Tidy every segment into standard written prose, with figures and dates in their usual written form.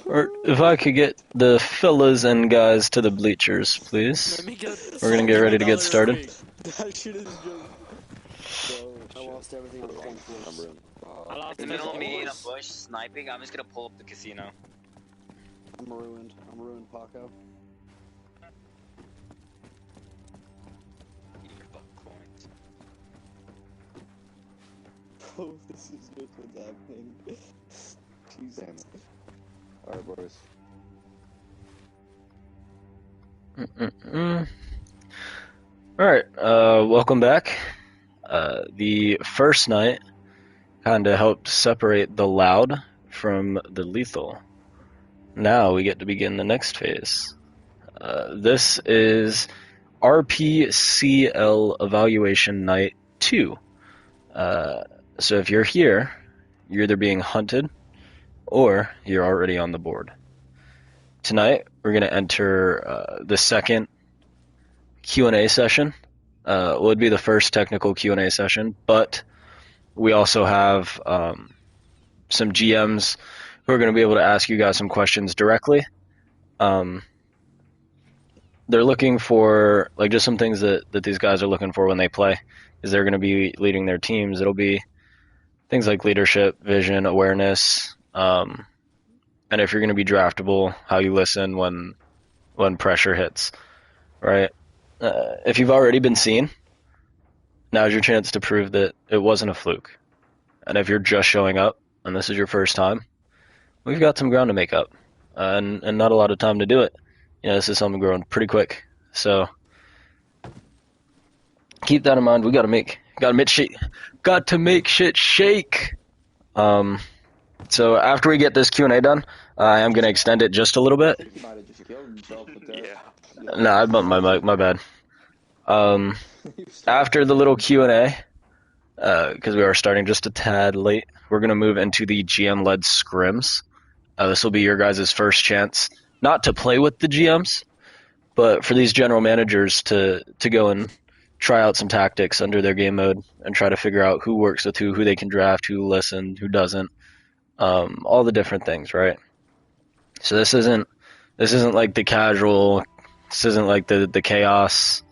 Or if I could get the fellas and guys to the bleachers, please. We're gonna get ready to get started. That shit is just... Bro, I lost everything on Convoy. I lost In the middle of me in a voice. bush sniping, I'm just gonna pull up the casino. I'm ruined, Paco. Eat your butt coins. Bro, this is just what's happening. Jesus. Alright, boys. Alright, welcome back. The first night kinda helped separate the loud from the lethal. Now we get to begin the next phase. This is RPCL Evaluation Night 2. So if you're here, you're either being hunted or you're already on the board. Tonight, we're going to enter the second Q&A session. It would be the first technical Q&A session, but we also have some GMs who are going to be able to ask you guys some questions directly. They're looking for, like, just some things that these guys are looking for when they play, is they're going to be leading their teams. It'll be things like leadership, vision, awareness, and if you're going to be draftable, how you listen when pressure hits, right? If you've already been seen, now's your chance to prove that it wasn't a fluke. And if you're just showing up, and this is your first time, we've got some ground to make up, and not a lot of time to do it. You know, this is something growing pretty quick, so keep that in mind. We got to make shit shake. So after we get this Q&A done, I am going to extend it just a little bit. He might have just killed himself with that. Yeah. No, I bumped my mic, my bad. After the little Q&A, because we are starting just a tad late, we're going to move into the GM-led scrims. This will be your guys' first chance, not to play with the GMs, but for these general managers to go and try out some tactics under their game mode and try to figure out who works with who they can draft, who listens, who doesn't, all the different things, right? So this isn't like the casual, this isn't like the chaos.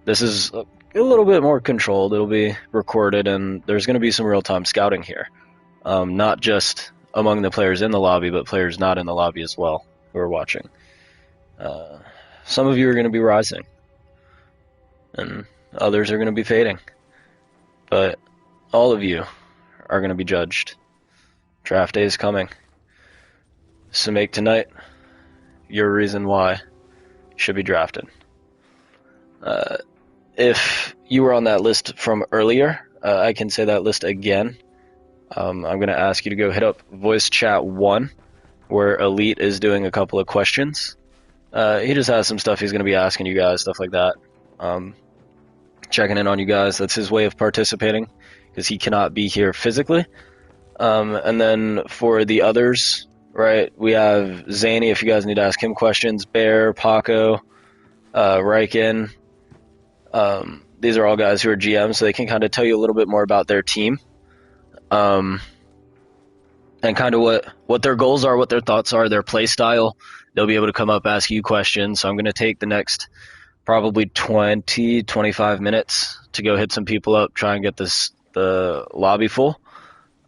This is a little bit more controlled. It'll be recorded, and there's going to be some real-time scouting here, not just among the players in the lobby, but players not in the lobby as well who are watching. Some of you are going to be rising, and others are going to be fading, but all of you are going to be judged. Draft day is coming, so make tonight your reason why you should be drafted. If you were on that list from earlier, I can say that list again. I'm going to ask you to go hit up voice chat 1, where Elite is doing a couple of questions. He just has some stuff he's going to be asking you guys, stuff like that. Checking in on you guys. That's his way of participating, because he cannot be here physically. And then for the others, right, we have Zany, if you guys need to ask him questions, Bear, Paco, Riken. These are all guys who are GMs, so they can kind of tell you a little bit more about their team. And kind of what their goals are, what their thoughts are, their play style. They'll be able to come up, ask you questions. So I'm going to take the next probably 20, 25 minutes to go hit some people up, try and get the lobby full,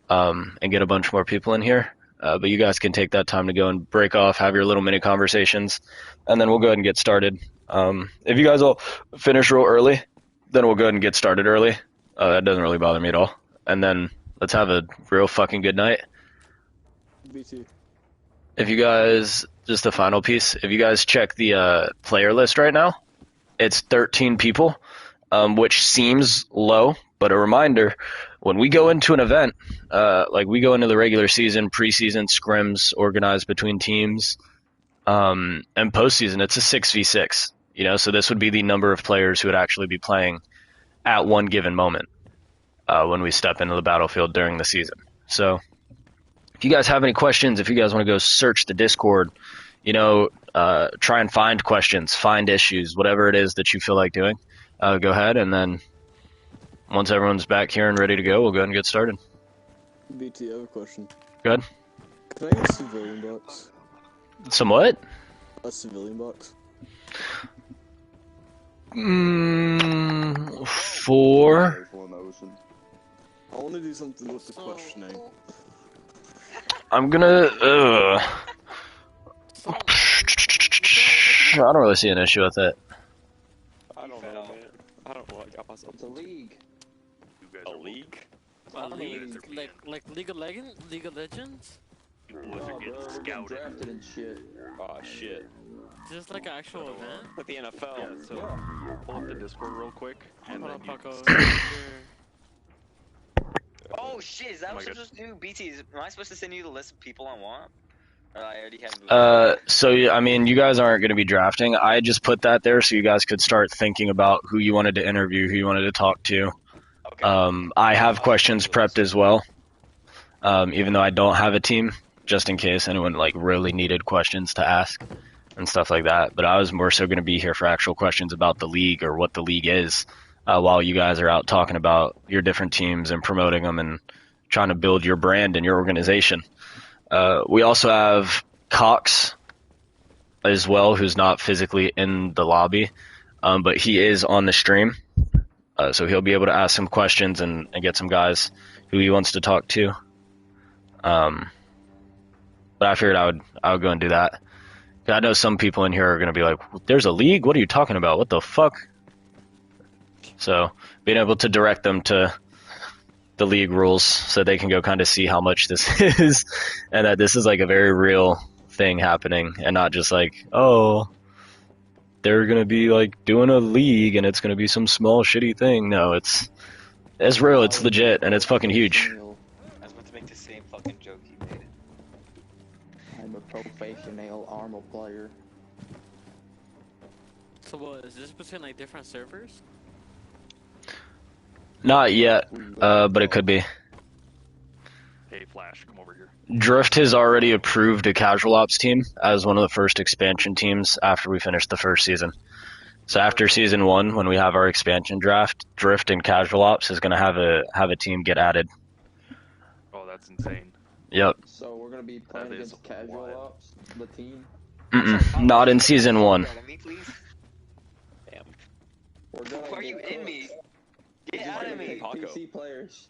and get a bunch more people in here. But you guys can take that time to go and break off, have your little mini conversations, and then we'll go ahead and get started. If you guys will finish real early, then we'll go ahead and get started early. That doesn't really bother me at all. And then let's have a real fucking good night. BT. If you guys, just the final piece, if you guys check the player list right now, it's 13 people, which seems low, but a reminder, when we go into an event, like we go into the regular season, preseason, scrims organized between teams, and postseason, it's a 6v6, you know, so this would be the number of players who would actually be playing at one given moment when we step into the battlefield during the season. So if you guys have any questions, if you guys want to go search the Discord, you know, try and find questions, find issues, whatever it is that you feel like doing, go ahead, and then once everyone's back here and ready to go, we'll go ahead and get started. BT, I have a question. Go ahead. Can I get a civilian box? Some what? A civilian box? Four. Rifle in the ocean. I want to do something with the questioning. I'm gonna. I don't really see an issue with it. I don't know, man. I don't know. I got myself. It's a league. A league? A league? Like League of Legends? League of Legends? Oh, bro, we're getting drafted and shit. Oh shit. Just like an actual event? With the NFL. Yeah, so pull up the Discord real quick, and Hold then on, you Paco. can Oh shit, is that what my I'm supposed to do? BT, am I supposed to send you the list of people I want? Or I already have. So I mean, you guys aren't going to be drafting. I just put that there so you guys could start thinking about who you wanted to interview, who you wanted to talk to. Okay. I have questions prepped as well, even though I don't have a team, just in case anyone like really needed questions to ask and stuff like that. But I was more so going to be here for actual questions about the league or what the league is, while you guys are out talking about your different teams and promoting them and trying to build your brand and your organization. We also have Cox as well, who's not physically in the lobby, but he is on the stream. So he'll be able to ask some questions and get some guys who he wants to talk to. But I figured I would go and do that. I know some people in here are going to be like, there's a league? What are you talking about? What the fuck? So being able to direct them to the league rules so they can go kind of see how much this is and that this is like a very real thing happening and not just like, oh, they're going to be like doing a league and it's going to be some small shitty thing. No, it's real, it's legit, and it's fucking huge. I was about to make the same fucking joke you made. I'm a professional Arma player. So what, is this between like different servers? Not yet, but it could be. hey Flash, come over here. Drift has already approved a casual ops team as one of the first expansion teams after we finish the first season. So after season 1, when we have our expansion draft, Drift and casual ops is going to have a team get added. Oh, that's insane. Yep. So we're gonna be playing That is against casual wild. ops, the team. Not in season 1. At me, please. Damn. We're gonna Why are you get in me? cooked. Get We're out gonna of me. pick Paco. PC players.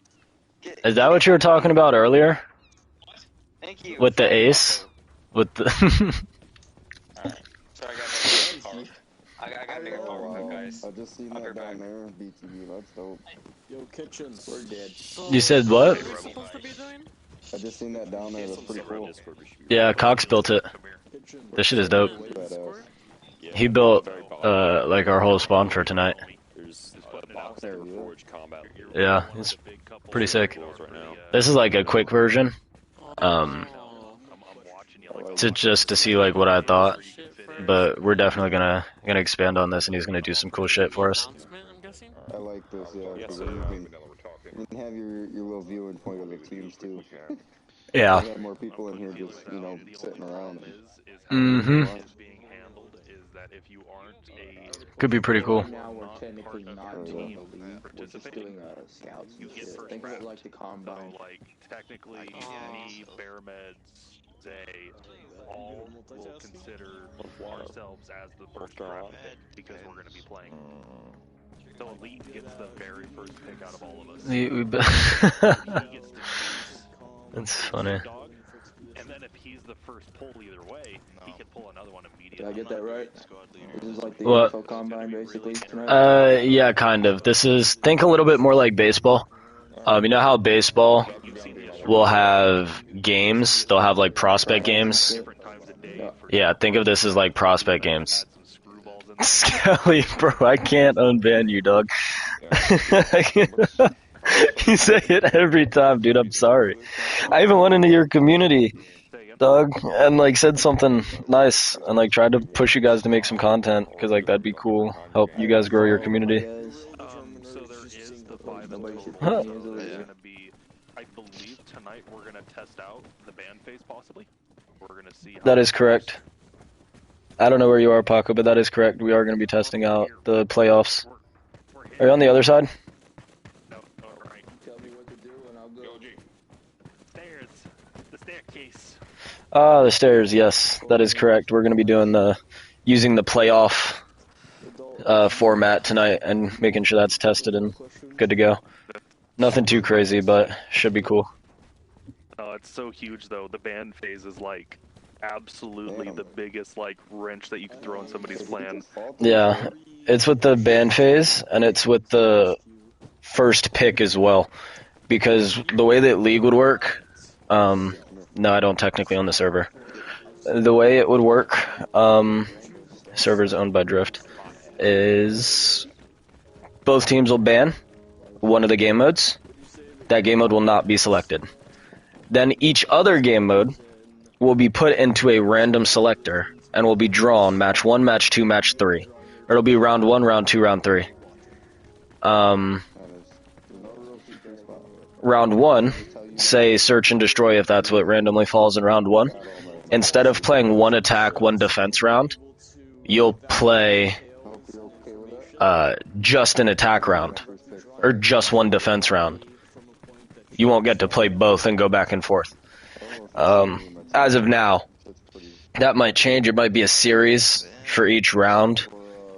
Is that what you were talking about earlier? Thank you. With the ace? With the Alright. Sorry, guys. I got a bigger power cut, guys. I just seen I'll be that back. down there, BTV, that's dope. Yo, kitchen. We're dead. So You said what? What are we supposed to be doing? I just seen that down there, that's pretty cool. Yeah, Cox built it. Come here. Kitchen. This shit is dope. Discord? Yeah. He built Very powerful. like our whole spawn for tonight. There's a box there, Reforger Combat League. Yeah, it's pretty sick. Right now. This is like a quick version, Oh, Um, I'm watching you like to see like what I thought. shit first. But we're definitely gonna expand on this, and he's gonna do some cool shit for us. Announcement, I'm guessing? I like this, yeah, Yes, because sir. you can have your little viewing point of the teams too. Yeah. We have more people in here just, sitting around. Mhm. is being handled is that if you aren't a Could be pretty cool. Right now we're technically not doing the league, we're just doing scouts and shit. Think of it like the combine. So, like, technically, me, Bear Meds, Zay, all will consider ourselves as the first draft pick because we're going to be playing. So Elite gets the very first pick out of all of us. He gets to choose That's funny. his dog, and then if he's the first pull either way, he can pull another one immediately. Did I get that right? This is like the What? NFL combine basically tonight? Yeah, kind of. This is think a little bit more like baseball. You know how baseball will have games? They'll have like prospect games. Different times a day for Yeah, think of this as like prospect games. add some screwballs in there. Skelly, bro, I can't unban you, dog. You say it every time, dude. I'm sorry. I even went into your community, dog, and like said something nice and like tried to push you guys to make some content because like that'd be cool. Help you guys grow your community. So there is the 5 and Nobody should Huh. pick me as a It's leader. gonna be, I believe tonight we're gonna test out the band phase possibly. We're gonna see how That is correct. I don't know where you are, Paco, but that is correct. We are going to be testing out the playoffs. We're Are you on the other side? No, alright. Tell me what to do and I'll go. Stairs. The staircase. Ah, the stairs. Yes, that is correct. We're going to be doing using the playoff format tonight and making sure that's tested and good to go. Nothing too crazy, but should be cool. Oh, it's so huge though. The ban phase is like absolutely the biggest like wrench that you can throw in somebody's plan. Yeah, it's with the ban phase and it's with the first pick as well, because the way that League would work, no, I don't technically own the server. The way it would work, server's owned by Drift, is both teams will ban one of the game modes. That game mode will not be selected. Then each other game mode will be put into a random selector and will be drawn match 1, match 2, match 3. Or it'll be round 1, round 2, round 3. Round 1, say search and destroy if that's what randomly falls in round 1. Instead of playing one attack, one defense round, you'll play just an attack round. Or just one defense round. You won't get to play both and go back and forth. As of now, that might change. It might be a series for each round.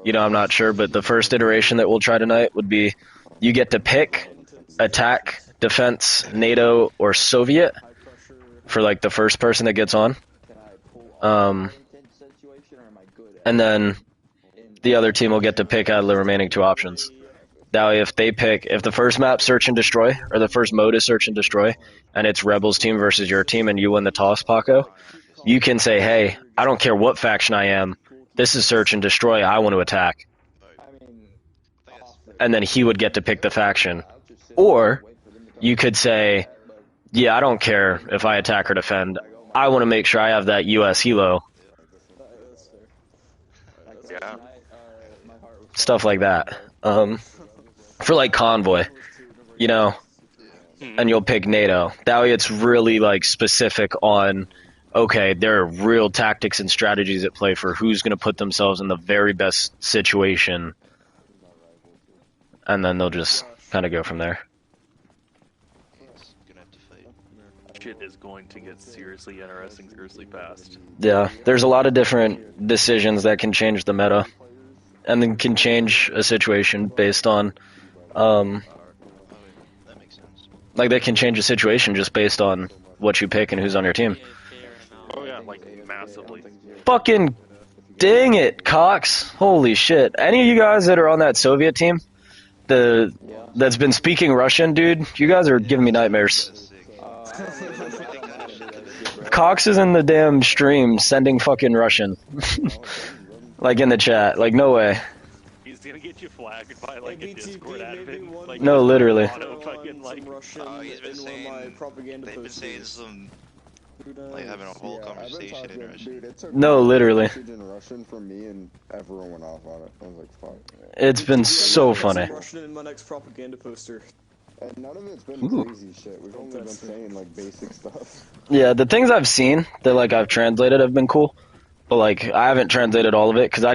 You know, I'm not sure, but the first iteration that we'll try tonight would be you get to pick attack, defense, NATO, or Soviet for like the first person that gets on. And then the other team will get to pick out of the remaining 2 options. Now, if the first map search and destroy, or the first mode is search and destroy, and it's Rebels team versus your team and you win the toss, Paco, you can say, hey, I don't care what faction I am, this is search and destroy, I want to attack. And then he would get to pick the faction. Or, you could say, yeah, I don't care if I attack or defend, I want to make sure I have that US helo. Yeah. Stuff like that. For like Convoy, you know, and you'll pick NATO. That way it's really like specific on, okay, there are real tactics and strategies at play for who's going to put themselves in the very best situation. And then they'll just kind of go from there. Shit is going to get seriously interesting seriously fast. Yeah, there's a lot of different decisions that can change the meta. And then can change a situation based on, like they can change a situation just based on what you pick and who's on your team. Oh yeah, like massively. Fucking dang it, Cox. Holy shit. Any of you guys that are on that Soviet team, that's been speaking Russian, dude, you guys are giving me nightmares. Cox is in the damn stream sending fucking Russian. Like in the chat, like no way. He's gonna get you flagged by like a Discord admin. Like, no, literally. He's been saying, they've been saying some, like having a whole conversation in Russian. No, literally. In Russian for me and everyone went off on it. I was like, fuck. It's been so funny. Russian in my next propaganda poster. And none of it's been crazy shit. We've only been saying like basic stuff. Yeah, the things I've seen that like I've translated have been cool. But, like, I haven't translated all of it, because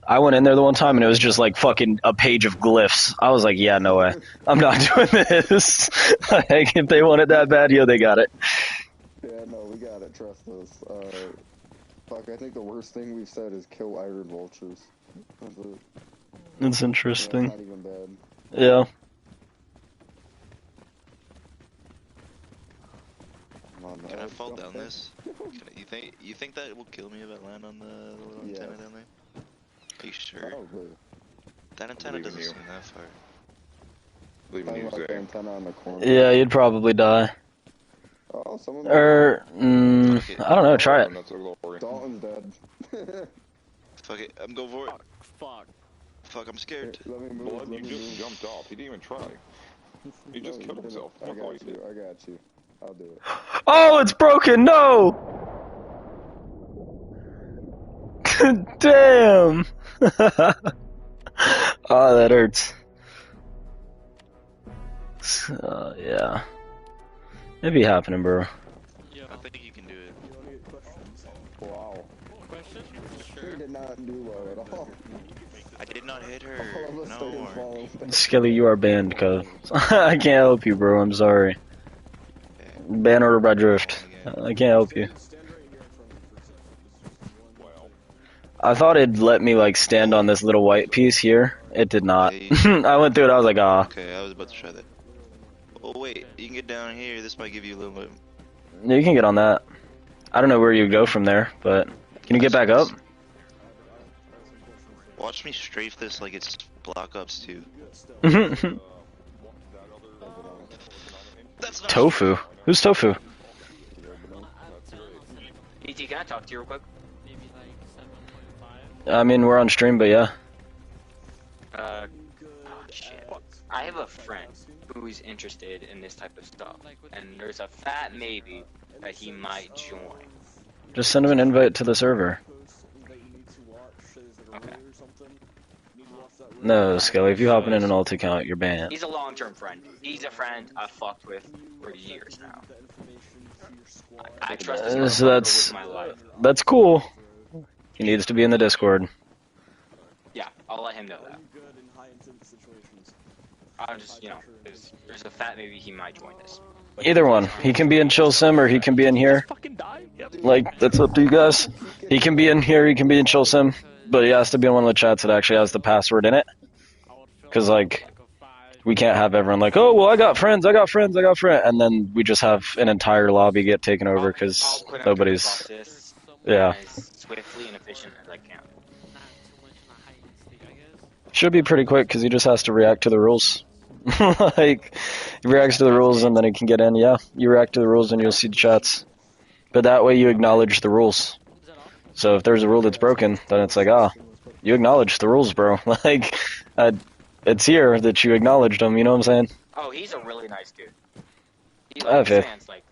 I went in there the one time, and it was just, like, fucking a page of glyphs. I was like, yeah, no way. I'm not doing this. Like, if they want it that bad, yeah, they got it. Yeah, no, we got it. Trust us. Fuck, I think the worst thing we've said is kill iron vultures. That's it. It's interesting. That's not even bad. Yeah. Can I fall down this? You think that will kill me if I land on the little antenna down there? Are you sure? Probably. That antenna doesn't seem that far. Antenna on the corner. Yeah, you'd probably die. Oh, someone. I don't know. Try it. Dalton's dead. Fuck it, I'm going for it. Fuck, I'm scared. Hey, let me move. Blood, you just jumped off. He didn't even try. He just killed himself. I got you. I'll do it. Oh, it's broken. No. Damn. Oh, that hurts. Yeah. It be happening, bro. Yeah, I think you can do it. Wow. Question? He did not do well at all. I did not hit her. No. Skelly, you are banned, cuz. I can't help you, bro. I'm sorry. Ban order by Drift. I can't help you. I thought it'd let me like stand on this little white piece here. It did not. I went through it. I was like, ah. Okay, I was about to try that. Oh wait, you can get down here. This might give you a little bit. You can get on that. I don't know where you go from there, but can you get back up? Watch me strafe this like it's Black Ops 2. That's not Tofu? Who's Tofu? ET, can I talk to you real quick? I mean, we're on stream, but yeah. Oh shit. I have a friend who's interested in this type of stuff, and there's a fat maybe that he might join. Just send him an invite to the server. Okay. No, Skelly, if you hop in an alt account, you're banned. He's a long-term friend. He's a friend I've fucked with for years now. I trust this motherfucker with my life. That's cool. He needs to be in the Discord. Yeah, I'll let him know that. I'll just, you know, there's a fat maybe he might join this. Either one. He can be in Chill Sim or he can be in here. Like, that's up to you guys. He can be in here, he can be in Chill Sim, but he has to be in one of the chats that actually has the password in it. Because, like, we can't have everyone like, oh, well, I got friends, and then we just have an entire lobby get taken over because nobody's... Yeah. As swiftly and efficient as I can. Should be pretty quick because he just has to react to the rules. Like, he reacts to the rules and then he can get in. Yeah, you react to the rules and you'll see the chats. But that way you acknowledge the rules. So if there's a rule that's broken, then it's like, ah, you acknowledge the rules, bro. Like, it's here that you acknowledged them, you know what I'm saying? Oh, he's a really nice dude. He Okay. understands, like,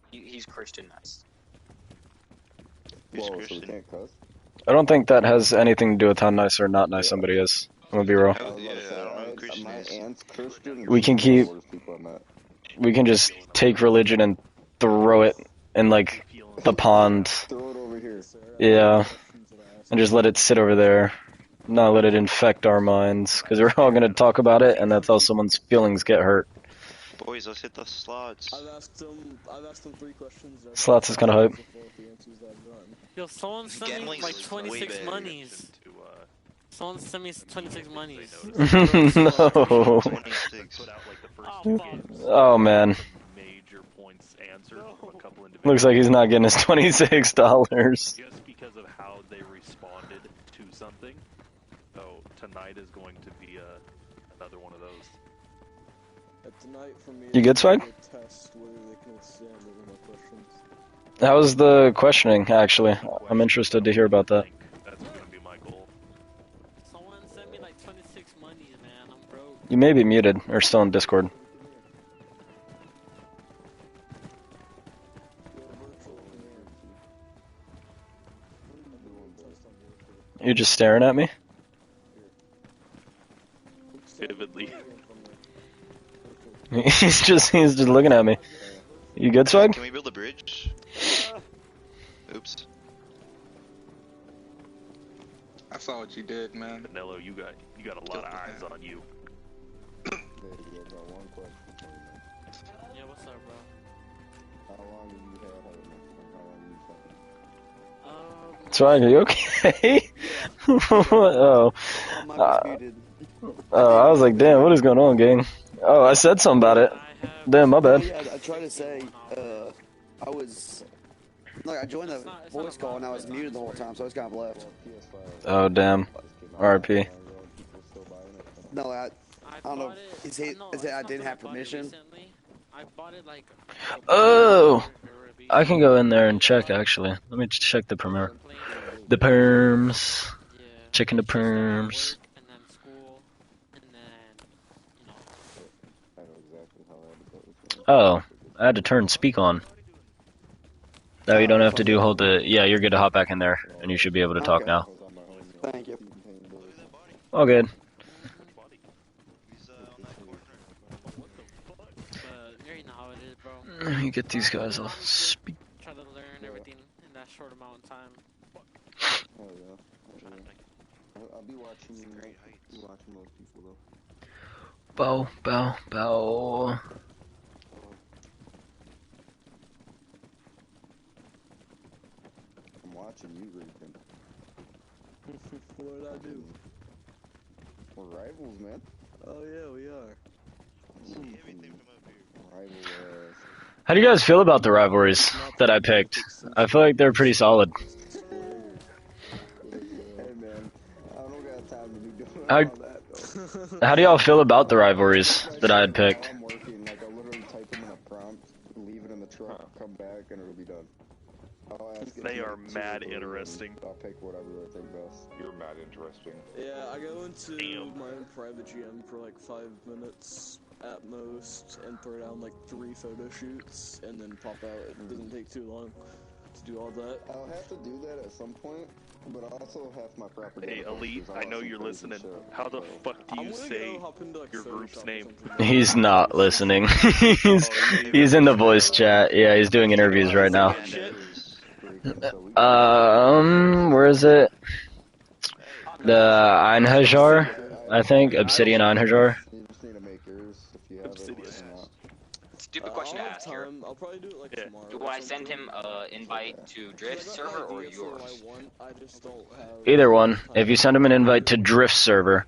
he's Christian nice. Whoa, so we can't cuss? I don't think that has anything to do with how nice or not nice somebody is. I'm gonna be real. My aunt's Christian. We can keep... We can just take religion and throw it in, like, the pond. Throw it over here. Yeah. And just let it sit over there. Not let it infect our minds. Because we're all gonna talk about it, and that's how someone's feelings get hurt. Boys, let's hit the slots. I've asked him 3 questions. Slots is kinda hype. Yo, someone sent me like 26 monies. Someone sent me 26 monies. No. Oh man. Looks like he's not getting his $26. Just because of how they responded to something. So tonight is going to be another one of those. You good, Swag? How was the questioning, actually? I'm interested to hear about that. That's going to be my goal. Someone sent me like 26 monies, man. I'm broke. You may be muted, or still in Discord. You're just staring at me? Vividly. he's just looking at me. You good, Swag? Can we build a bridge? Oops. I saw what you did, man. Vanillo, you got a lot of eyes on you. Yeah, what's up, bro? How long have you had her? Swag, are you okay? Oh. Oh, I was like, damn, what is going on, gang? Oh, I said something about it. Damn, my bad. Yeah, I tried to say, I was, like, I joined the voice call and I was muted the whole time, so I was kind of left. Oh, damn. RP. No, I don't know. Is it I didn't have permission? I bought it like. Oh! I can go in there and check, actually. Let me check the perm. The perms. Checking the perms. And then school, and then, you know. Oh, I had to turn speak on. No, you don't have to hold the... Yeah, you're good to hop back in there, and you should be able to talk now. Thank you. All good. You know how it is, bro. Let me get these guys off speak. Try to learn everything in that short amount of time. Oh yeah. I'll be watching those people though. Bow. I'm watching you, Regan. What did I do? We're rivals, man. Oh yeah, we are. See everything from up here. Rival. How do you guys feel about the rivalries that I picked? I feel like they're pretty solid. Hey man, I don't got time to be doing How, all that though. how do y'all feel about the rivalries that I had picked? I'm working, like I'll literally type them in a prompt, leave it in the truck, come back, and it'll be done. I'll ask it They to are make mad 2 or 3, interesting. I'll pick whatever I think best. You're mad interesting. Yeah, I go into my own private GM for like 5 minutes at most, and throw down like 3 photo shoots, and then pop out. It doesn't take too long to do all that. I'll have to do that at some point, but I also have my property. Hey, Elite, I know you're listening. How the fuck do you say your group's name? He's not listening. he's in the voice chat. Yeah, he's doing interviews right now. Where is it? The Einhajar, I think. Obsidian Einhajar. You just need to make yours if you have it. Stupid question to ask here. I'll probably do it like tomorrow. Do I send him an invite to Drift server or yours? I just don't have... Either one. If you send him an invite to Drift server,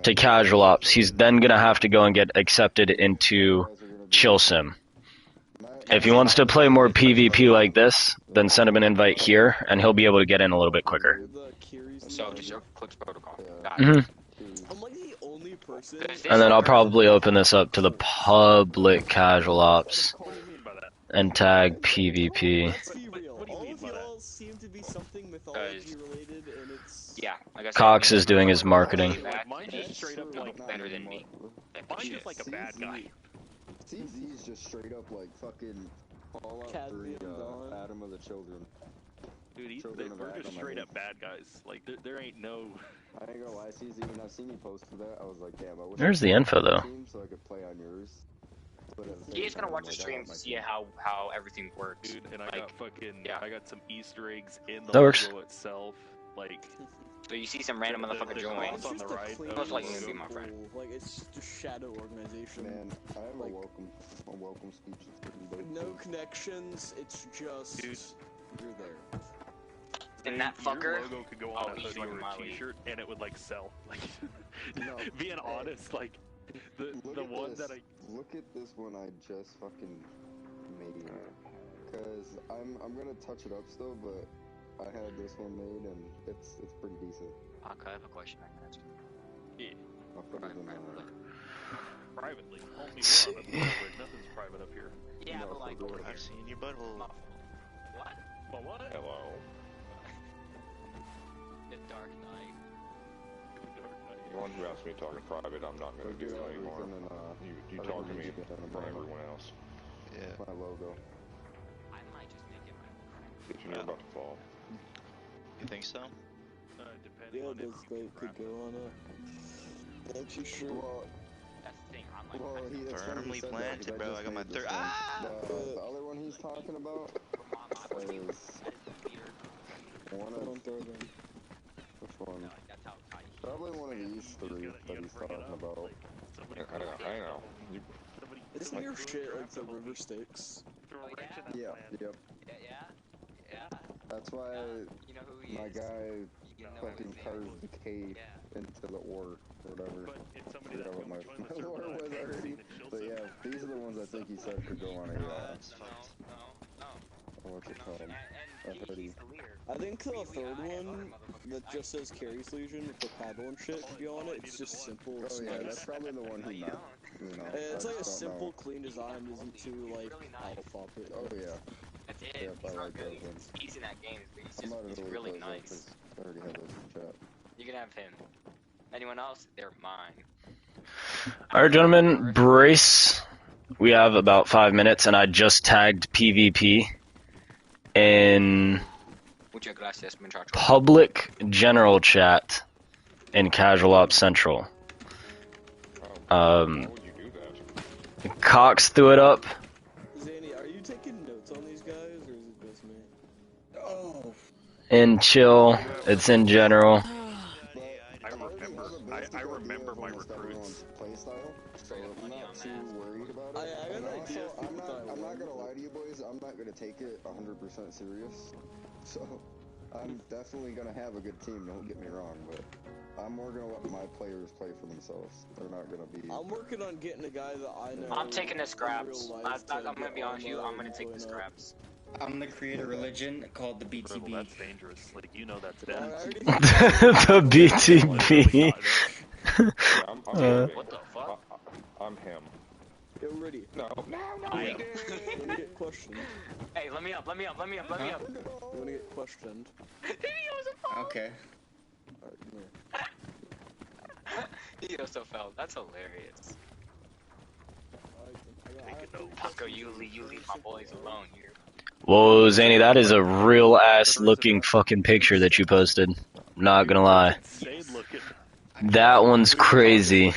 to Casual Ops, he's then gonna have to go and get accepted into Chill Sim. If he wants to play more PvP like this, then send him an invite here, and he'll be able to get in a little bit quicker. So just Eclipse Protocol. I'm like the only person... And then I'll probably open this up to the public Casual Ops and tag PvP. Let's be real. All of y'all seem to be something mythology related, and it's... Yeah, like I said, Cox is doing his marketing. Mine's just straight up like better than me. Mine's just like a bad guy. CZ's just straight up like fucking Fallout 3, Adam of the Children. Dude, we're just straight up bad guys. Like, there ain't no... I ain't gonna lie, CZ, when I seen you posted that, I was like, damn, I wish There's I the could info, play though. team so I could play on yours. But at the same He's gonna time, watch like, the I stream want to my see team. how everything works. Dude, and I got fucking... Yeah. I got some Easter eggs in the That works. logo itself. Like... So you see some random motherfucker join. cross on the right. Most likely gonna be my friend. Like, it's just shadow organization. Man, I have a welcome speech. It's pretty dope. No connections, it's just... Dude. You're there. And that fucker... Your logo could go on a he's hoodie joining or my a league. t-shirt, and it would, like, sell. Like, No. being honest, like, the one that I... Look at this one I just fucking made. Cause I'm gonna touch it up still, but I had this one made and it's pretty decent. Okay, I have a question I can answer. Yeah. I'll put it in Privately. Only one. That's public. Nothing's private up here. Yeah, but like... I've seen your butthole. What? But what? Hello. The Dark Knight. The one who asked me to talk in private, I'm not going to do it anymore. You talk to me in front of everyone else. Yeah. My logo. I might just make it my friend. Bitch, you're about to fall. You think so? Depending Yeah, on this guy could go on a... Not too sure. Well, That's the thing, I'm like... well, it's funny Firmly you said that, planted, 'cause bro. just I got my made this third. one. Ah! The other one he's talking about is one of which one? Probably one of these 3 that he's talking about. I know. Isn't your shit like the river sticks? Yeah, yep. Yeah. That's why You know who he my is. guy You know fucking his name. carved the K into the ore or whatever. But it's I somebody forgot that what my joins the server ore that was I've never already. seen the chill But zone. yeah, these are the ones I think he said could go on a That's fucked. what's it called? A hoodie. I think the third one that just says Carrie's Legion with the paddle and shit to be on it, it's just simple, it's Oh yeah, nice. that's probably the one he meant. You know, It's I like a just don't simple, know. clean design, isn't too like alpha it. Oh yeah. That's it. Yep, I He's not like really those ones. he's in that game, but I might he's have really those up nice. 'cause I already have those in chat. You can have him. Anyone else? They're mine. Alright, gentlemen, brace. We have about 5 minutes, and I just tagged PvP in Muchas gracias, muchacho. public general chat in Casual Ops Central. How would you do that? Cox threw it up. Zanny, are you taking notes on these guys, or is it just me? Oh. In chill, it's in general. I remember my recruits. Playstyle, so I'm not too worried about it. I got And an idea also, for I'm what I not want. gonna lie to you boys. I'm not gonna take it 100% serious. So I'm definitely gonna have a good team. Don't get me wrong, but I'm more gonna let my players play for themselves. They're not gonna be. I'm working on getting a guy that I know. I'm taking the scraps. I'm gonna be honest with you. I'm gonna take the scraps. I'm gonna create a religion called the BTB. That's dangerous. Like, you know that's dead. The BTB. What the fuck? I'm him. Yo, ready. No. Let me get questioned. Hey, let me up. You wanna get questioned? Okay. He also fell. That's hilarious. Taco, you leave my boys alone here. Whoa, Zany, that is a real ass looking fucking picture that you posted. Not gonna lie. That one's crazy.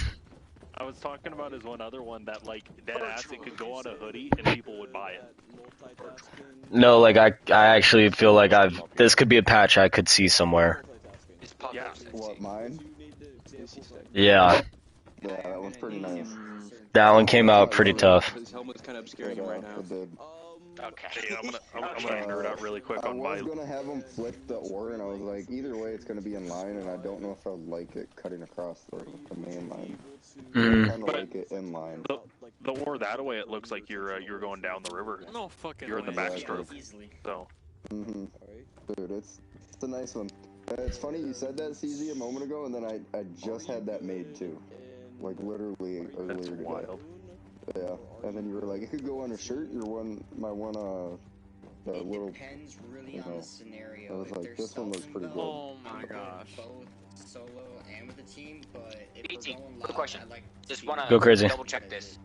I was talking about his one other one that, like, dead ass, it could go on a hoodie and people would buy it. No, like I actually feel like this could be a patch I could see somewhere. Yeah. What, mine? Yeah. Yeah, that one's pretty nice. That one came out pretty tough. His helmet's kind of obscuring him right now. Okay. Hey, I'm gonna nerd out really quick on my. I was gonna have him flip the ore, and I was like, either way, it's gonna be in line, and I don't know if I would like it cutting across the main line. I kind of like it in line. The ore that way, it looks like you're going down the river. No fucking. You're in the backstroke. So. Dude, it's a nice one. It's funny you said that, CZ, a moment ago, and then I just had that made too, like literally earlier today. That's wild. Yeah, and then you were like, it could go on a shirt. The little. Depends really on the scenario. I was like, this one looks pretty good. Oh my gosh. Both solo and with the team, but if BT, we're going quick live, question. I'd like Just wanna Go crazy. double check this.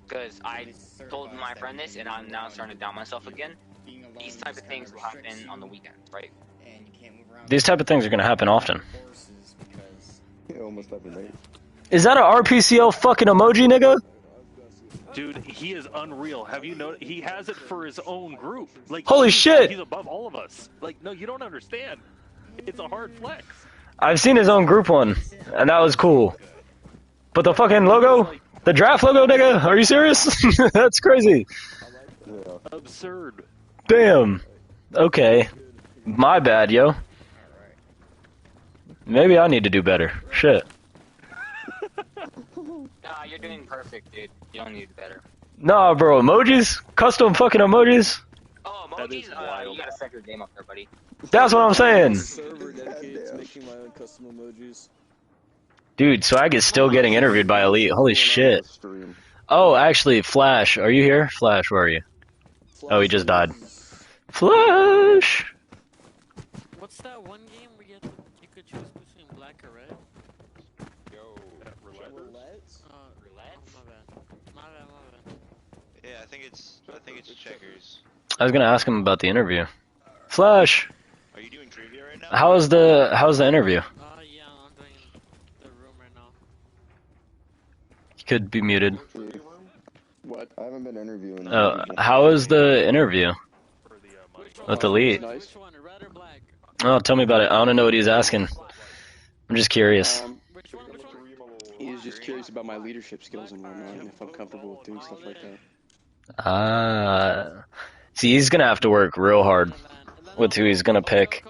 Because I told my friend this, and I'm now starting to doubt myself again. These type of things will happen on the weekends, right? and you can't move around. These type of things are gonna happen often. It almost happened late. Is that an RPCL fucking emoji, nigga? Dude, he is unreal. Have you noticed? He has it for his own group. Like, Holy shit! He's above all of us. Like, no, you don't understand. It's a hard flex. I've seen his own group one, and that was cool. But the fucking logo, the draft logo, nigga, are you serious? That's crazy. Absurd. Damn. Okay. My bad, yo. Maybe I need to do better. Shit. Nah, you're doing perfect, dude. You don't need better. Nah, bro, emojis? Custom fucking emojis? Oh, emojis? You gotta set your game up there, buddy. That's what I'm saying. Server dedicated to making my own custom emojis. Dude, Swag is still getting interviewed by Elite. Holy shit. Oh, actually, Flash, are you here? Flash, where are you? Oh, he just died. Flash! What's that one game where you could choose between black or red? Roulette? Roulette? My bad. Yeah, I think it's checkers. I was gonna ask him about the interview. Flash! Are you doing trivia right now? How's the interview? Yeah, I'm doing the room right now. You could be muted. What? I haven't been interviewing. How was the interview? With Elite? Which one, red or black? Oh, tell me about it. I want to know what he's asking. I'm just curious. Which one? He was just curious about my leadership skills and whatnot, and if I'm comfortable with doing stuff like that. See, he's gonna have to work real hard with who he's gonna pick,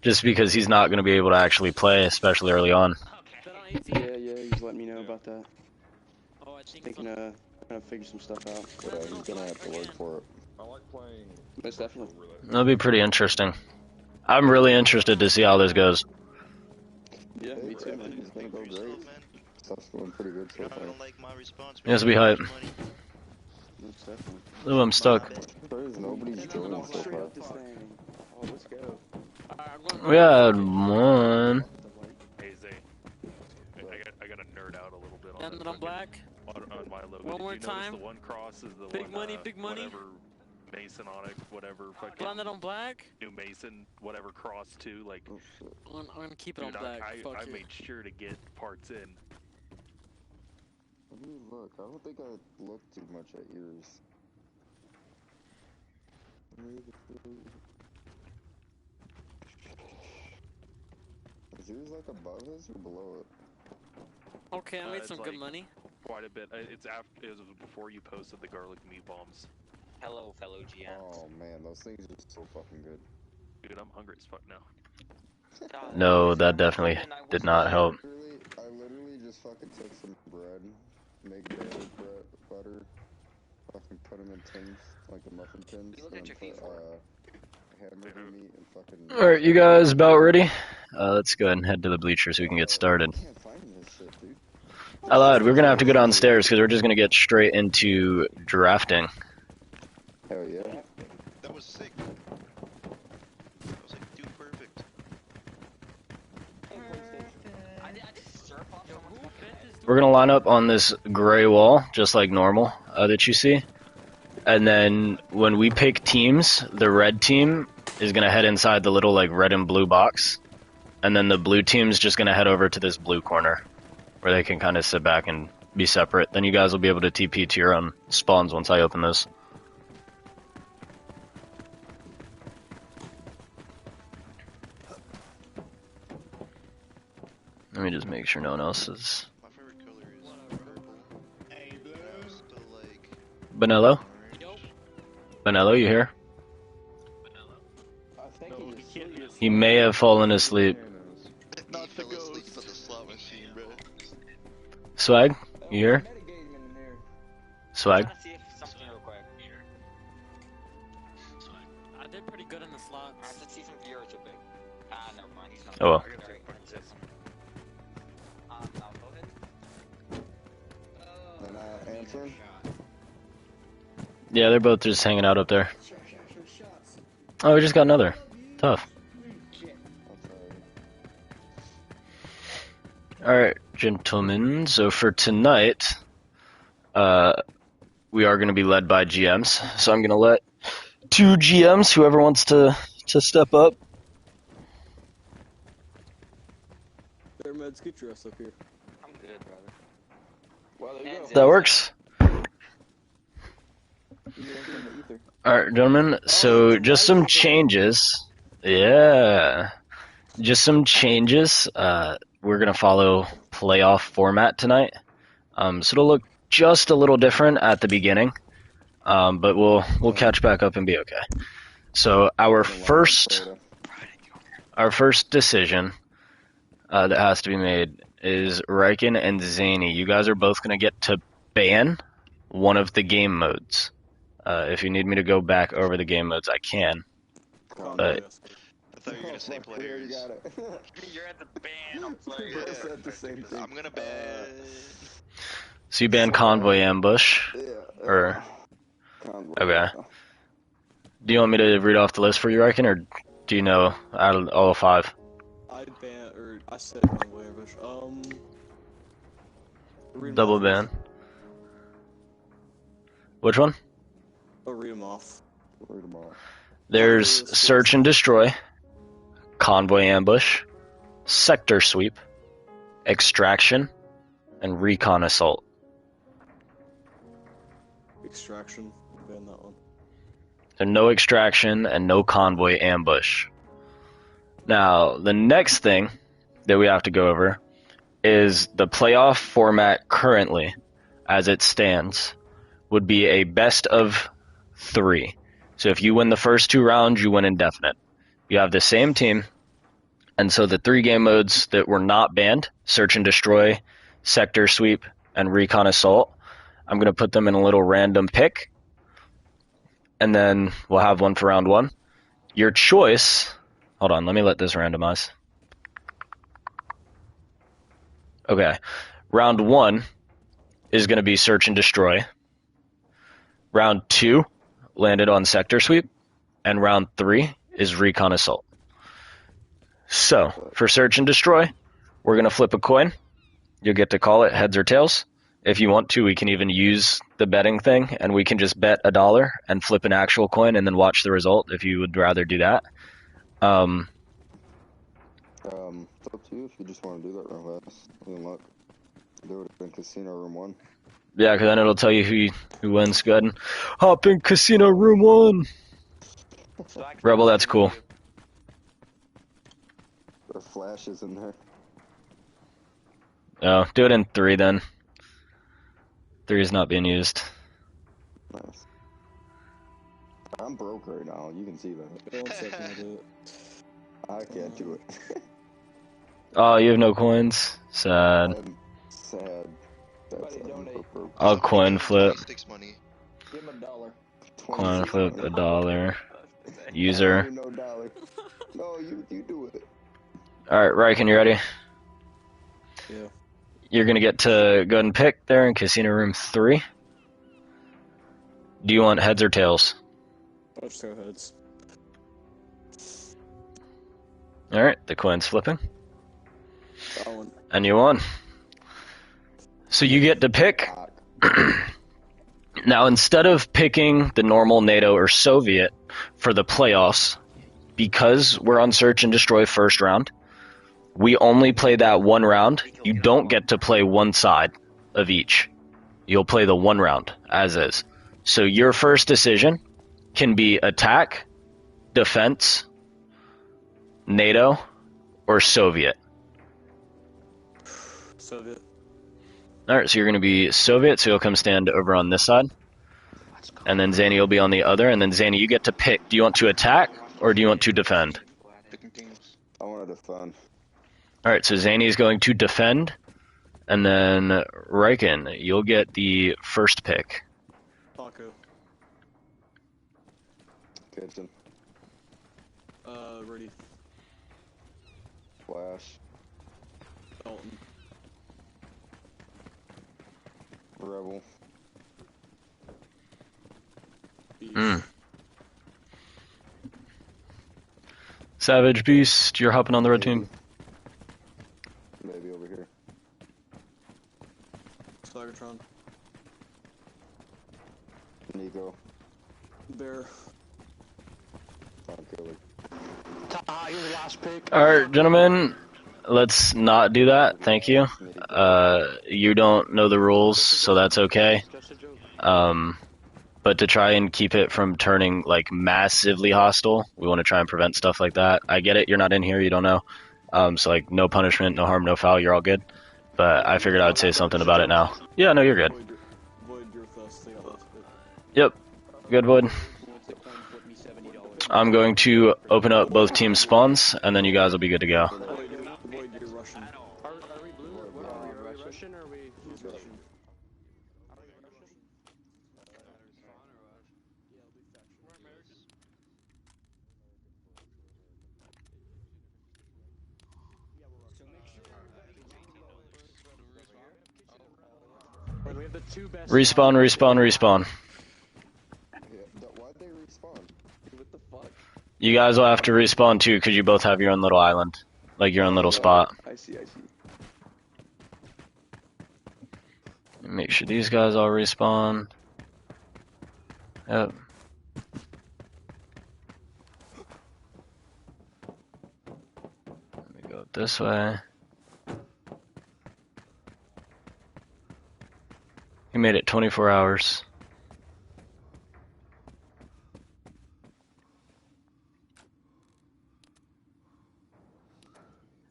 just because he's not gonna be able to actually play, especially early on. Yeah, he's letting me know about that. Just thinking trying to figure some stuff out. Yeah, he's gonna have to work for it. I like playing. Most definitely. That'll be pretty interesting. I'm really interested to see how this goes. Yeah, me too, man. It's gonna go great. Stuff's going pretty good so far. This will be hype. Most definitely. Ooh, I'm stuck. Nobody's joining so far. Oh, let's go. We had one. Hey, Zay. I gotta nerd out a little bit on And I'm black. On my logo. One more Did you notice time. the one cross is the Big one, money, big money. Whatever Masonic, whatever fucking Landed on black. New Mason, whatever cross too. Like, I'm gonna keep it on dude, black. I made sure to get parts in. Let me look. I don't think I looked too much at yours. Is yours like above us or below it? Okay, I made some It's good like money. Quite a bit. It was before you posted the garlic meat bombs. Hello, fellow GMs. Oh man, those things are so fucking good. Dude, I'm hungry as fuck now. No, that definitely did not help. I literally just fucking took some bread, make garlic bread, butter, fucking put them in tins, like the muffin tins, and then put hamburger meat and fucking... Alright, you guys about ready? Let's go ahead and head to the bleachers so we can get started. I can't find this shit, dude. I lied, we're gonna have to go downstairs because we're just gonna get straight into drafting. Hell yeah. That was sick. That was like, dude, perfect. We're gonna line up on this gray wall, just like normal, that you see. And then when we pick teams, the red team is gonna head inside the little like red and blue box. And then the blue team's just gonna head over to this blue corner, where they can kind of sit back and be separate. Then you guys will be able to TP to your own spawns once I open this. Let me just make sure no one else is... My favorite color is purple. Hey, blue. Still like... Benello? Benello, you here? He may have fallen asleep. Not the ghost. For the slot machine, bro. Swag, you here? Swag? I did pretty good in the slots. I have to see some viewers real quick. Never mind. He's not. Oh well. Answering? Yeah, they're both just hanging out up there. Oh, we just got another. Tough. Alright, gentlemen, so for tonight, we are going to be led by GMs, so I'm going to let two GMs, whoever wants to step up. There, Meds, get your ass up here. I'm good, brother. Well, there you go. That works. Alright, gentlemen, so just some changes. Yeah. Just some changes. We're going to follow playoff format tonight. So it'll look just a little different at the beginning. But we'll catch back up and be okay. So our first decision that has to be made is Riken and Zany. You guys are both going to get to ban one of the game modes. If you need me to go back over the game modes, I can. But I thought you were gonna say players. You're at the ban. I'm playing. I'm gonna ban. so you ban Convoy Ambush? Or okay. Do you want me to read off the list for you, Riken, or do you know out of all 5? I said Convoy Ambush. Double ban. Which one? Oh, read them off. There's Search and Destroy, Convoy Ambush, Sector Sweep, Extraction, and Recon Assault. Extraction. Ban that one. So no Extraction and no Convoy Ambush. Now, the next thing that we have to go over is the playoff format currently, as it stands, would be a best of 3. So if you win the first 2 rounds, you win indefinite. You have the same team, and so the 3 game modes that were not banned, Search and Destroy, Sector Sweep, and Recon Assault, I'm going to put them in a little random pick, and then we'll have one for round 1. Your choice... Hold on, let me let this randomize. Okay, round 1 is going to be Search and Destroy. Round 2 landed on Sector Sweep, and round 3 is Recon Assault. So, for Search and Destroy, we're going to flip a coin. You'll get to call it heads or tails. If you want to, we can even use the betting thing, and we can just bet $1 and flip an actual coin and then watch the result if you would rather do that. It's up to you if you just want to do that real fast. Good luck. Do it in Casino Room 1. Yeah, because then it'll tell you who wins. Go ahead and hop in Casino Room 1. Rebel, that's cool. The flash is in there. Oh, do it in 3 then. 3 is not being used. Nice. I'm broke right now. You can see that. 1 second, I'll do it. I can't do it. Oh, you have no coins? Sad. Sad. That's I'll coin flip. 26 money. Give him $1. Coin flip $1. User. No dollar. No, you do it. Alright, Riken, you ready? Yeah. You're gonna get to go ahead and pick there in Casino Room 3. Do you want heads or tails? I'll just go heads. Alright, the coin's flipping. That one. And you won. So you get to pick. Now, instead of picking the normal NATO or Soviet for the playoffs, because we're on search and destroy first round, we only play that one round. You don't get to play one side of each. You'll play the one round, as is. So your first decision can be attack, defense, NATO, or Soviet. Soviet. Alright, so you're going to be Soviet, so you'll come stand over on this side. And then Zanny will be on the other, and then Zanny, you get to pick. Do you want to attack, or do you want to defend? I want to defend. Alright, so Zanny is going to defend, and then Riken, you'll get the first pick. Taco. Kitchen. Ready. Flash. Dalton. Rebel. Savage Beast, you're hopping on the red team. Maybe over here. Cybertron. Nico. Bear. Killer. You're the last pick. Alright, gentlemen, let's not do that. Thank you. You don't know the rules, so that's okay. But to try and keep it from turning like massively hostile, we want to try and prevent stuff like that. I get it, you're not in here, you don't know. So like no punishment, no harm, no foul, you're all good. But I figured I would say something about it now. Yeah, no, you're good. Yep, good Void. I'm going to open up both teams' spawns, and then you guys will be good to go. Respawn, respawn, respawn. Why'd they respawn? What the fuck? You guys will have to respawn too, because you both have your own little island. Like your own little spot. I see. Make sure these guys all respawn. Yep. Let me go this way. He made it 24 hours.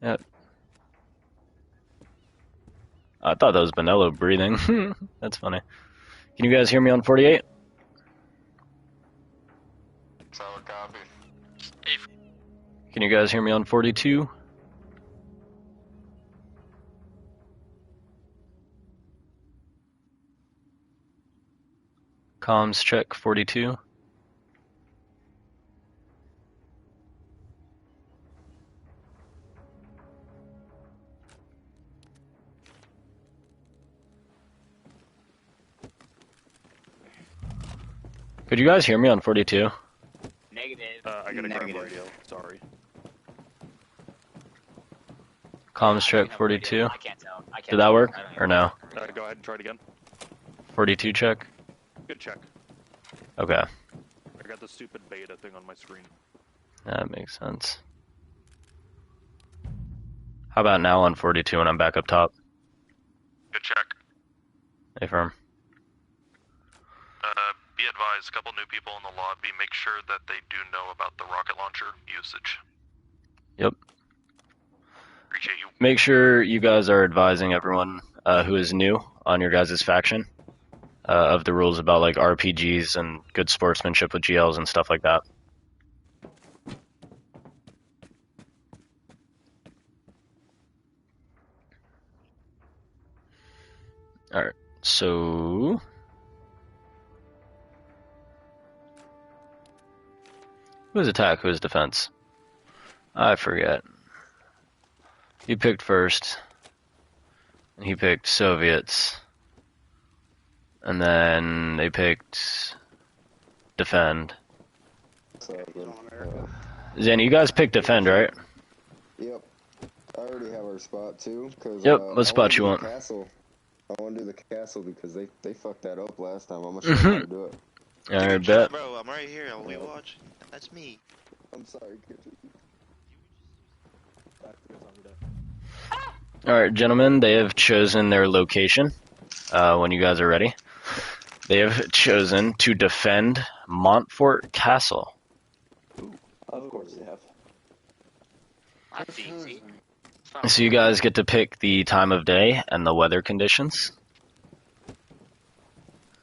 Yep. I thought that was Benello breathing. That's funny. Can you guys hear me on 48? Solid copy. Can you guys hear me on 42? Comms check 42. Could you guys hear me on 42? Negative. I gotta grab radio. Sorry. Comms check 42. I can't tell. Did that work or no? Go ahead and try it again. 42 check. Good check. Okay. I got the stupid beta thing on my screen. That makes sense. How about now on 42 when I'm back up top? Good check. Hey, firm. Be advised, a couple new people in the lobby, make sure that they do know about the rocket launcher usage. Yep. Appreciate you. Make sure you guys are advising everyone who is new on your guys' faction. of the rules about like RPGs and good sportsmanship with GLs and stuff like that. Alright, so... Who's attack, who's defense? I forget. You picked first. And he picked Soviets. And then they picked defend. Zen, you guys picked defend, right? Yep. I already have our spot too. Cause, yep, what spot you want? Castle. I want to do the castle because they fucked that up last time. I'm gonna show you how to do it. Alright, bet. Bro, I'm right here. I'll be watching. That's me. I'm sorry, Kitchen. Alright, gentlemen, they have chosen their location. When you guys are ready. They have chosen to defend Montfort Castle. Of course they have. That's easy. So you guys get to pick the time of day and the weather conditions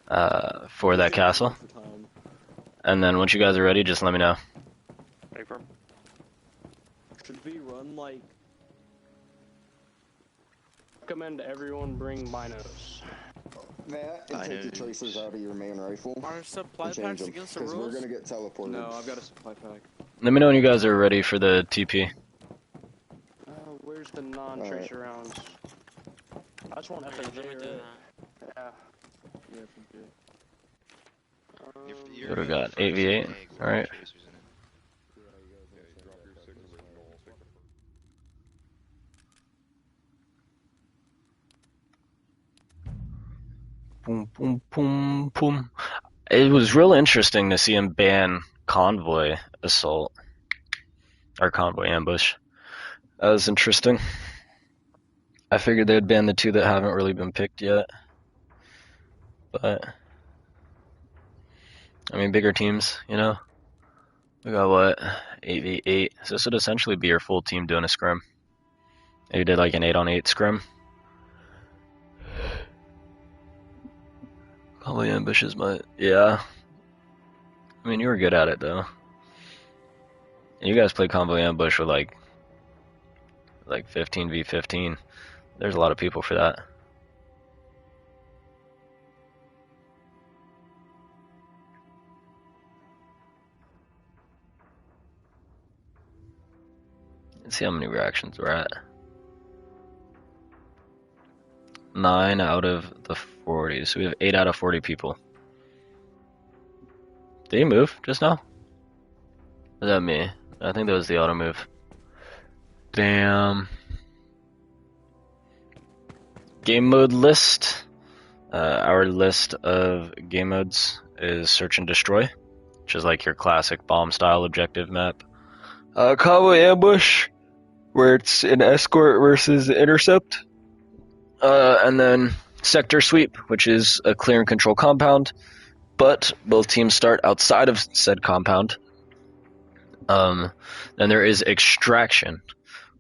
for that castle. And then once you guys are ready, just let me know. Should we run like... Recommend everyone bring binos. Matt, and take the choices out of your main rifle. Are supply packs against the rules? Because we're gonna get teleported. No, I've got a supply pack. Let me know when you guys are ready for the TP. Where's the non-tracer rounds? I just want FNJ, right? Yeah. What do we got? 8v8? Alright. Boom, boom, boom, boom. It was real interesting to see him ban Convoy Assault. Or Convoy Ambush. That was interesting. I figured they'd ban the two that haven't really been picked yet. But... I mean, bigger teams, you know? We got, what, 8v8. So this would essentially be your full team doing a scrim. Maybe did like an 8-on-8 scrim. Convoy Ambush is my... Yeah. I mean, you were good at it, though. And you guys play Convoy Ambush with, like 15v15. There's a lot of people for that. Let's see how many reactions we're at. 9 out of the 40. So we have 8 out of 40 people. Did he move just now? Was that me? I think that was the auto move. Damn. Game mode list. Our list of game modes is Search and Destroy, which is like your classic bomb style objective map. Convoy Ambush, where it's an escort versus intercept. And then Sector Sweep, which is a clear and control compound, but both teams start outside of said compound. Then there is Extraction,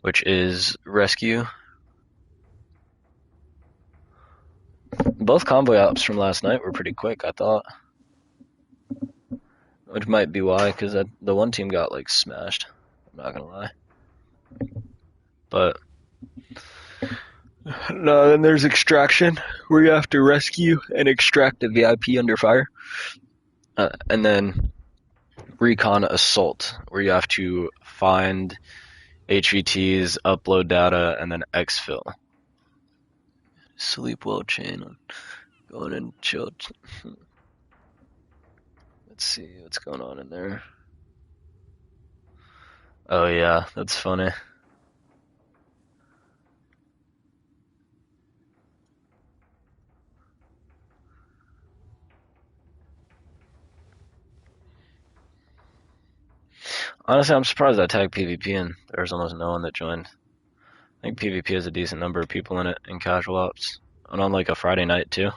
which is rescue. Both convoy ops from last night were pretty quick, I thought. Which might be why, because the one team got, like, smashed. I'm not gonna lie. But... no, then there's Extraction, where you have to rescue and extract a VIP under fire. And then Recon Assault, where you have to find HVTs, upload data, and then exfil. Sleep well chain on going and chill. Let's see what's going on in there. Oh yeah, that's funny. Honestly, I'm surprised I tagged PvP and there was almost no one that joined. I think PvP has a decent number of people in it in casual ops. And on like a Friday night too.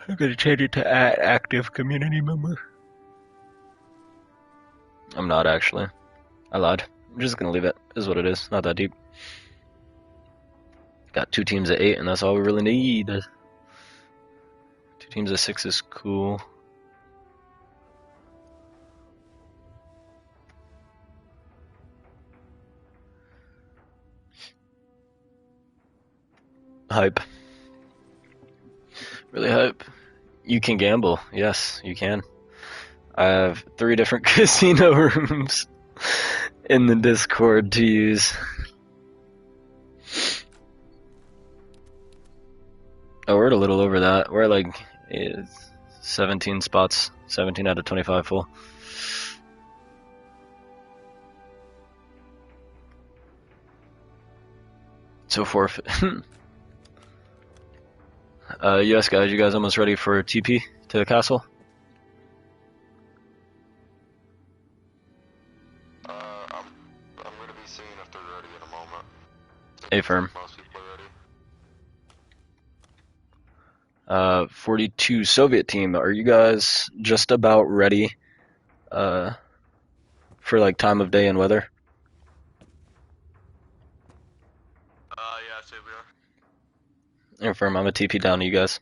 I'm gonna change it to active community member. I'm not actually. I lied. I'm just gonna leave it. Is what it is. Not that deep. Got 2 teams of 8, and that's all we really need. 2 teams of 6 is cool. Hype. Really hype. You can gamble. Yes, you can. I have 3 different casino rooms in the Discord to use. Oh, we're at a little over that. We're at like 17 spots. 17 out of 25 full. So forfeit. US guys, you guys almost ready for TP to the castle? I'm gonna be seeing if they're ready in a moment. Affirm. Most people are ready. 42 Soviet team, are you guys just about ready for like time of day and weather? Yeah, I'd say we are. Affirm, I'm a TP down to you guys.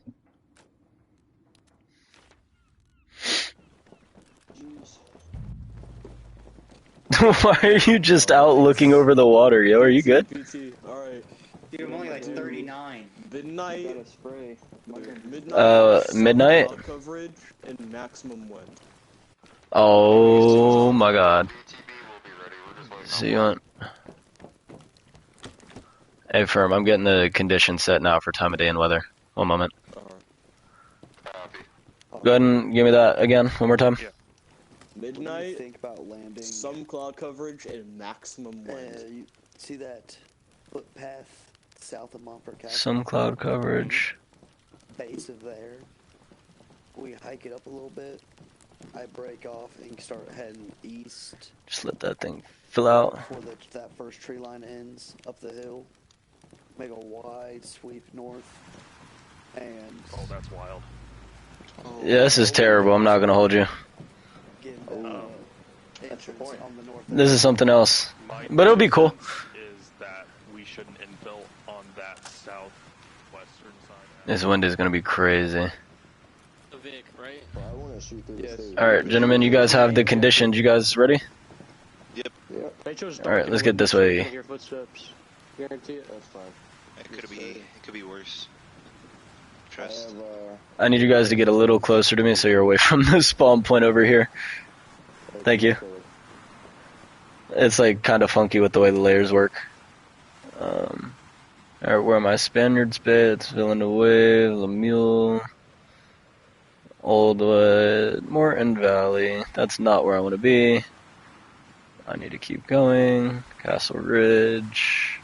Why are you just out looking over the water, yo? Are you good? Alright. Dude, I'm only like 39. Midnight. Midnight? Coverage and maximum wind. Oh my god. See you on. Hey, firm, I'm getting the conditions set now for time of day and weather. One moment. Go ahead and give me that again, one more time. Midnight, think about landing. some cloud coverage, and maximum wind. You see that footpath south of Montfort Castle? Some cloud coverage. Base of there. We hike it up a little bit. I break off and start heading east. Just let that thing fill out. Before that first tree line ends, up the hill. Make a wide sweep north. And... Oh, that's wild. Yeah, this is terrible. I'm not going to hold you. Entrance on the north. This is something else. But it'll be cool. Is that we shouldn't infill on that southwestern side. This wind is going to be crazy. The Vic, right? I want to shoot through the stage. Alright, gentlemen, you guys have the conditions. You guys ready? Yep. Alright, let's get this way. Your footsteps. Guarantee it. That's fine. It could be worse. Trust. I need you guys to get a little closer to me so you're away from the spawn point over here. Thank you. It's like kind of funky with the way the layers work. Alright, where am I? Spaniards Bay, it's Villeneuve, Lemuel, Oldwood, Morton Valley. That's not where I want to be. I need to keep going. Castle Ridge.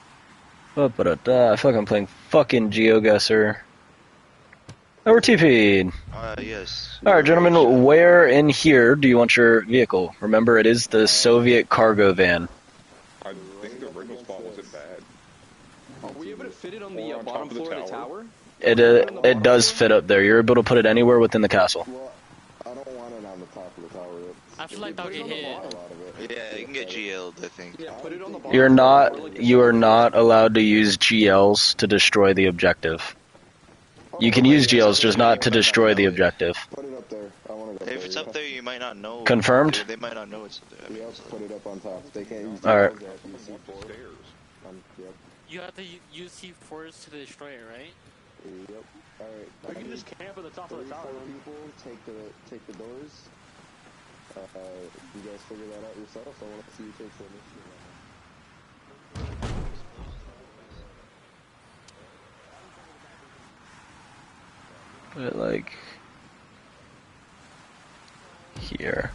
I feel like I'm playing fucking GeoGuessr. Oh, we're TP'd. Yes. Alright, gentlemen, where in here do you want your vehicle? Remember, it is the Soviet cargo van. I think the wriggle spot wasn't bad. Are we able to fit it on the bottom floor of the tower? It does fit up there. You're able to put it anywhere within the castle. Well, I don't want it on the top of the tower. I feel like they'll get hit. Yeah, you can get GL'd, I think. Yeah, put it on the bottom. You are not allowed to use GLs to destroy the objective. You can use GLs, just not to destroy the objective. Put it up there. I want to go. If it's up there, you might not know. Confirmed? They might not know it's up there. Yep, put it up on top. They can't use Alright. Yep. You have to use C4s to destroy it, right? Yep. Alright. I can just camp at the top of the tower. People take the doors. You guys figure that out yourself. I want to see you take the initiative. Put it like here.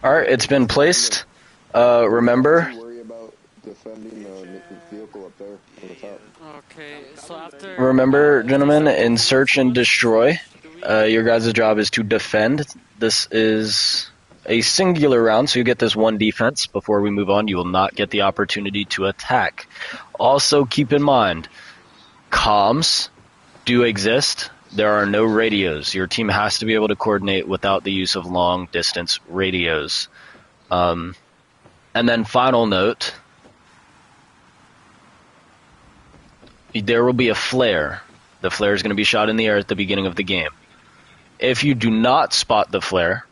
Alright, it's been placed. Remember, Worry about defending the vehicle up there on the top. Okay, so after... remember, gentlemen, in search and destroy, your guys' job is to defend. This is a singular round, so you get this one defense. Before we move on, you will not get the opportunity to attack. Also, keep in mind, comms do exist. There are no radios. Your team has to be able to coordinate without the use of long-distance radios. And then final note, there will be a flare. The flare is going to be shot in the air at the beginning of the game. If you do not spot the flare,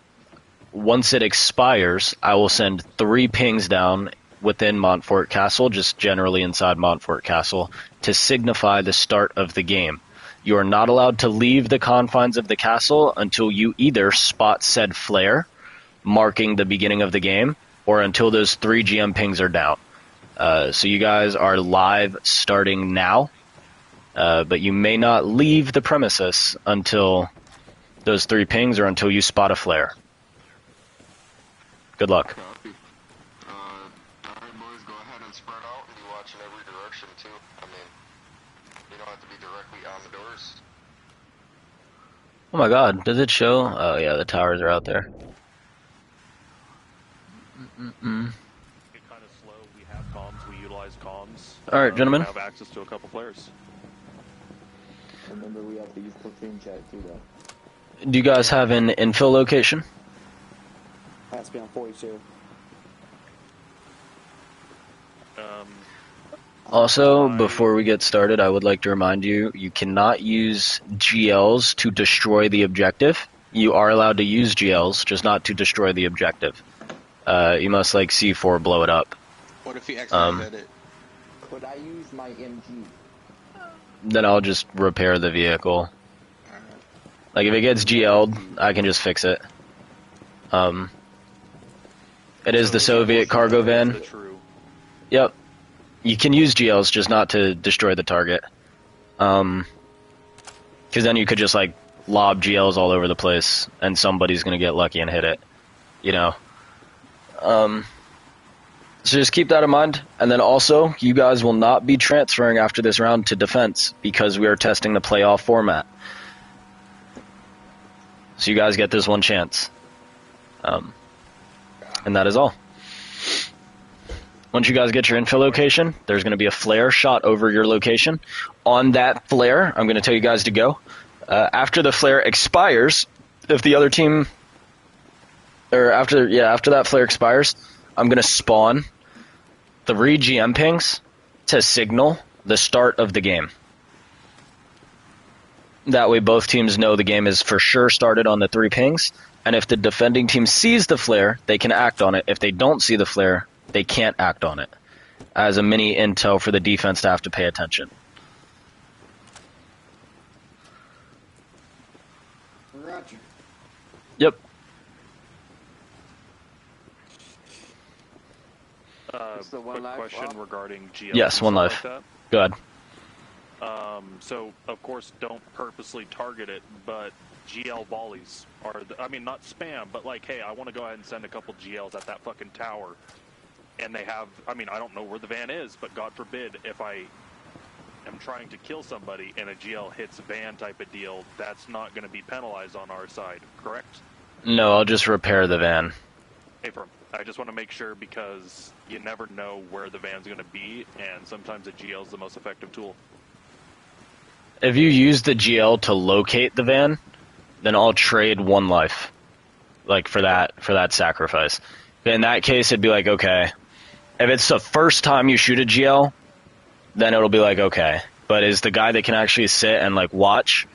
once it expires, I will send 3 pings down within Montfort Castle, just generally inside Montfort Castle, to signify the start of the game. You are not allowed to leave the confines of the castle until you either spot said flare, marking the beginning of the game, or until those 3 GM pings are down. So you guys are live starting now, but you may not leave the premises until those 3 pings or until you spot a flare. Good luck. Copy. Alright boys, go ahead and spread out and be watching every direction too. I mean, you don't have to be directly on the doors. Oh my god, does it show? Oh yeah, the towers are out there. Get kind of slow. We have comms. We utilize comms. Alright, gentlemen. We have access to a couple players. Remember, we have to use platoon chat too, though. Do you guys have an infill location? Has to be on 42. Also, before we get started, I would like to remind you, you cannot use GLs to destroy the objective. You are allowed to use GLs, just not to destroy the objective. You must, like, C4 blow it up. What if he accidentally hit it? Could I use my MG? Then I'll just repair the vehicle. Like, if it gets GL'd, I can just fix it. It is the Soviet cargo van. Yep. You can use GLs, just not to destroy the target. Because then you could just, like, lob GLs all over the place, and somebody's gonna get lucky and hit it. You know? So just keep that in mind. And then also, you guys will not be transferring after this round to defense, because we are testing the playoff format. So you guys get this one chance. And that is all. Once you guys get your infill location, there's going to be a flare shot over your location. On that flare, I'm going to tell you guys to go. After the flare expires, if the other team... Or after that flare expires, I'm going to spawn 3 GM pings to signal the start of the game. That way both teams know the game is for sure started on the 3 pings, and if the defending team sees the flare, they can act on it. If they don't see the flare, they can't act on it. As a mini intel for the defense to have to pay attention. Roger. Yep. Quick question regarding GL. Yes, one life. Like Go ahead. So, of course, don't purposely target it, but GL volleys are, I mean, not spam, but like, hey, I want to go ahead and send a couple GLs at that fucking tower. And they have, I mean, I don't know where the van is, but God forbid, if I am trying to kill somebody and a GL hits van type of deal, that's not going to be penalized on our side, correct? No, I'll just repair the van. Hey, I just want to make sure, because you never know where the van's going to be, and sometimes a GL is the most effective tool. If you use the GL to locate the van, then I'll trade 1 life, like for that sacrifice. In that case, it'd be like, okay, if it's the first time you shoot a GL, then it'll be like, okay. But is the guy that can actually sit and like watch?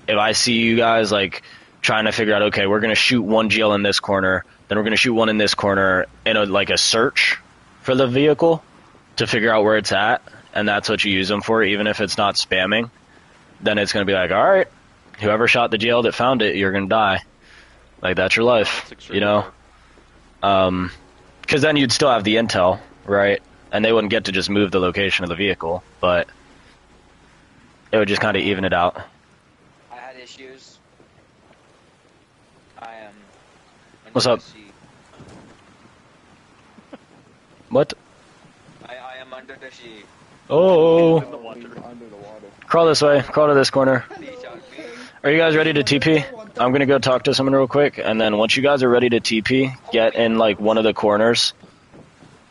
If I see you guys like trying to figure out, okay, we're gonna shoot 1 GL in this corner, then we're gonna shoot 1 in this corner, in a search for the vehicle to figure out where it's at, and that's what you use them for, even if it's not spamming. Then it's going to be like, all right, whoever shot the GL that found it, you're going to die. Like, that's your life, you know? Because then you'd still have the intel, right? And they wouldn't get to just move the location of the vehicle, but it would just kind of even it out. I had issues. I am... What's up? What? I am under the sea. Oh! Crawl this way. Crawl to this corner. Are you guys ready to TP? I'm going to go talk to someone real quick, and then once you guys are ready to TP, get in, like, one of the corners.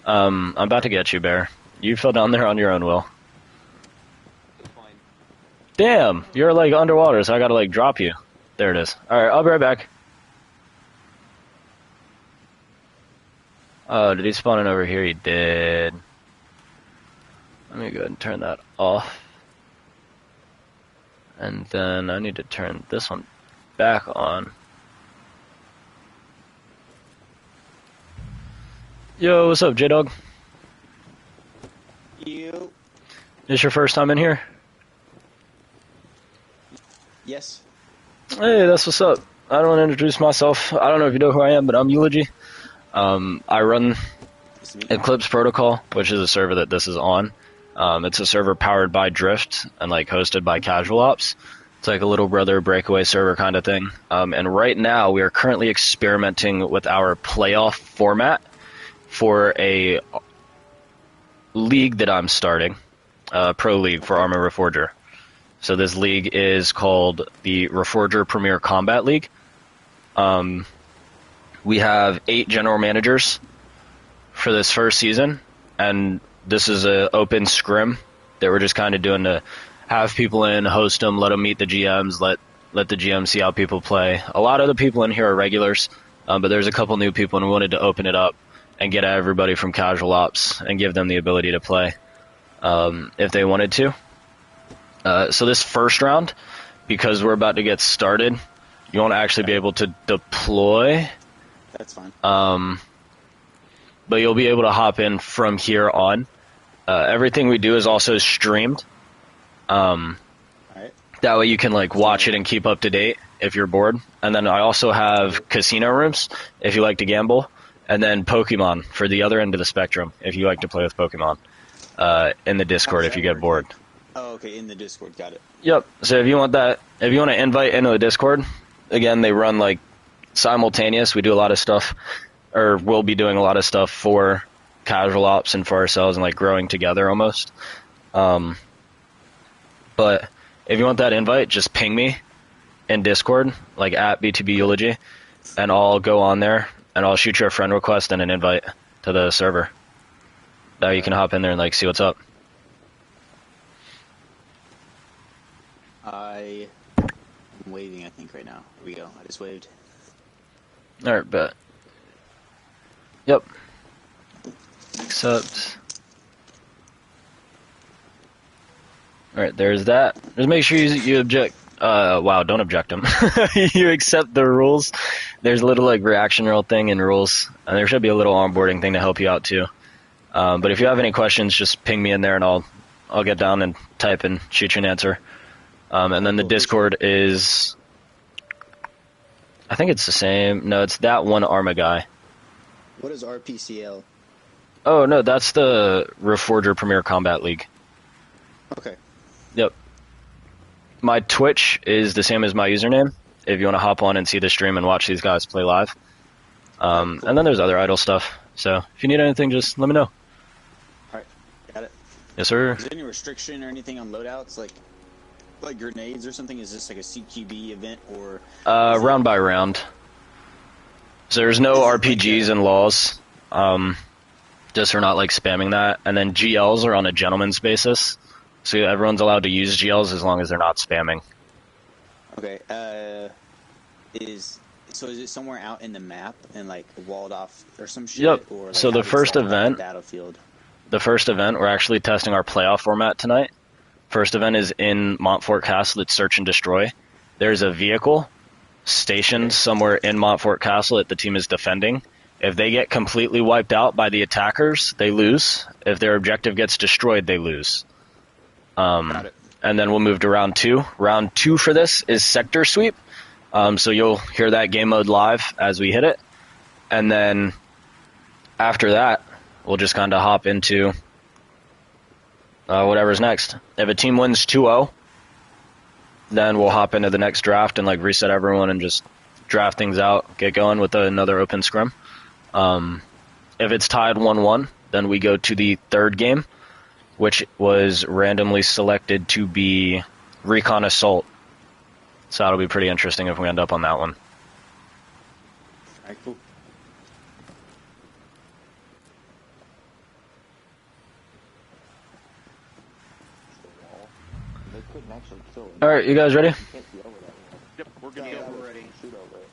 I'm about to get you, Bear. You fell down there on your own, Will. Damn! You're, like, underwater, so I gotta, like, drop you. There it is. Alright, I'll be right back. Oh, did he spawn in over here? He did. Let me go ahead and turn that off. And then I need to turn this one back on. Yo, what's up, J-Dog? You. This your first time in here? Yes. Hey, that's what's up. I don't want to introduce myself. I don't know if you know who I am, but I'm Eulogy. I run Eclipse Protocol, which is a server that this is on. It's a server powered by Drift and like hosted by Casual Ops. It's like a little brother breakaway server kind of thing. And right now we are currently experimenting with our playoff format for a league that I'm starting, pro league for Arma Reforger. So this league is called the Reforger Premier Combat League. We have 8 general managers for this first season, and this is an open scrim that we're just kind of doing to have people in, host them, let them meet the GMs, let the GMs see how people play. A lot of the people in here are regulars, but there's a couple new people, and we wanted to open it up and get everybody from Casual Ops and give them the ability to play if they wanted to. So this first round, because we're about to get started, you won't actually be able to deploy. That's fine. But you'll be able to hop in from here on. Everything we do is also streamed. Alright. That way you can like watch it and keep up to date if you're bored. And then I also have casino rooms if you like to gamble. And then Pokemon for the other end of the spectrum if you like to play with Pokemon. In the Discord if you get bored. Oh, okay, in the Discord, got it. Yep. So if you want to invite into the Discord, again, they run like simultaneous. We do a lot of stuff, or we'll be doing a lot of stuff for Casual Ops and for ourselves and like growing together almost. But if you want that invite, just ping me in Discord, like at BTB Eulogy, and I'll go on there and I'll shoot you a friend request and an invite to the server. That way you can hop in there and like see what's up. I'm waving, I think, right now. Here we go. I just waved. Alright, bet. Yep. Accept. Alright, there's that. Just make sure you object. Wow, don't object them. You accept the rules. There's a little like reaction roll thing in rules. And there should be a little onboarding thing to help you out too. But if you have any questions, just ping me in there and I'll get down and type and shoot you an answer. And then the Discord is, I think it's the same. No, it's that one Arma guy. What is RPCL? Oh, no, that's the Reforger Premier Combat League. Okay. Yep. My Twitch is the same as my username, if you want to hop on and see the stream and watch these guys play live. And then there's other idle stuff. So if you need anything, just let me know. Alright, got it. Yes, sir. Is there any restriction or anything on loadouts? Like grenades or something? Is this like a CQB event or? Round by round. So there's no RPGs and laws. Just for not like spamming that. And then GLs are on a gentleman's basis. So everyone's allowed to use GLs as long as they're not spamming. Okay. Is it somewhere out in the map and like walled off or some shit? Yep. Or, like, so the first event, battlefield? we're actually testing our playoff format tonight. First event is in Montfort Castle. It's Search and Destroy. There's a vehicle stationed somewhere in Montfort Castle that the team is defending. If they get completely wiped out by the attackers, they lose. If their objective gets destroyed, they lose. Got it. And then we'll move to round 2. Round 2 for this is Sector Sweep. So you'll hear that game mode live as we hit it. And then after that, we'll just kind of hop into whatever's next. If a team wins 2-0, then we'll hop into the next draft and like reset everyone and just draft things out, get going with another open scrim. If it's tied 1-1, then we go to the third game, which was randomly selected to be Recon Assault. So that'll be pretty interesting if we end up on that one. Alright, cool. Alright, you guys ready? Yep, we're gonna Yeah, go. we're ready. Shoot over it.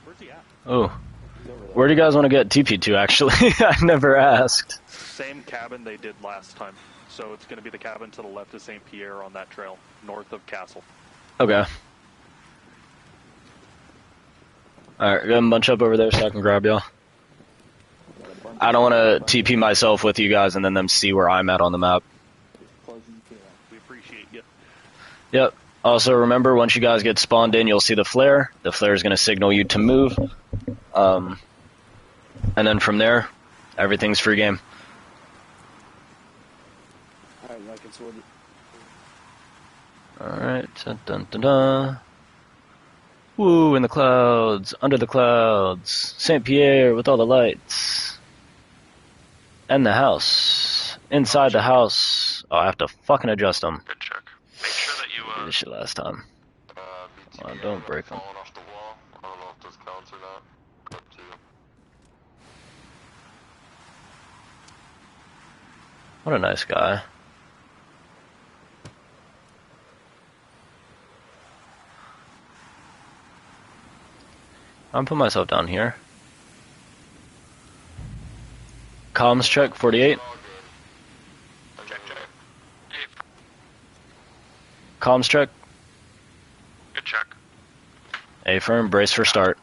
Where's he at? Oh. Where do you guys want to get TP to, actually? I never asked. Same cabin they did last time. So it's going to be the cabin to the left of St. Pierre on that trail, north of Castle. Okay. Alright, go ahead and bunch up over there so I can grab y'all. I don't want to TP myself with you guys and then them see where I'm at on the map. We appreciate you. Yep. Also, remember, once you guys get spawned in, you'll see the flare. The flare is going to signal you to move. And then from there, everything's free game. Alright. Dun, dun, dun, dun. Woo, in the clouds, under the clouds, St. Pierre with all the lights. And the house. Inside the house. Oh, I have to fucking adjust them. Good check. Make sure that you, Did this shit last time. Come on, don't break them. Falling off the wall. I don't know if this counts or not. Up to you. What a nice guy. I'm putting myself down here. Comms check, 48. check. Comms check. Good check. A-firm, brace for start.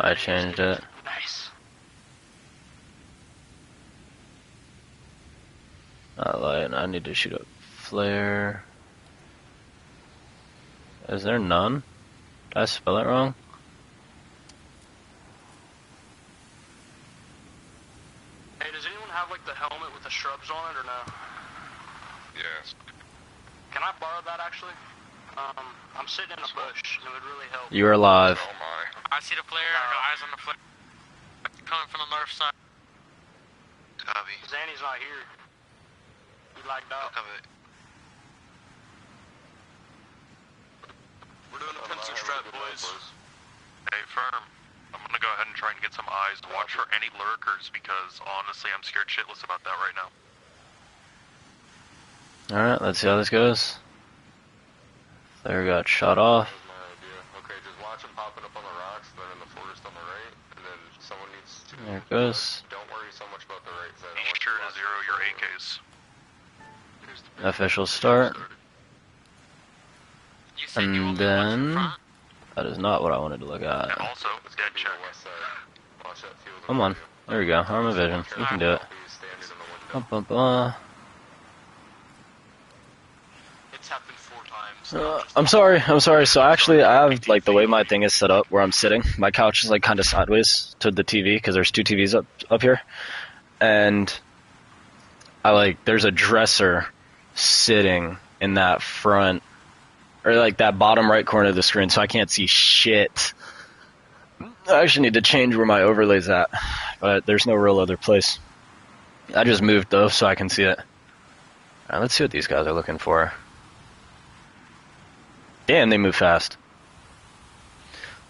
I changed it. Nice. Not light, I need to shoot a flare. Is there none? Did I spell it wrong? Hey, does anyone have like the helmet with the shrubs on it or no? Yes. Can I borrow that actually? I'm sitting in a bush and it would really help. You're alive. Oh my. I see the flare. No eyes on the flare. Coming from the north side. Copy. Zanny's not here. He lagged out. Copy. We're doing a pencil strap, boys. Hey, firm. I'm gonna go ahead and try and get some eyes. Watch for any lurkers because honestly, I'm scared shitless about that right now. Alright, let's see how this goes. Flare got shot off. Okay, just watch them popping up on the rocks, then in the forest on the right, and then someone needs to... There it goes. Don't worry so much about the right side. Be sure to zero your AKs. Official start. And then... That is not what I wanted to look at. And also, dead check. Come on. There we go. Arma vision. We can do it. It's happened 4 times. I'm sorry. So actually, I have, like, the way my thing is set up where I'm sitting. My couch is, like, kind of sideways to the TV, because there's 2 TVs up here. And there's a dresser sitting in that front, or, like, that bottom right corner of the screen, so I can't see shit. I actually need to change where my overlay's at, but there's no real other place. I just moved, though, so I can see it. Alright, let's see what these guys are looking for. Damn, they move fast.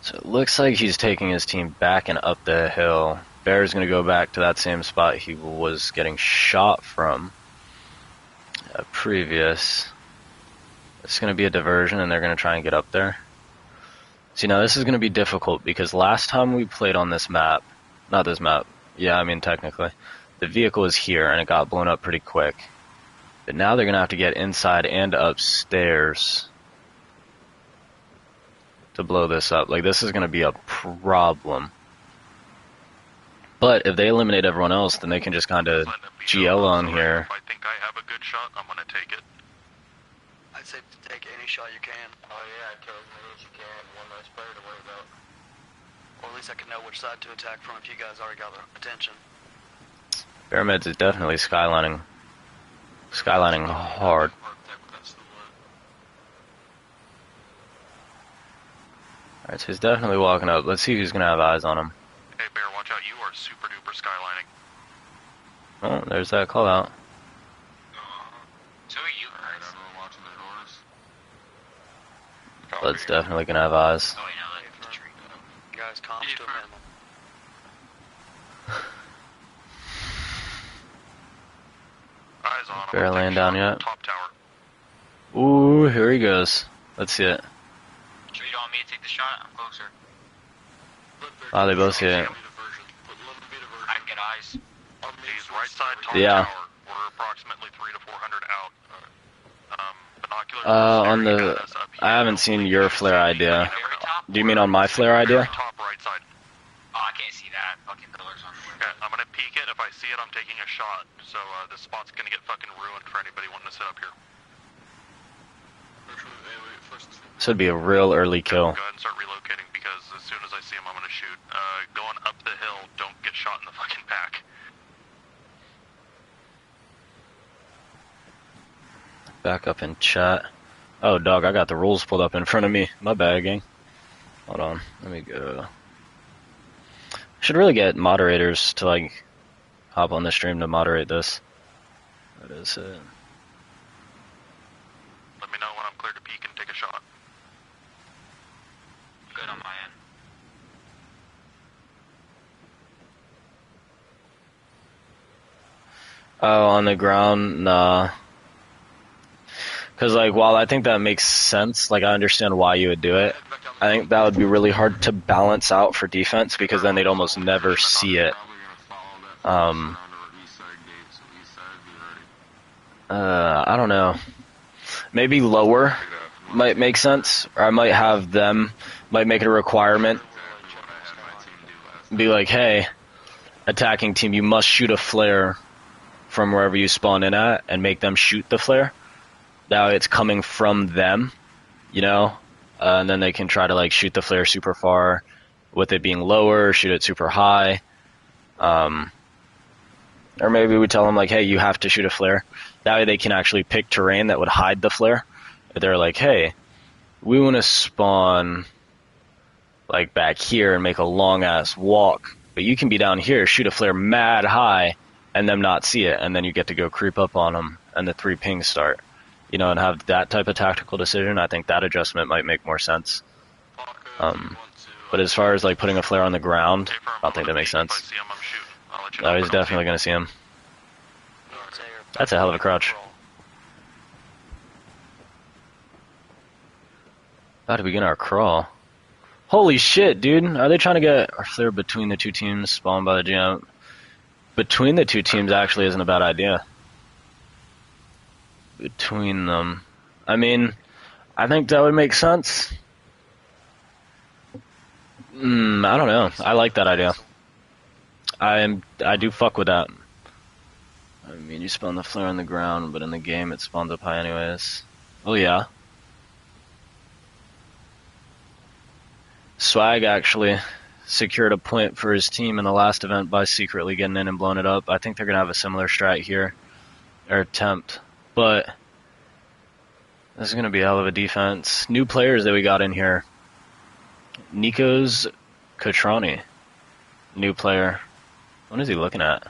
So it looks like he's taking his team back and up the hill. Bear's going to go back to that same spot he was getting shot from previous. It's going to be a diversion, and they're going to try and get up there. See, now this is going to be difficult, because last time we played on this map, not this map, yeah, I mean technically, the vehicle was here, and it got blown up pretty quick. But now they're going to have to get inside and upstairs to blow this up. Like, this is going to be a problem. But if they eliminate everyone else, then they can just kind of GL on here. If I think I have a good shot, I'm gonna take it. I'd say take any shot you can. Oh yeah, kill as many as you can. One nice player to worry about. Or at least I can know which side to attack from if you guys already got the attention. Bearmeds is definitely skylining hard. Alright, so he's definitely walking up. Let's see who's gonna have eyes on him. Hey Bear, watch out, you are super duper skylining. Oh, there's that call out. So are you. Alright, everyone watching their doors. Blood's definitely gonna have eyes. Oh, you know, like the tree. Guys, comms to a minimum. Eyes on him. Bear laying down yet? Top tower. Ooh, here he goes. Let's see it. Sure you don't want me to take the shot? I'm closer. Oh, they both see it. I can get eyes. He's right side top Yeah. tower. We're approximately 300 to 400 out. Binoculars On the... I haven't seen your flare idea. Do you mean on my flare idea? top right side. Oh, I can't see that. Fucking pillars on the window. Okay, I'm gonna peek it. If I see it, I'm taking a shot. So this spot's gonna get fucking ruined for anybody wanting to sit up here. This would be a real early kill. Go ahead and start relocating because as soon as I see him, I'm gonna shoot. Going up the hill, don't get shot in the fucking back. Back up in chat. Oh, dog, I got the rules pulled up in front of me. My bad, gang. Hold on. Let me go. Should really get moderators to, like, hop on the stream to moderate this. That is it. Let me know when I'm clear to peek and take a shot. Good on my end. Oh, on the ground? Nah. Because, like, while I think that makes sense, like, I understand why you would do it, I think that would be really hard to balance out for defense because then they'd almost never see it. I don't know. Maybe lower might make sense, or I might have them, might make it a requirement. Be like, hey, attacking team, you must shoot a flare from wherever you spawn in at and make them shoot the flare. That way it's coming from them, you know? And then they can try to like shoot the flare super far with it being lower, shoot it super high. Or maybe we tell them like, hey, you have to shoot a flare. That way they can actually pick terrain that would hide the flare. They're like, hey, we want to spawn like back here and make a long ass walk, but you can be down here, shoot a flare mad high and them not see it, and then you get to go creep up on them and the 3 pings start. You know, and have that type of tactical decision. I think that adjustment might make more sense. But as far as like putting a flare on the ground, I don't think that makes sense. Oh, he's definitely going to see him. That's a hell of a crouch. About to begin our crawl. Holy shit, dude. Are they trying to get our flare between the 2 teams spawned by the GM? Between the 2 teams actually isn't a bad idea. Between them. I mean, I think that would make sense. I don't know. I like that idea. I do fuck with that. I mean, you spawn the flare on the ground, but in the game it spawns up high anyways. Oh yeah. Swag actually secured a point for his team in the last event by secretly getting in and blowing it up. I think they're going to have a similar strat here. Or attempt. But this is going to be a hell of a defense. New players that we got in here. Nikos Katrani. New player. What is he looking at?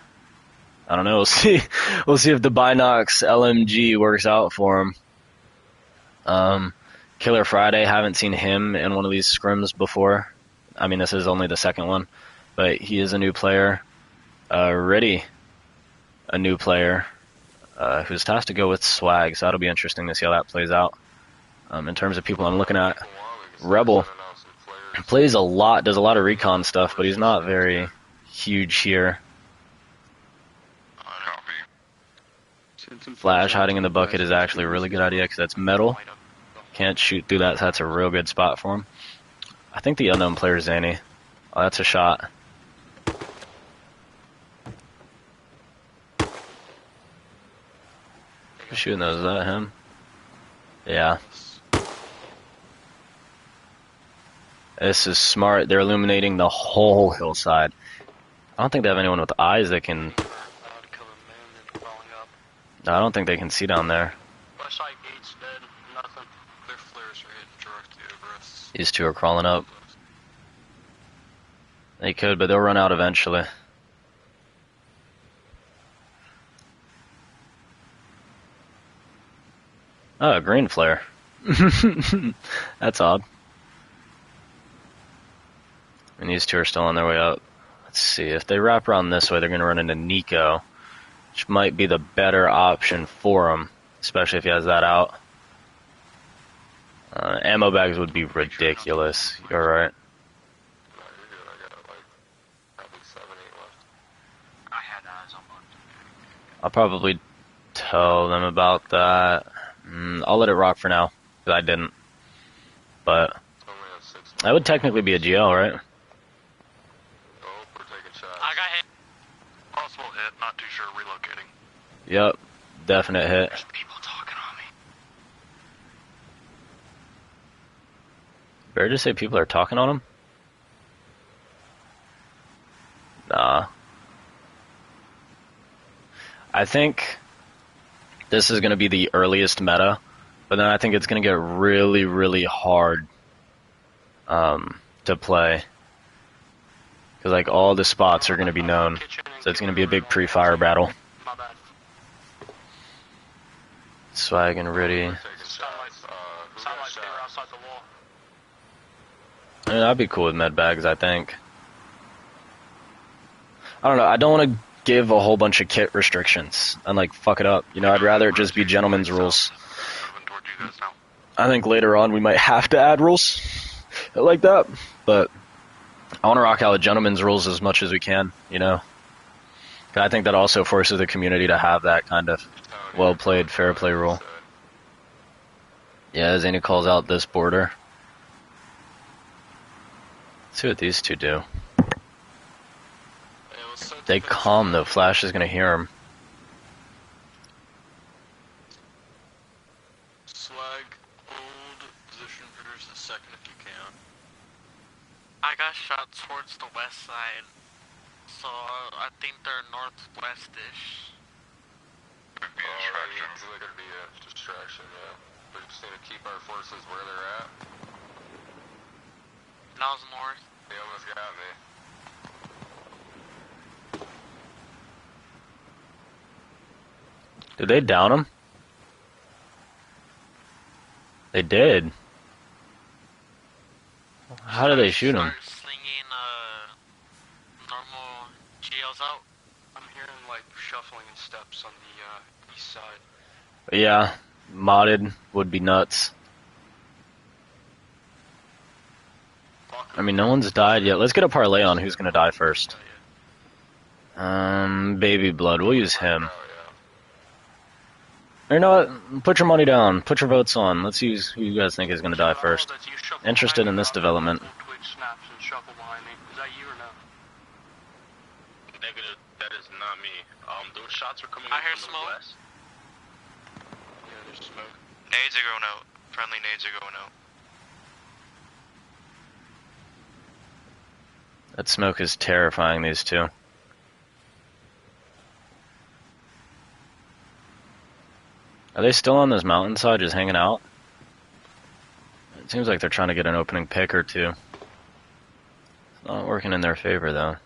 I don't know. We'll see. We'll see if the Binox LMG works out for him. Killer Friday. Haven't seen him in one of these scrims before. I mean, this is only the second one. But he is a new player. Riddy. A new player. Who's tasked to go with swag, so that'll be interesting to see how that plays out. In terms of people I'm looking at, Rebel plays a lot, does a lot of recon stuff, but he's not very huge here. Flash hiding in the bucket is actually a really good idea because that's metal. Can't shoot through that, so that's a real good spot for him. I think the unknown player is Zanny. Oh, that's a shot. Who's shooting those? Is that him? Yeah. This is smart. They're illuminating the whole hillside. I don't think they have anyone with eyes that can... I don't think they can see down there. These 2 are crawling up. They could, but they'll run out eventually. Oh, green flare. That's odd. And these 2 are still on their way up. Let's see. If they wrap around this way, they're going to run into Nico, which might be the better option for him, especially if he has that out. Ammo bags would be ridiculous. You're right. I'll probably tell them about that. I'll let it rock for now, because I didn't. But that would technically be a GL, right? I got hit. Possible hit, not too sure, relocating. Yep, definite hit. There's people talking on me. Better just say people are talking on him? Nah. I think this is going to be the earliest meta, but then I think it's going to get really, really hard to play. Because like all the spots are going to be known, so it's going to be a big pre-fire battle. Swag and Riddy. I mean, I'd be cool with med bags, I think. I don't know, I don't want to give a whole bunch of kit restrictions and like fuck it up. You know, I'd rather it just be gentlemen's rules. I think later on we might have to add rules like that, but I want to rock out with gentlemen's rules as much as we can, you know. I think that also forces the community to have that kind of well-played, fair play rule. Yeah, Zany calls out this border. Let's see what these two do. They calm though, Flash is gonna hear him. Swag, hold position for just a second if you can. I got shot towards the west side, so I think they're northwest-ish. Could be a distraction. Usually could be a distraction, yeah. We just need to keep our forces where they're at. That was north. They almost got me. Did they down him? They did. How did they shoot him? Slinging normal GLs out. I'm hearing like shuffling and steps on the east side. Yeah, modded would be nuts. I mean, no one's died yet. Let's get a parlay on who's gonna die first. Baby Blood, we'll use him. Or you know what? Put your money down. Put your votes on. Let's use who you guys think is gonna die first. Interested in this development. Negative, that is not me. Those shots are coming I hear from smoke. the west. Yeah, there's smoke. Nades are going out. Friendly nades are going out. That smoke is terrifying, these two. Are they still on this mountainside just hanging out? It seems like they're trying to get an opening pick or two. It's not working in their favor, though.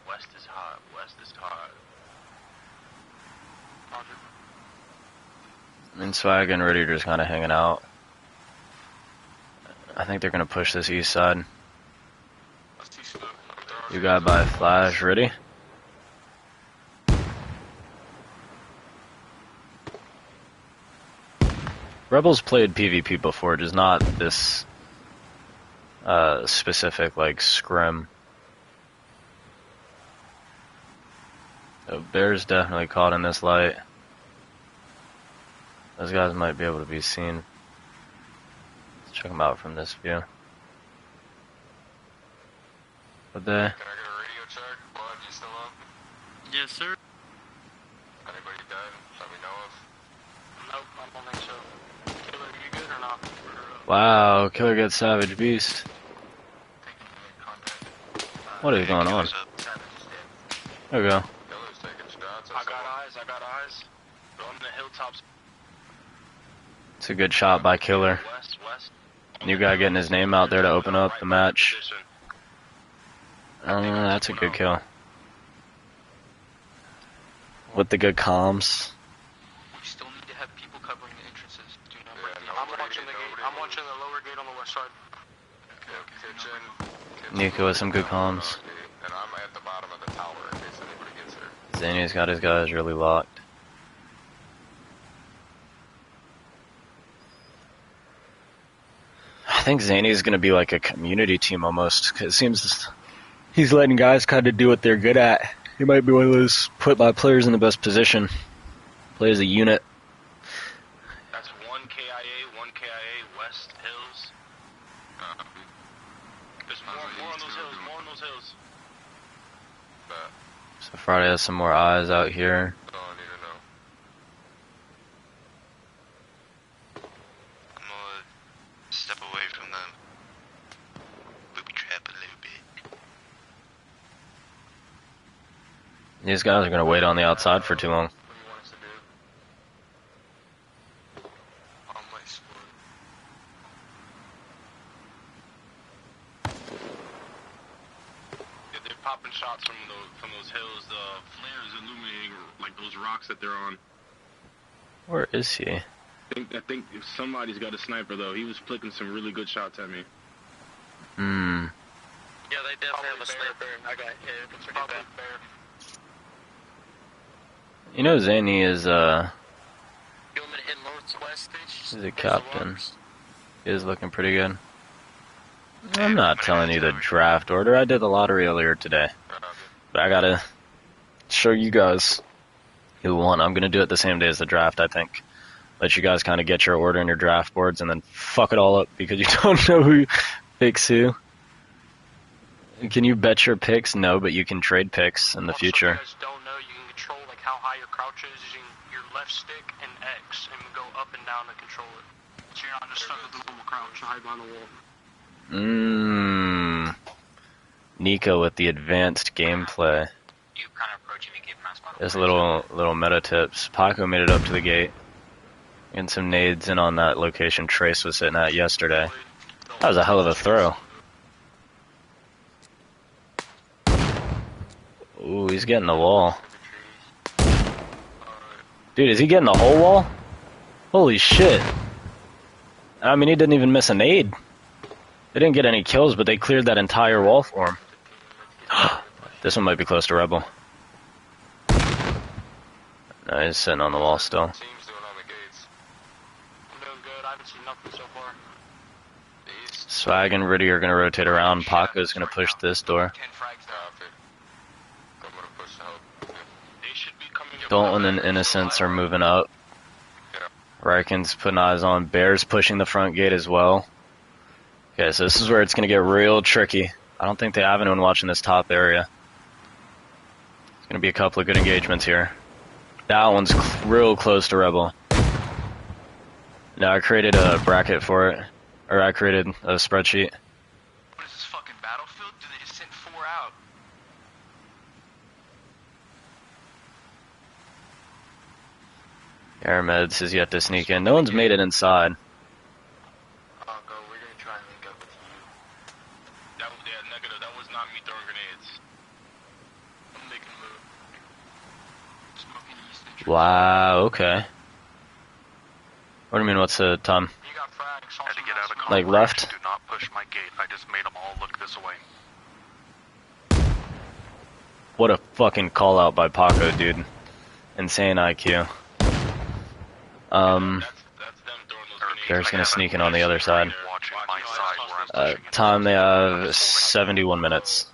West is hot. West is hot. Roger. I mean, Swag and Riddy are just kind of hanging out. I think they're going to push this east side. You got by Flash, Riddy? Rebels played PvP before, just not this specific, like, scrim. So Bear's definitely caught in this light. Those guys might be able to be seen. Let's check them out from this view. But they... Can I get a radio check? Blood, you still up? Yes, sir. Anybody died that we know of? Nope, I don't think so. Killer, you good or not? Wow, Killer gets Savage Beast. What is going on? There we go. I got eyes. On the hilltops. It's a good shot by Killer. New guy getting his name out there to open up the match. That's a good kill. With the good comms. We still need to have people covering the entrances. Do not break the I'm watching the gate. I'm watching the lower gate on the west side. Okay. Nico with some good comms. And I'm at the bottom of the tower in case anybody gets here. Zany's got his guys really locked. I think Zany's gonna be like a community team almost, 'cause it seems he's letting guys kind of do what they're good at. He might be one of those put my players in the best position. Play as a unit. That's 1 KIA, West Hills. There's more on those hills, So Friday has some more eyes out here. Oh, I need to know. I'm gonna step away from them. Booby trap a little bit. These guys are gonna wait on the outside for too long. popping shots from those hills. The flares illuminating like those rocks that they're on. Where is he? I think somebody's got a sniper though. He was flicking some really good shots at me. Hmm. Yeah, they definitely have a sniper. I got hit. It's pretty bad. You know Zany is You want me to hit northwest? he's a captain. He is looking pretty good. I'm not telling you the draft order. I did the lottery earlier today. But I gotta show you guys who won. I'm gonna do it the same day as the draft, I think. Let you guys kind of get your order in your draft boards and then fuck it all up because you don't know who picks who. Can you bet your picks? No, but you can trade picks in the future. If you guys don't know, you can control like how high your crouch is using your left stick and X and go up and down to control it. So you're not just stuck with the normal crouch to hide behind the wall. Nico with the advanced gameplay. You kind of approaching me, keep my spot. There's little meta tips. Paco made it up to the gate. And some nades in on that location Trace was sitting at yesterday. That was a hell of a throw. Ooh, he's getting the wall. Dude, is he getting the whole wall? Holy shit. I mean, he didn't even miss a nade. They didn't get any kills, but they cleared that entire wall for him. This one might be close to Rebel. No, he's sitting on the wall still. Swag and Riddy are going to rotate around. Paco's going to push this door. Dalton and Innocence are moving up. Riken's putting eyes on. Bear's pushing the front gate as well. Okay, so this is where it's going to get real tricky. I don't think they have anyone watching this top area. There's going to be a couple of good engagements here. That one's real close to Rebel. Now I created a bracket for it. Or I created a spreadsheet. What is this fucking battlefield? Do they just send 4 out? Airmeds is yet to sneak in. No one's made it inside. We're gonna try and link up with you. Negative. That was not me throwing grenades. I'm making a move. Smoking east and Wow, okay. What do you mean, what's the time? You got frags. Had to get out of Like left? Do not push my gate. I just made them all look this way. What a fucking call out by Paco, dude. Insane IQ. Bear's gonna sneak in on the other side. Time they have 71 minutes.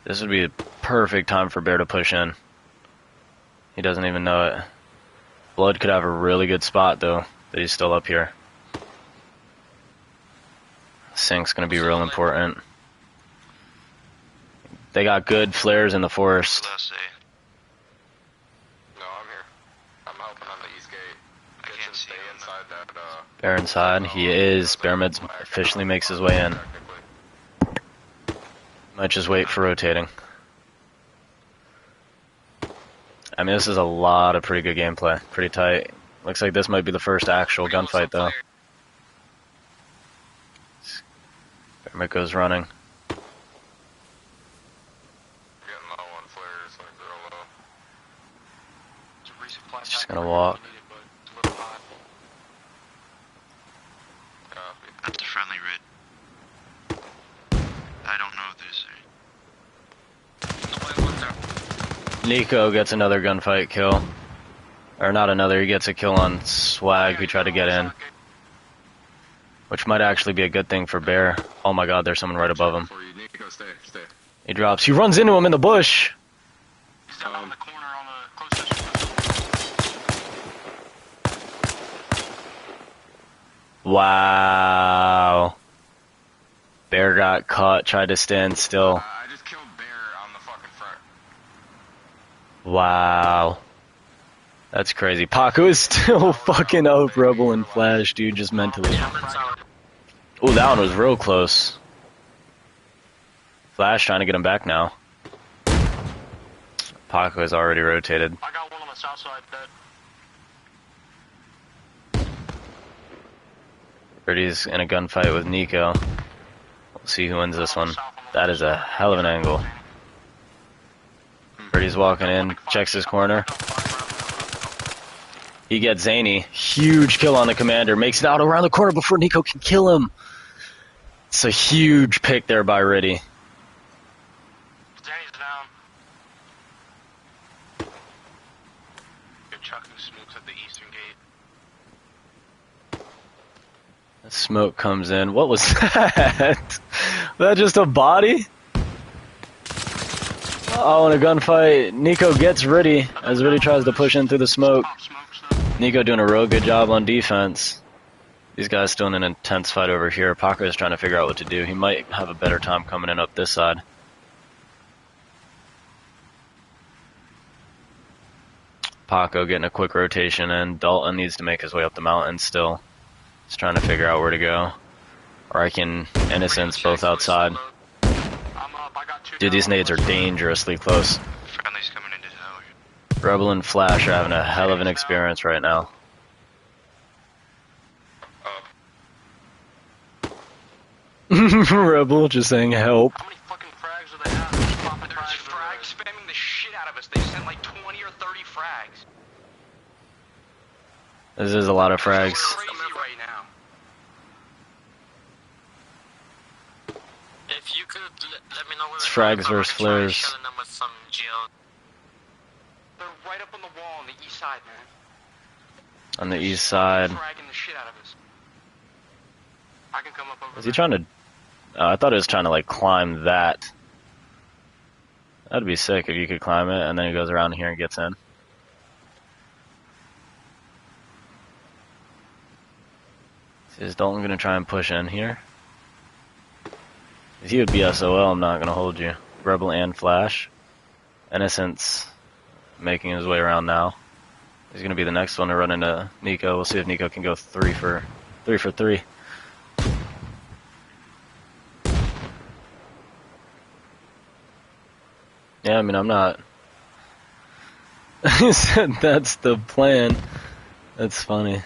This would be a perfect time for Bear to push in. He doesn't even know it. Blood could have a really good spot though, that he's still up here. Sync's gonna be real important. They got good flares in the forest. Bear inside. He is. Bearmeds officially makes his way in. Might just wait for rotating. I mean, this is a lot of pretty good gameplay. Pretty tight. Looks like this might be the first actual gunfight, though. Bearmed goes running. Just gonna walk. Nico gets another gunfight kill. Or not another, he gets a kill on Swag who tried to get in. Which might actually be a good thing for Bear. Oh my god, there's someone right above him. He drops. He runs into him in the bush! Wow. Bear got caught, tried to stand still. I just killed Bear on the fucking front. Wow. That's crazy. Paco is still fucking up Rebel and Flash, dude, just mentally. Oh, that one was real close. Flash trying to get him back now. Paco is already rotated. I got one on the south side dead. Birdie's in a gunfight with Nico. We'll see who wins this one. That is a hell of an angle. Birdie's walking in, checks his corner. He gets Zany. Huge kill on the commander. Makes it out around the corner before Nico can kill him. It's a huge pick there by Riddy. Zany's down. Good chucking smokes at the eastern gate. Smoke comes in. What was that? Was that just a body? Oh, in a gunfight, Nico gets Riddy as Riddy tries to push in through the smoke. Nico doing a real good job on defense. These guys still in an intense fight over here. Paco is trying to figure out what to do. He might have a better time coming in up this side. Paco getting a quick rotation in. Dalton needs to make his way up the mountain still. He's trying to figure out where to go. Raikkonen, Innocence, both outside. Dude, these nades are dangerously close. Friendly's coming into tower. Rebel and Flash are having a hell of an experience right now. Rebel just saying help. How many fucking frags do they have? They're just popping frags. Frag spamming the shit out of us. They sent like 20 or 30 frags. This is a lot of frags. It's crazy right now. If you could let me know where It's frags versus flares. They're right up on the wall on the east side, man. On the east side. Fragging the shit out of us. I can come up over Is he trying to... I thought he was trying to, like, climb that. That'd be sick if you could climb it, and then he goes around here and gets in. Is Dalton going to try and push in here? If he would be SOL, I'm not going to hold you. Rebel and Flash. Innocence making his way around now. He's going to be the next one to run into Nico. We'll see if Nico can go 3 for 3. Yeah, I mean, I'm not... He said that's the plan. That's funny.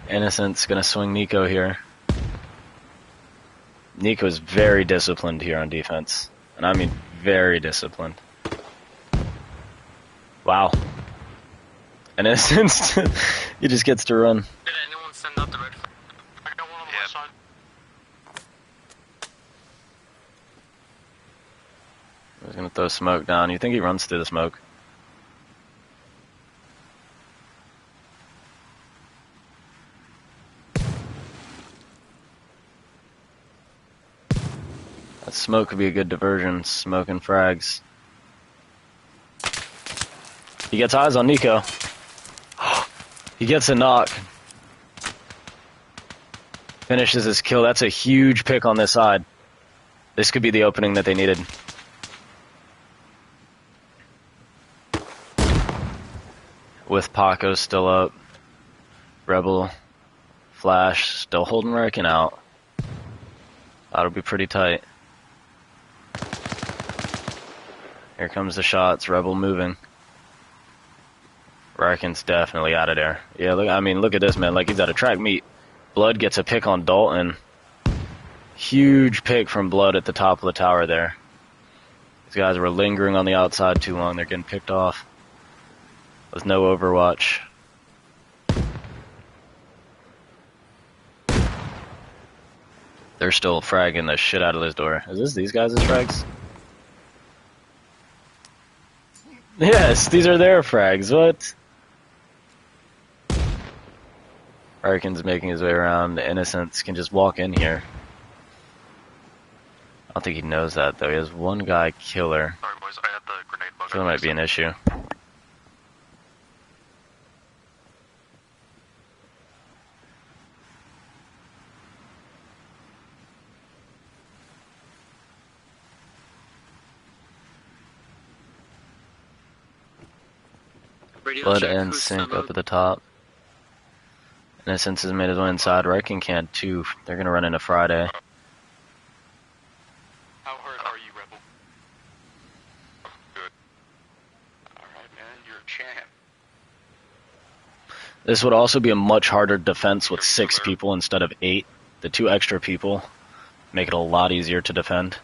Innocent's gonna swing Nico here. Nico's very disciplined here on defense. And I mean very disciplined. Wow. Innocent, he just gets to run. Did anyone send out the red flag? I got one on the west side. He's gonna throw smoke down. You think he runs through the smoke? That smoke could be a good diversion. Smoke and frags. He gets eyes on Nico. He gets a knock. Finishes his kill. That's a huge pick on this side. This could be the opening that they needed. With Paco still up. Rebel. Flash still holding Raikkonen out. That'll be pretty tight. Here comes the shots. Rebel moving. Raikonen's definitely out of there. Yeah, look. I mean, look at this, man. Like, he's at a track meet. Blood gets a pick on Dalton. Huge pick from Blood at the top of the tower there. These guys were lingering on the outside too long. They're getting picked off. With no overwatch. They're still fragging the shit out of this door. Is this these guys' frags? Yes, these are their frags. What? Arkin's making his way around. The Innocents can just walk in here. I don't think he knows that, though. He has one guy killer. Sorry, boys, I had the grenade bug. So that might be an issue. Blood and Sync up at the top. Innocence has made his way inside. Riken can't too. They're gonna run into Friday. How hurt are you, Rebel? Good. Alright, man, you're a champ. This would also be a much harder defense with 6 people instead of 8. The 2 extra people make it a lot easier to defend.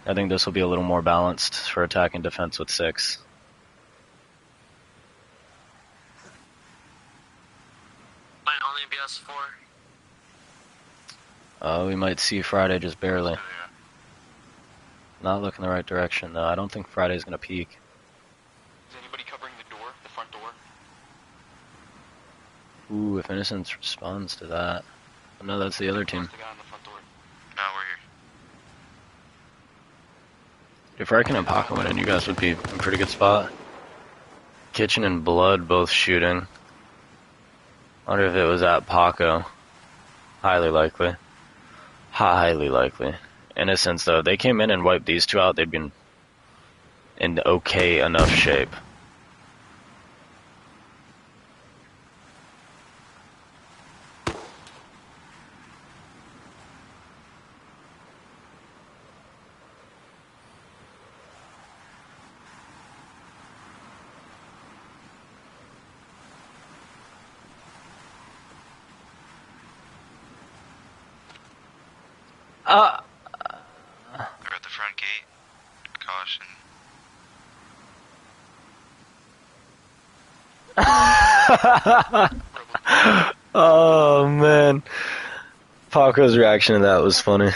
I think this will be a little more balanced for attack and defense with 6. Might only be us 4. We might see Friday just barely. Not looking the right direction, though. I don't think Friday's gonna peek. Is anybody covering the door? The front door? Ooh, if Innocence responds to that. Oh, no, that's the other team. No, we're here. If Riken and Paco went in, you guys would be in a pretty good spot. Kitchen and Blood both shooting. I wonder if it was at Paco. Highly likely. Highly likely. Innocence, though, they came in and wiped these 2 out, they'd been in okay enough shape. They're at the front gate. Caution. Oh, man. Paco's reaction to that was funny.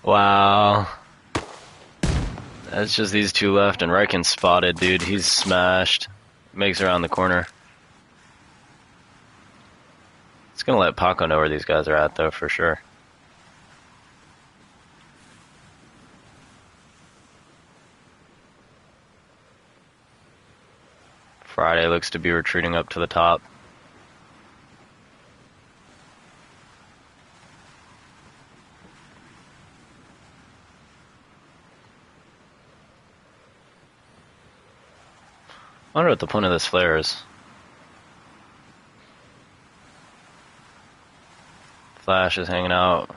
Wow. That's just these 2 left, and Riken spotted, dude. He's smashed. Makes around the corner. It's gonna let Paco know where these guys are at, though, for sure. Friday looks to be retreating up to the top. I wonder what the point of this flare is. Flash is hanging out.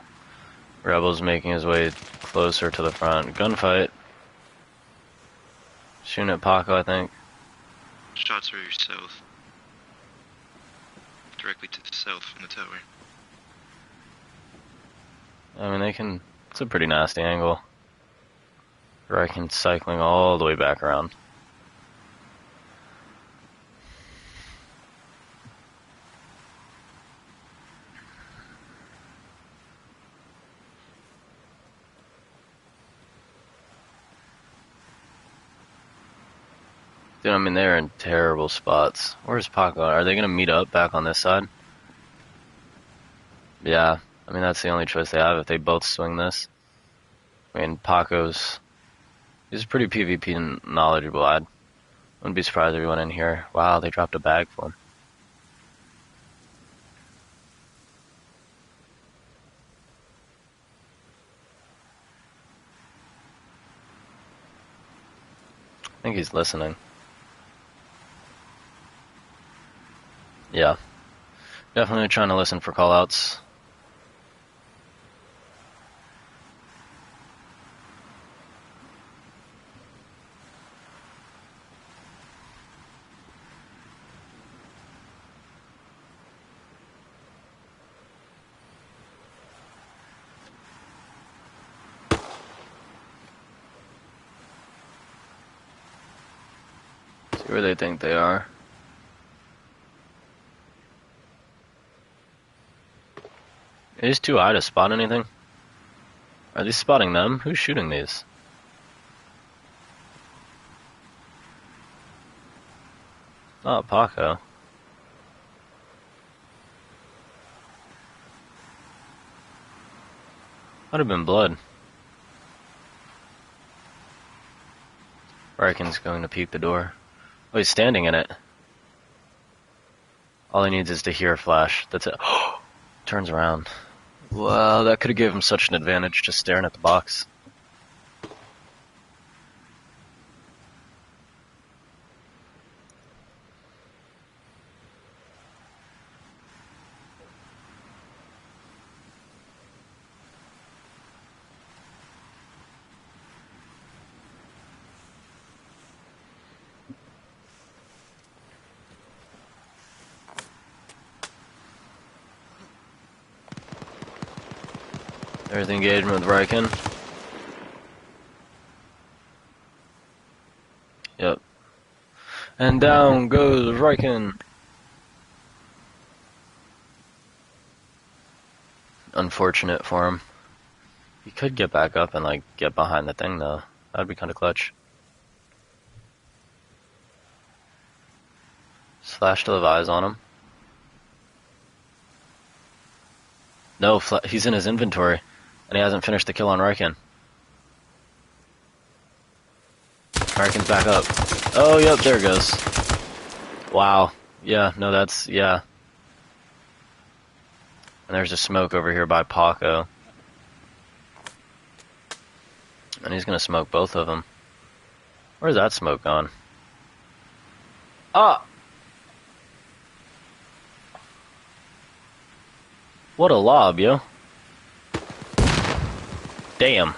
Rebel's making his way closer to the front. Gunfight. Shooting at Paco, I think. Shots are south. Directly to the south in the tower. I mean, they can... It's a pretty nasty angle. Riken cycling all the way back around. Dude, I mean, they're in terrible spots. Where's Paco? Are they going to meet up back on this side? Yeah. I mean, that's the only choice they have if they both swing this. I mean, Paco's... He's pretty PvP knowledgeable. I wouldn't be surprised if he went in here. Wow, they dropped a bag for him. I think he's listening. Yeah. Definitely trying to listen for callouts. See where they think they are. Is too high to spot anything? Are they spotting them? Who's shooting these? Not Paco. Might have been blood. Riken's going to peek the door. Oh, he's standing in it. All he needs is to hear a flash. That's it. Turns around. Wow, that could have given him such an advantage just staring at the box. There's the engagement with Riken. Yep. And down goes Riken. Unfortunate for him. He could get back up and like get behind the thing though. That'd be kind of clutch. Slash still have eyes on him. No, he's in his inventory. And he hasn't finished the kill on Riken. Riken's back up. Oh, yep, there it goes. Wow. Yeah, no, that's, yeah. And there's a smoke over here by Paco. And he's gonna smoke both of them. Where's that smoke gone? Ah! What a lob, yo. Damn.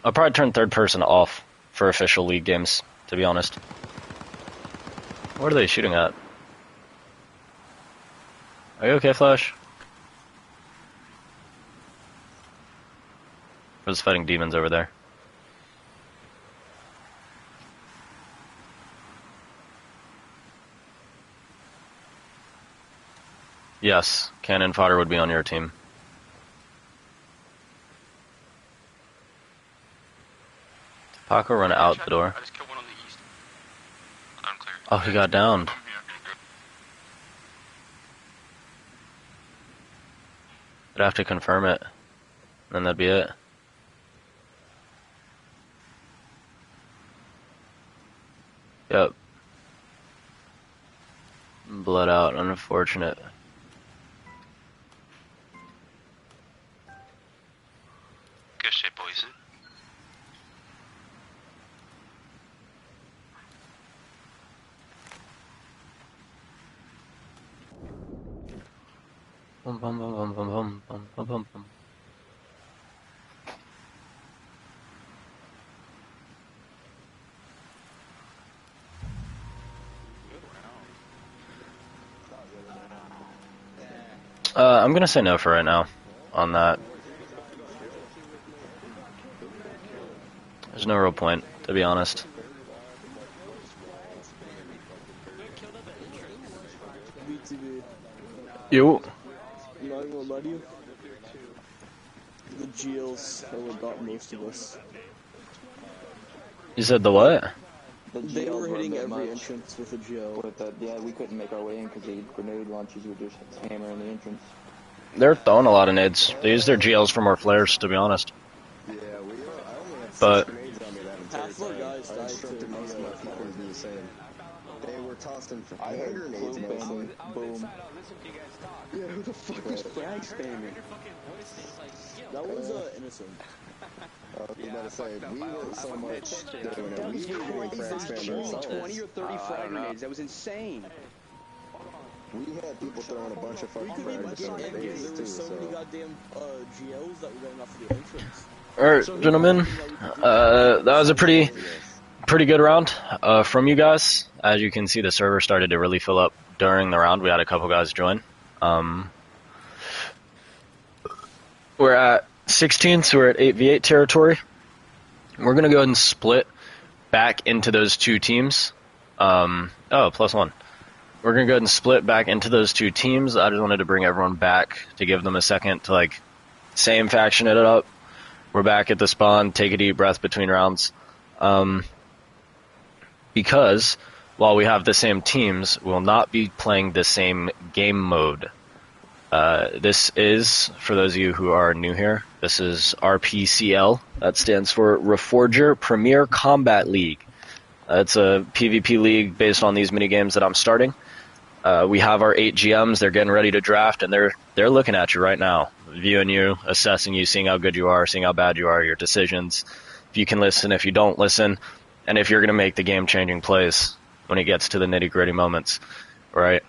I'll probably turn third person off for official league games, to be honest. What are they shooting at? Are you okay, Flash? I was fighting demons over there. Yes, cannon fodder would be on your team. Did Paco run out the door? Oh, he got downed. I'd have to confirm it, and that'd be it. Yep. Blood out, unfortunate. Good shit, boys. Bum bum bum bum bum bum bum bum bum bum. I'm gonna say no for right now on that. There's no real point, to be honest. You. I'm not gonna lie to you. The GLs are what got most of us. You said the what? They were hitting every entrance with a GL. Yeah, we couldn't make our way in because the grenade launchers would just hammer in the entrance. They're throwing a lot of nades. They use their GLs for more flares, to be honest. Yeah, I only had 6 But grenades on me that entire time. I instructed most of my people to do the same. They were tossing hand grenades mostly. Boom. Yeah, who the fuck was frag spamming? That was innocent. I was about to say, we weren't so much doing it. We were doing frag spam ourselves. 20 or 30 frag grenades. That was insane. We had people throwing a bunch of fucking frags on the base There too, were so many goddamn GLs that were going off the entrance. alright, gentlemen, that was a pretty good round from you guys. As you can see, the server started to really fill up during the round. We had a couple guys join. We're at 16, so we're at 8v8 territory. We're going to go ahead and split back into those two teams. Oh, +1. We're going to go ahead and split back into those two teams. I just wanted to bring everyone back to give them a second to, like, same faction it up. We're back at the spawn. Take a deep breath between rounds. Because while we have the same teams, we'll not be playing the same game mode. This is, for those of you who are new here, this is RPCL. That stands for Reforger Premier Combat League. It's a PvP league based on these minigames that I'm starting. We have our 8 GMs. They're getting ready to draft, and they're looking at you right now, viewing you, assessing you, seeing how good you are, seeing how bad you are, your decisions, if you can listen, if you don't listen, and if you're going to make the game-changing plays when it gets to the nitty-gritty moments, right?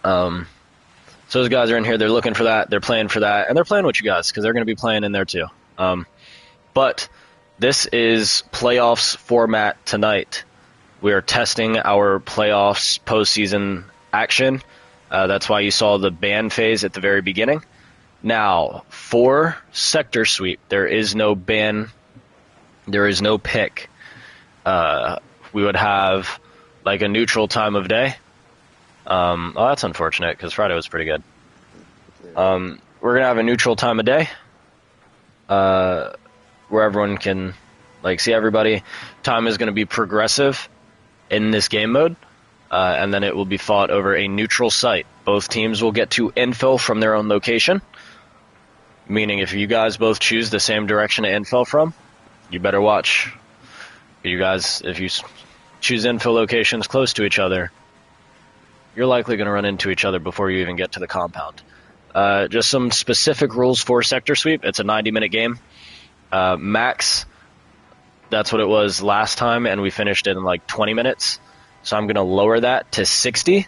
So those guys are in here, they're looking for that, they're playing for that, and they're playing with you guys, because they're going to be playing in there too. But this is playoffs format tonight. We are testing our playoffs postseason action. That's why you saw the ban phase at the very beginning. Now, for sector sweep, there is no ban, there is no pick. We would have like a neutral time of day. Oh, that's unfortunate because Friday was pretty good. We're gonna have a neutral time of day, where everyone can like see everybody. Time is gonna be progressive in this game mode, and then it will be fought over a neutral site. Both teams will get to infill from their own location, meaning if you guys both choose the same direction to infill from, you better watch. You guys, if you choose infill locations close to each other, you're likely going to run into each other before you even get to the compound. Just some specific rules for sector sweep. It's a 90-minute game. Max, that's what it was last time, and we finished it in like 20 minutes. So I'm going to lower that to 60.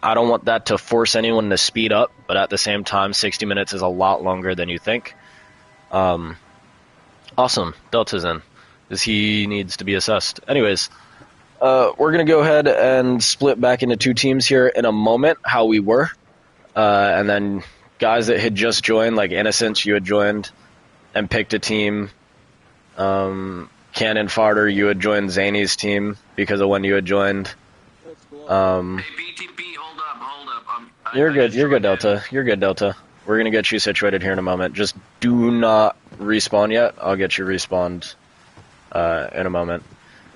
I don't want that to force anyone to speed up, but at the same time, 60 minutes is a lot longer than you think. Awesome. Delta's in, because he needs to be assessed. Anyways, we're going to go ahead and split back into two teams here in a moment, how we were. And then guys that had just joined, like Innocence, you had joined and picked a team. Cannon Farter, you had joined Zany's team because of when you had joined. Hey, BTP, hold up. You're good, Delta. You're good, Delta. We're going to get you situated here in a moment. Just do not respawn yet. I'll get you respawned in a moment.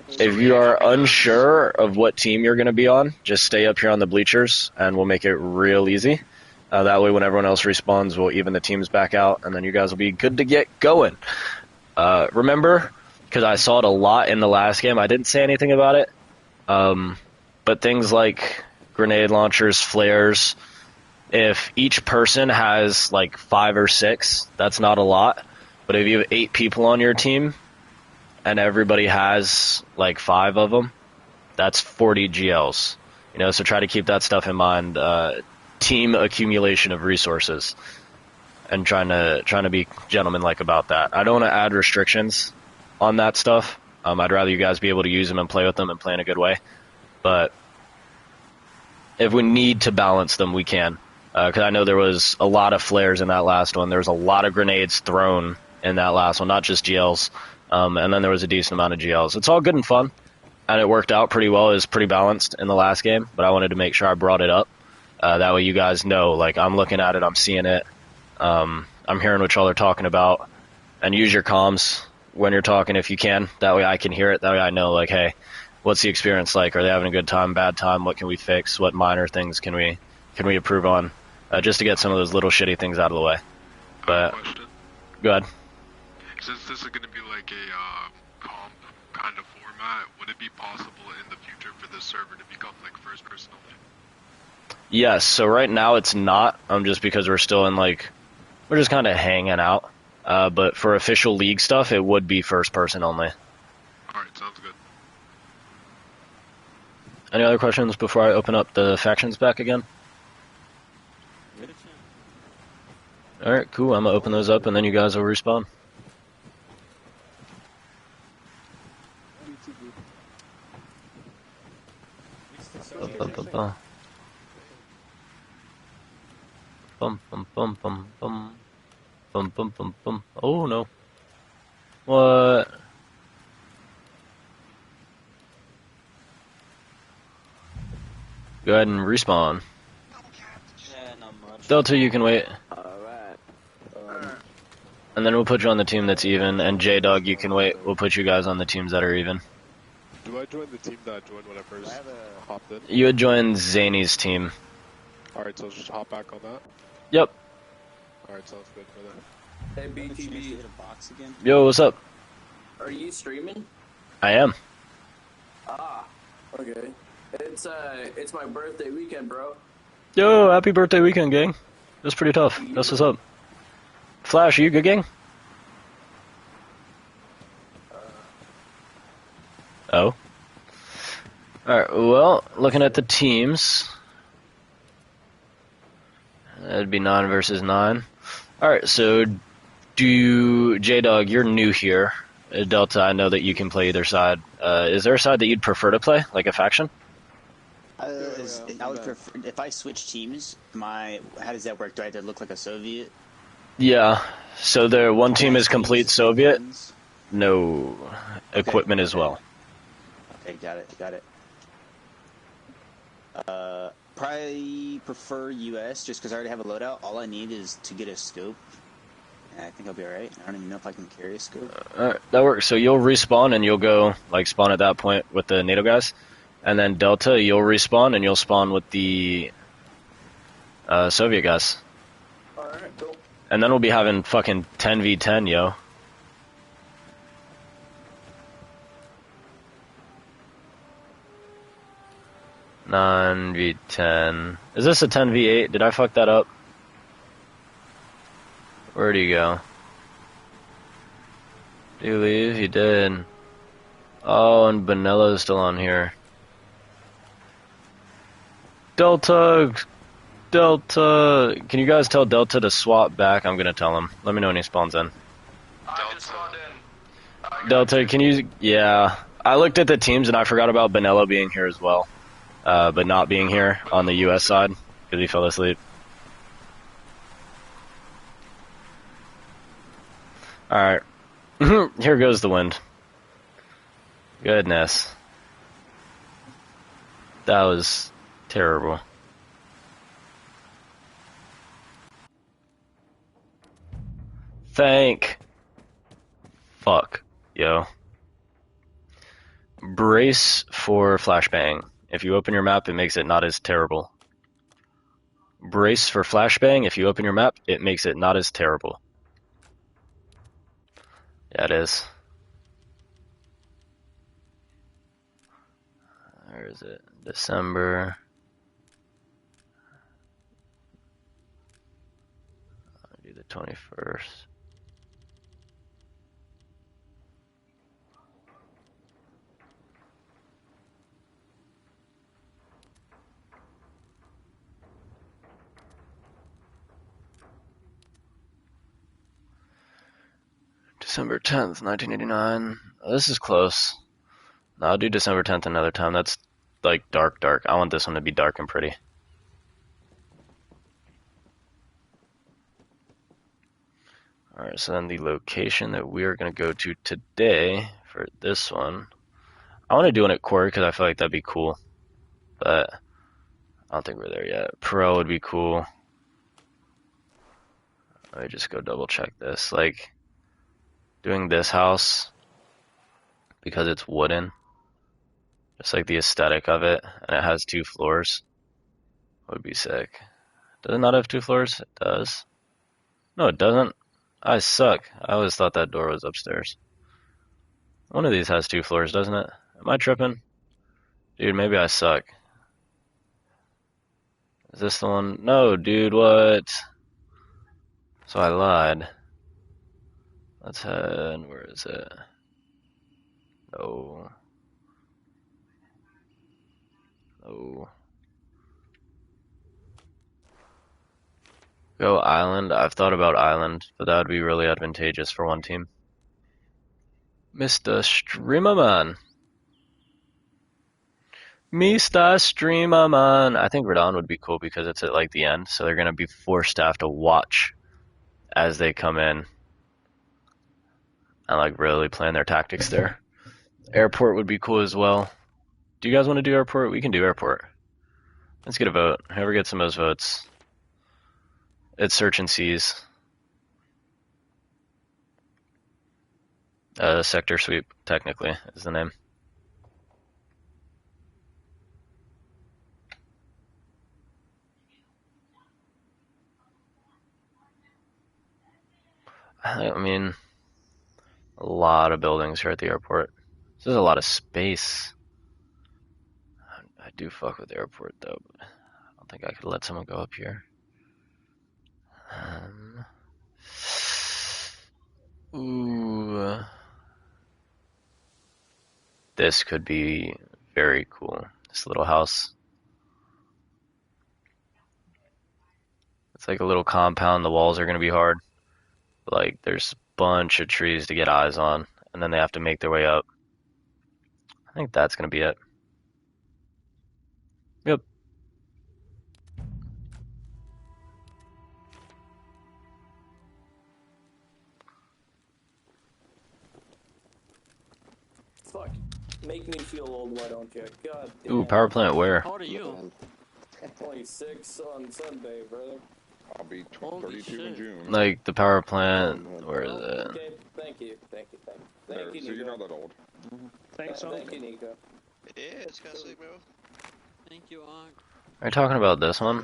If you are unsure of what team you're going to be on, just stay up here on the bleachers, and we'll make it real easy. That way, when everyone else respawns, we'll even the teams back out, and then you guys will be good to get going. Remember, because I saw it a lot in the last game, I didn't say anything about it, but things like grenade launchers, flares, if each person has like 5 or 6, that's not a lot. But if you have 8 people on your team, and everybody has like 5 of them, that's 40 GLs. You know, so try to keep that stuff in mind. Team accumulation of resources, and trying to be gentlemanlike about that. I don't want to add restrictions on that stuff. I'd rather you guys be able to use them and play with them and play in a good way. But if we need to balance them, we can. Because I know there was a lot of flares in that last one. There was a lot of grenades thrown in that last one, not just GLs. And then there was a decent amount of GLs. It's all good and fun, and it worked out pretty well. It was pretty balanced in the last game, but I wanted to make sure I brought it up. That way you guys know, like, I'm looking at it, I'm seeing it, I'm hearing what y'all are talking about, and use your comms when you're talking if you can. That way I can hear it. That way I know, like, hey, what's the experience like? Are they having a good time, bad time? What can we fix? What minor things can we improve on? Just to get some of those little shitty things out of the way. But go ahead. Since this is going to be like a comp kind of format, would it be possible in the future for this server to become like first person only? Yes, so right now it's not, just because we're still in like, we're just kind of hanging out. But for official league stuff, it would be first person only. Alright, sounds good. Any other questions before I open up the factions back again? Alright, cool. I'm going to open those up and then you guys will respawn. Bum, bum, bum, bum, bum. Bum bum bum bum. Oh no. What? Go ahead and respawn. Yeah, not much. Delta, you can wait. Alright. And then we'll put you on the team that's even, and J-Dog, you can wait. We'll put you guys on the teams that are even. Do I join the team that I joined when I first hopped in? You would join Zany's team. Alright, so I'll just hop back on that? Yep. Alright, sounds good, brother. Hey, BTB. Yo, what's up? Are you streaming? I am. Ah, okay. It's my birthday weekend, bro. Yo, happy birthday weekend, gang. That's pretty tough. That's what's up. Flash, are you good, gang? Oh. Alright, well, looking at the teams. That'd be 9 versus 9. Alright, so J-Dog, you're new here. Delta, I know that you can play either side. Is there a side that you'd prefer to play, like a faction? I would prefer, if I switch teams, how does that work? Do I have to look like a Soviet? Yeah, so the one team is complete Soviet. No equipment as well. Okay, got it. Probably prefer US just because I already have a loadout. All I need is to get a scope. And I think I'll be alright. I don't even know if I can carry a scope. Alright, that works. So you'll respawn and you'll go, like, spawn at that point with the NATO guys. And then Delta, you'll respawn and you'll spawn with the Soviet guys. Alright, cool. And then we'll be having fucking 10v10, yo. Nine v10. Is this a 10v8? Did I fuck that up? Where'd he go? Did you leave? He did. Oh, and Benella's still on here. Delta! Can you guys tell Delta to swap back? I'm gonna tell him. Let me know when he spawns in. Delta, can you... Yeah. I looked at the teams and I forgot about Benella being here as well. But not being here on the US side, because he fell asleep. Alright. Here goes the wind. Goodness. That was terrible. Fuck, yo. Brace for flashbang. If you open your map, it makes it not as terrible. Brace for flashbang. If you open your map, it makes it not as terrible. Yeah, it is. Where is it? December. I'll do the 21st. December 10th, 1989. Oh, this is close. No, I'll do December 10th another time. That's like dark. I want this one to be dark and pretty. Alright, so then the location that we are going to go to today for this one. I want to do it at Quarry because I feel like that'd be cool. But I don't think we're there yet. Pro would be cool. Let me just go double check this. Like, doing this house because it's wooden. Just like the aesthetic of it, and it has 2 floors. Would be sick. Does it not have 2 floors? It does. No, it doesn't. I suck. I always thought that door was upstairs. One of these has 2 floors, doesn't it? Am I tripping? Dude, maybe I suck. Is this the one? No, dude, what? So I lied. Let's head, where is it? No. No. Go island. I've thought about island, but that would be really advantageous for one team. Mr. Streamerman. Mr. Streamerman. I think Radon would be cool because it's at like the end, so they're gonna be forced to have to watch as they come in and like really plan their tactics there. Airport would be cool as well. Do you guys want to do airport? We can do airport. Let's get a vote. Whoever gets the most votes. It's search and seize. Sector sweep, technically, is the name. I mean, a lot of buildings here at the airport. This is a lot of space. I do fuck with the airport, though, but I don't think I could let someone go up here. Ooh. This could be very cool. This little house. It's like a little compound. The walls are going to be hard. But like, there's a bunch of trees to get eyes on, and then they have to make their way up. I think that's going to be it. Yep. Fuck. Make me feel old, why don't you? God damn. Ooh, power plant where? How old are you? 26 on Sunday, brother. I'll be 32 in June. Like the power plant, where is it? Okay, thank you. Thank you, So Nico. you're not that old. Thanks, Thank you, Nico. Yeah, it's kind of sick, bro. Thank you, Og. Are you talking about this one?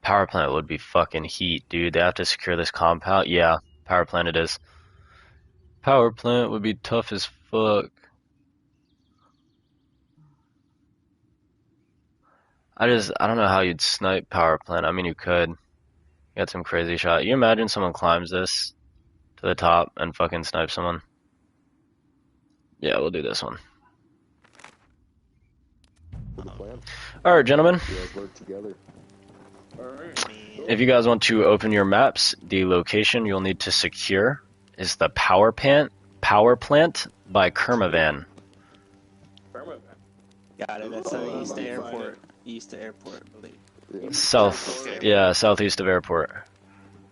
Power plant would be fucking heat, dude. They have to secure this compound. Yeah, power plant it is. Power plant would be tough as fuck. I don't know how you'd snipe power plant. I mean, you could. You got some crazy shot. You imagine someone climbs this to the top and fucking snipes someone? Yeah, we'll do this one. Alright, gentlemen. You guys work together. If you guys want to open your maps, the location you'll need to secure is the power plant by Kermavan. Got it. That's east to airport. East to airport, I believe. South, yeah, southeast of airport.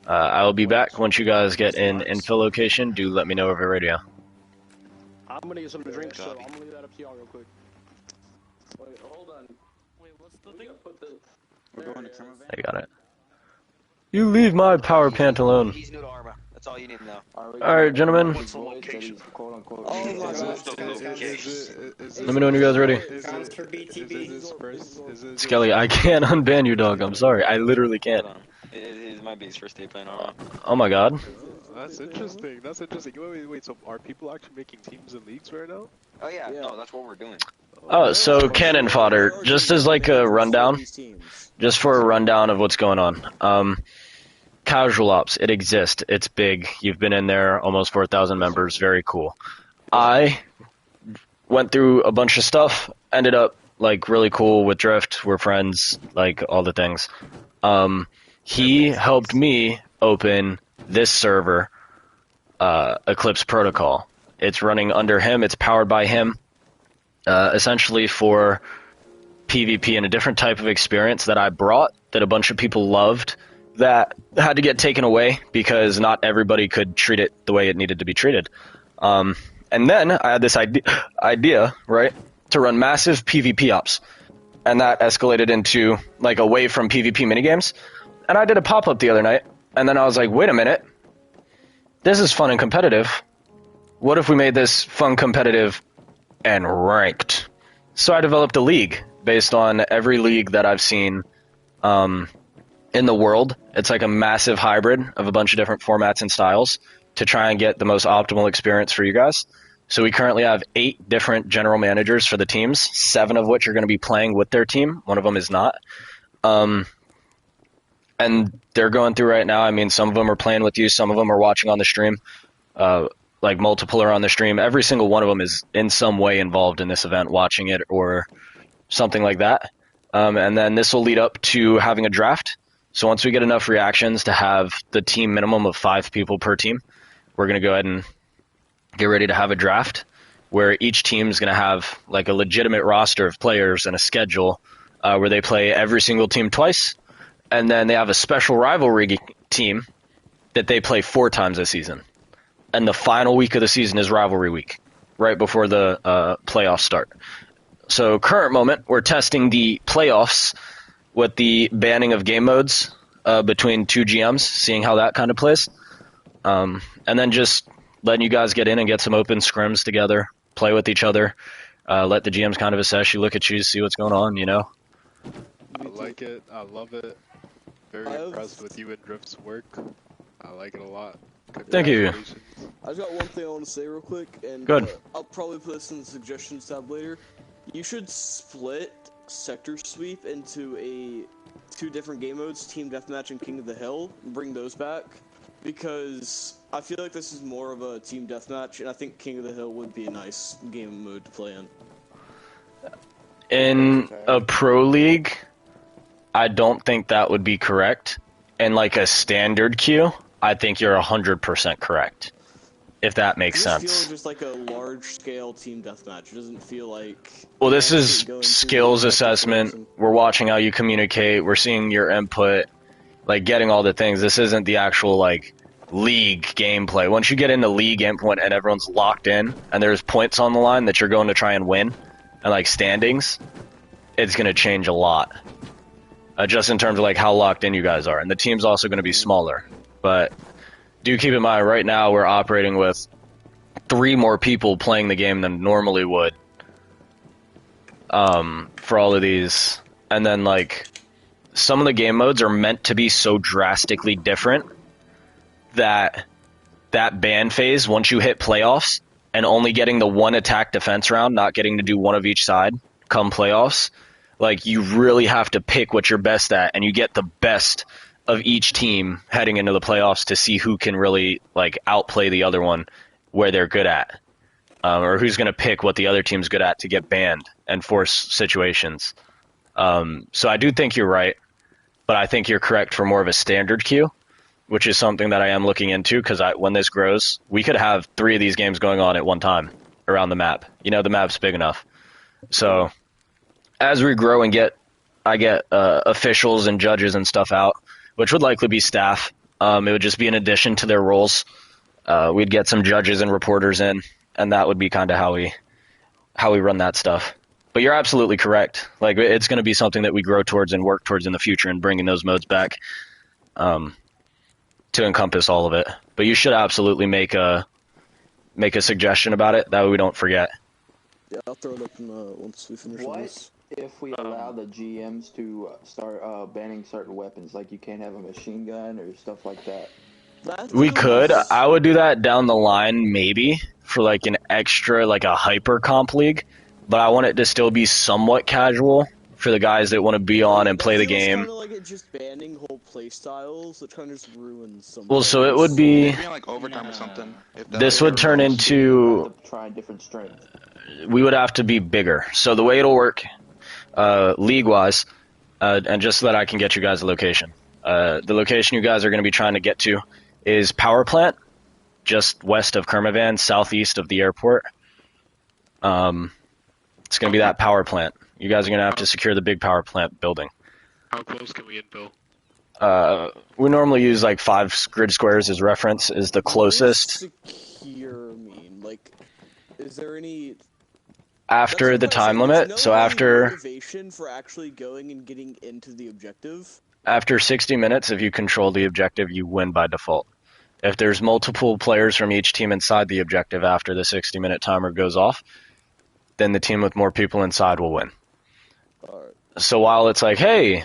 I will be back once you guys get in infill location. Do let me know over radio. I'm gonna get something to drink, so I'm gonna leave that up to y'all real quick. Wait, hold on. Wait, what's the thing? We're going to Kermavan. I got it. You leave my power plant alone. He's new to Arma. That's all you need to know. Alright, gentlemen. What's the location? Quote unquote. Oh my Let me know when you guys are ready. Skelly, I can't unban you, dog. I'm sorry. I literally can't. It might be his first day playing Arma. Oh my god. That's interesting. That's interesting. Wait. So are people actually making teams and leagues right now? Oh yeah, no, that's what we're doing. Oh, so cannon fodder. Just as like a rundown. Just for a rundown of what's going on. Casual ops, it exists. It's big. You've been in there, almost 4,000 members. Very cool. I went through a bunch of stuff. Ended up like really cool with Drift. We're friends. Like all the things. He helped me open this server, Eclipse Protocol. It's running under him. It's powered by him. Essentially for PvP and a different type of experience that I brought that a bunch of people loved that had to get taken away because not everybody could treat it the way it needed to be treated. And then I had this idea, right, to run massive PvP ops. And that escalated into like away from PvP minigames. And I did a pop-up the other night. And then I was like, wait a minute. This is fun and competitive. What if we made this fun, competitive, and ranked? So I developed a league based on every league that I've seen in the world. It's like a massive hybrid of a bunch of different formats and styles to try and get the most optimal experience for you guys. So we currently have 8 different general managers for the teams, 7 of which are going to be playing with their team. One of them is not. And they're going through right now. I mean, some of them are playing with you. Some of them are watching on the stream. Like multiple are on the stream. Every single one of them is in some way involved in this event, watching it or something like that. And then this will lead up to having a draft. So once we get enough reactions to have the team minimum of 5 people per team, we're going to go ahead and get ready to have a draft. where each team's going to have like a legitimate roster of players and a schedule where they play every single team twice, and then they have a special rivalry team that they play 4 times a season. And the final week of the season is rivalry week, right before the playoffs start. So current moment, we're testing the playoffs with the banning of game modes between 2 GMs, seeing how that kind of plays. And then just letting you guys get in and get some open scrims together, play with each other, let the GMs kind of assess you, look at you, see what's going on, you know? I like it. I love it. Very impressed with you and Drift's work. I like it a lot. Thank you. I just got one thing I want to say real quick, and Good. I'll probably put this in the suggestions tab later. You should split Sector Sweep into 2 different game modes, Team Deathmatch and King of the Hill, and bring those back. Because I feel like this is more of a Team Deathmatch, and I think King of the Hill would be a nice game mode to play in. In a pro league, I don't think that would be correct. In like a standard queue, I think you're 100% correct. If that makes sense. It feels just like a large-scale team deathmatch. It doesn't feel like... Well, this is skills assessment. We're watching how you communicate. We're seeing your input, like getting all the things. This isn't the actual like league gameplay. Once you get into league gameplay and everyone's locked in, and there's points on the line that you're going to try and win, and like standings, it's going to change a lot. Just in terms of like how locked in you guys are. And the team's also going to be smaller. But do keep in mind, right now we're operating with 3 more people playing the game than normally would for all of these. And then like some of the game modes are meant to be so drastically different that ban phase, once you hit playoffs and only getting the 1 attack defense round, not getting to do 1 of each side come playoffs, like you really have to pick what you're best at, and you get the best of each team heading into the playoffs to see who can really like outplay the other one where they're good at, or who's going to pick what the other team's good at to get banned and force situations. So I do think you're right, but I think you're correct for more of a standard queue, which is something that I am looking into, because when this grows, we could have 3 of these games going on at one time around the map. You know, the map's big enough. So as we grow and I get officials and judges and stuff out, which would likely be staff. It would just be in addition to their roles. We'd get some judges and reporters in, and that would be kind of how we run that stuff. But you're absolutely correct. Like, it's going to be something that we grow towards and work towards in the future, and bringing those modes back to encompass all of it. But you should absolutely make a suggestion about it. That way we don't forget. Yeah, I'll throw it up once we finish this. If we allow the GMs to start banning certain weapons, like you can't have a machine gun or stuff like that? We could. I would do that down the line, maybe, for like an extra, like a hyper comp league. But I want it to still be somewhat casual for the guys that want to be on and play the game. Kind of like it just banning whole play styles. It kind of just ruins some. Well, so it would be like overtime or something. This would turn into. Try different strength. We would have to be bigger. So the way it'll work, league-wise, and just so that I can get you guys a location. The location you guys are going to be trying to get to is Power Plant, just west of Kermavan, southeast of the airport. It's going to be that power plant. You guys are going to have to secure the big power plant building. How close can we infill? We normally use like 5 grid squares as reference, is the closest. Secure mean? Like, is there any... After the time limit, so after... motivation for actually going and getting into the objective? After 60 minutes, if you control the objective, you win by default. If there's multiple players from each team inside the objective after the 60-minute timer goes off, then the team with more people inside will win. Alright. So while it's like, hey,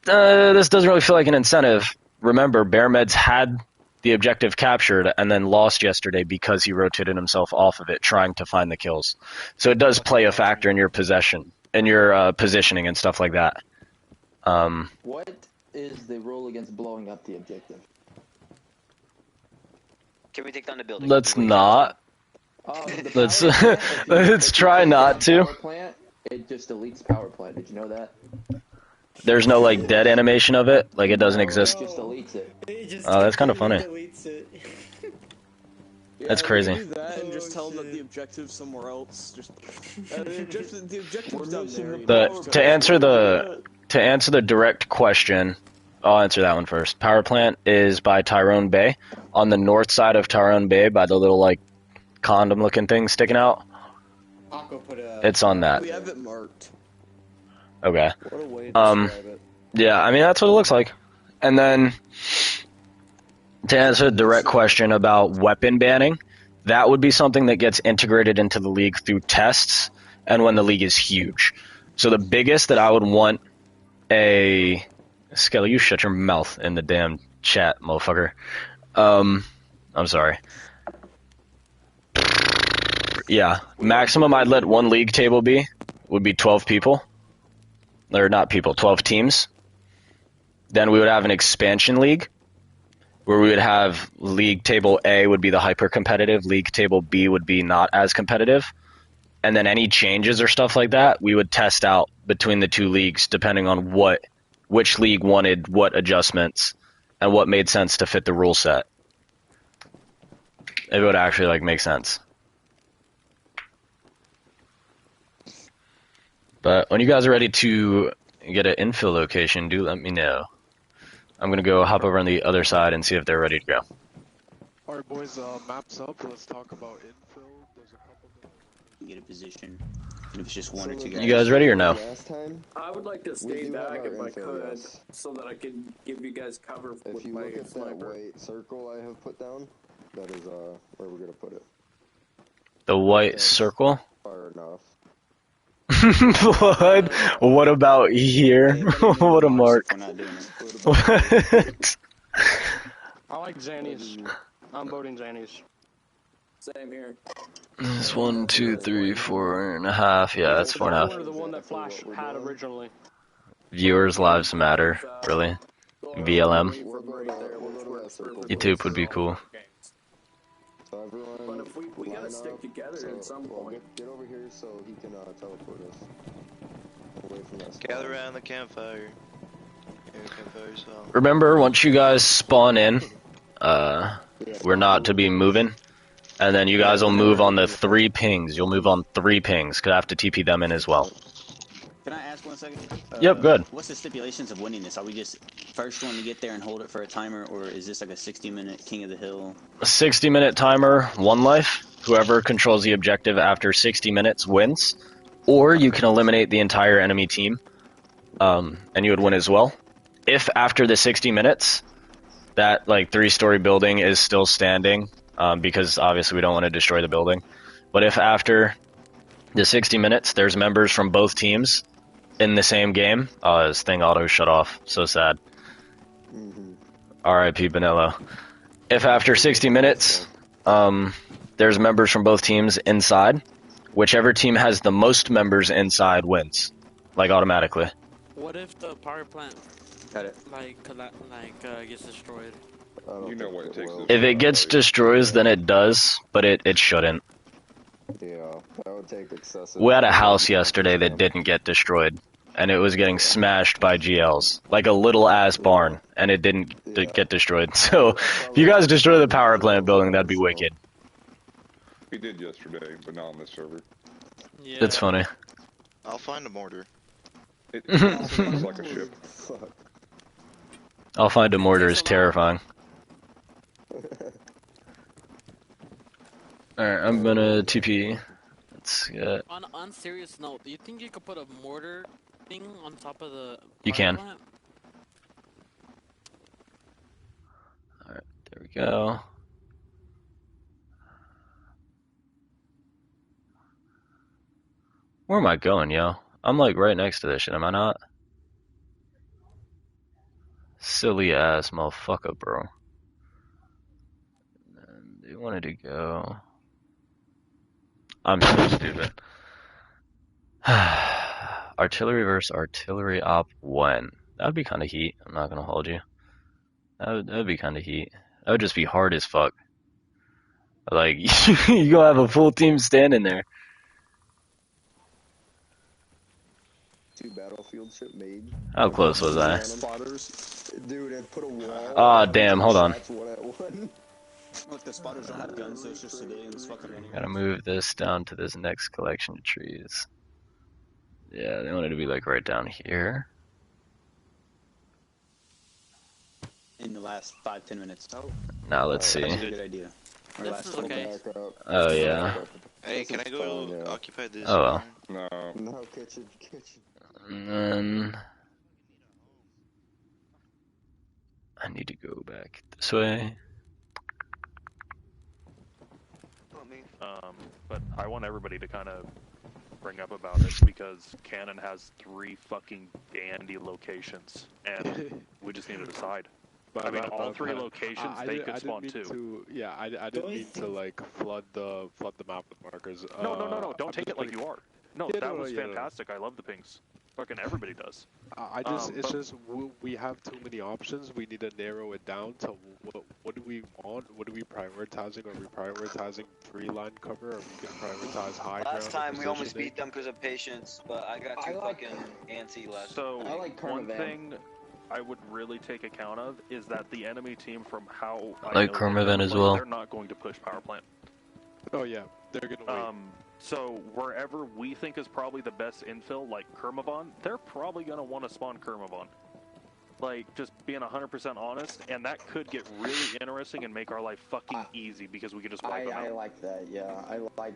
this doesn't really feel like an incentive, remember, Bear Meds had the objective captured and then lost yesterday because he rotated himself off of it trying to find the kills. So it does play a factor in your possession, in your positioning and stuff like that. What is the rule against blowing up the objective? Can we take down the building? Let's not. Let's try not to. Power plant, it just deletes power plant. Did you know that? There's no like dead animation of it, like it doesn't exist. It just deletes it. Oh, that's kind of funny. That's crazy. Do that and just tell them that the objective's somewhere else. Just the objective's down there. To answer the direct question, I'll answer that one first. Power plant is by Tyrone Bay, on the north side of Tyrone Bay, by the little like condom-looking thing sticking out. It's on that. We have it marked. Okay. What a way to describe it. Yeah, I mean that's what it looks like. And then to answer the direct question about weapon banning, that would be something that gets integrated into the league through tests and when the league is huge. So the biggest that I would want a... Skelly, you shut your mouth in the damn chat, motherfucker. I'm sorry. Yeah, maximum I'd let one league table be would be 12 people. Or not people, 12 teams. Then we would have an expansion league, where we would have League Table A would be the hyper-competitive, League Table B would be not as competitive, and then any changes or stuff like that, we would test out between the two leagues depending on which league wanted what adjustments and what made sense to fit the rule set. It would actually like make sense. But when you guys are ready to get an infill location, do let me know. I'm going to go hop over on the other side and see if they're ready to go. Alright boys, maps up, let's talk about infill. There's a couple of... Get a position. If it's just one or two guys. You guys ready or no? I would like to stay back if I could, so that I could give you guys cover with if you my look at sniper. that white circle I have put down, that is where we're gonna put it. The white circle? Far enough. What? What about here? What a mark. What? I like Xannies. I'm voting Xannies. Same here. It's 1, 2, 3, 4.5. Yeah, that's 4.5. The one that Flash had originally. Viewers' lives matter, really. VLM. YouTube would be cool. So everyone, but if we gotta stick together at some point. Get over here so he can teleport us away from that spot. Gather around the campfire. Remember, once you guys spawn in, we're not to be moving. And then you guys will move on the 3 pings. You'll move on 3 pings, because I have to TP them in as well. Can I ask 1 second? Yep, good. What's the stipulations of winning this? Are we just first one to get there and hold it for a timer, or is this like a 60-minute King of the Hill? A 60-minute timer, 1 life. Whoever controls the objective after 60 minutes wins. Or you can eliminate the entire enemy team, and you would win as well. If after the 60 minutes, that like 3-story building is still standing, because obviously we don't want to destroy the building. But if after the 60 minutes, there's members from both teams in the same game. Oh, this thing auto shut off. So sad. R.I.P. Benello. If after 60 minutes, there's members from both teams inside, whichever team has the most members inside wins. Like, automatically. What if the power plant, gets destroyed? You know what it takes. If it gets destroyed, then it does, but it shouldn't. Yeah, that would take excessive. We had a house yesterday that didn't get destroyed, and it was getting smashed by GLs. Like a little-ass barn, and it didn't get destroyed. So, if you guys destroy the power plant building, that'd be wicked. We did yesterday, but not on this server. Yeah. It's funny. I'll find a mortar. It sounds like a ship. I'll find a mortar is terrifying. Alright, I'm gonna TP. Let's get... On serious note, do you think you could put a mortar thing on top of the You can. plant? Alright, there we go. Where am I going, yo? I'm like right next to this shit, am I not? Silly ass motherfucker, bro. And they wanted to go... I'm so stupid. Artillery versus artillery op when? That would be kind of heat. I'm not gonna hold you. That would be kind of heat. That would just be hard as fuck. Like you gonna have a full team standing there. 2 battlefield ship made. How close was I? Dude, and put a wall. Ah, damn. Hold on. That's what I won. Look, the spotters don't have guns, so it's just civilians fucking running. Gotta move this down to this next collection of trees. Yeah, they want it to be like right down here. In the last 5-10 minutes. Now let's see. That's a good idea. Or This last is 20 okay. minutes. Oh yeah. Hey, can I go occupy this? Oh well. No. No, kitchen. And then I need to go back this way. But I want everybody to kind of bring up about it because Cannon has 3 fucking dandy locations, and we just need to decide. I mean, all 3 locations they could spawn too. Yeah, I didn't mean to like flood the map with markers. No, don't take it like you are. No, Yeah, that no, was yeah, fantastic. I love the pings. Fucking everybody does. It's just we have too many options. We need to narrow it down to what do we want? What are we prioritizing? Are we prioritizing 3-line cover? Or are we gonna prioritize high ground? Last time we almost beat them because of patience, but I got too fucking antsy last. So one Kermavan. thing I would really take account of is that the enemy team, from how I like know Kermavan they're as playing, well. they're not going to push power plant. Oh yeah, they're gonna wait. So wherever we think is probably the best infill, like Kermavan, they're probably gonna want to spawn Kermavan. Like, just being 100% honest, and that could get really interesting and make our life fucking easy because we could just wipe them out. I like that, yeah. I like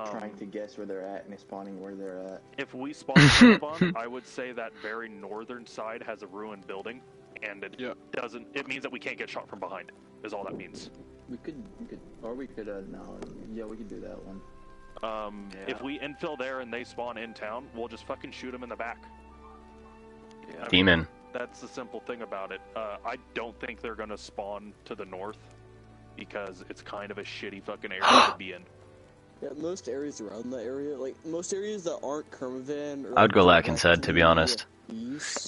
trying to guess where they're at and spawning where they're at. If we spawn Kermavan, I would say that very northern side has a ruined building, and it doesn't. It means that we can't get shot from behind. Is all that means. We could, no, yeah, we could do that one. If we infill there and they spawn in town, we'll just fucking shoot them in the back. Yeah, Demon. That's the simple thing about it. I don't think they're gonna spawn to the north because it's kind of a shitty fucking area to be in. Yeah, most areas around that area, like most areas that aren't Kermavan. Or I'd go Lakin's head, to be honest.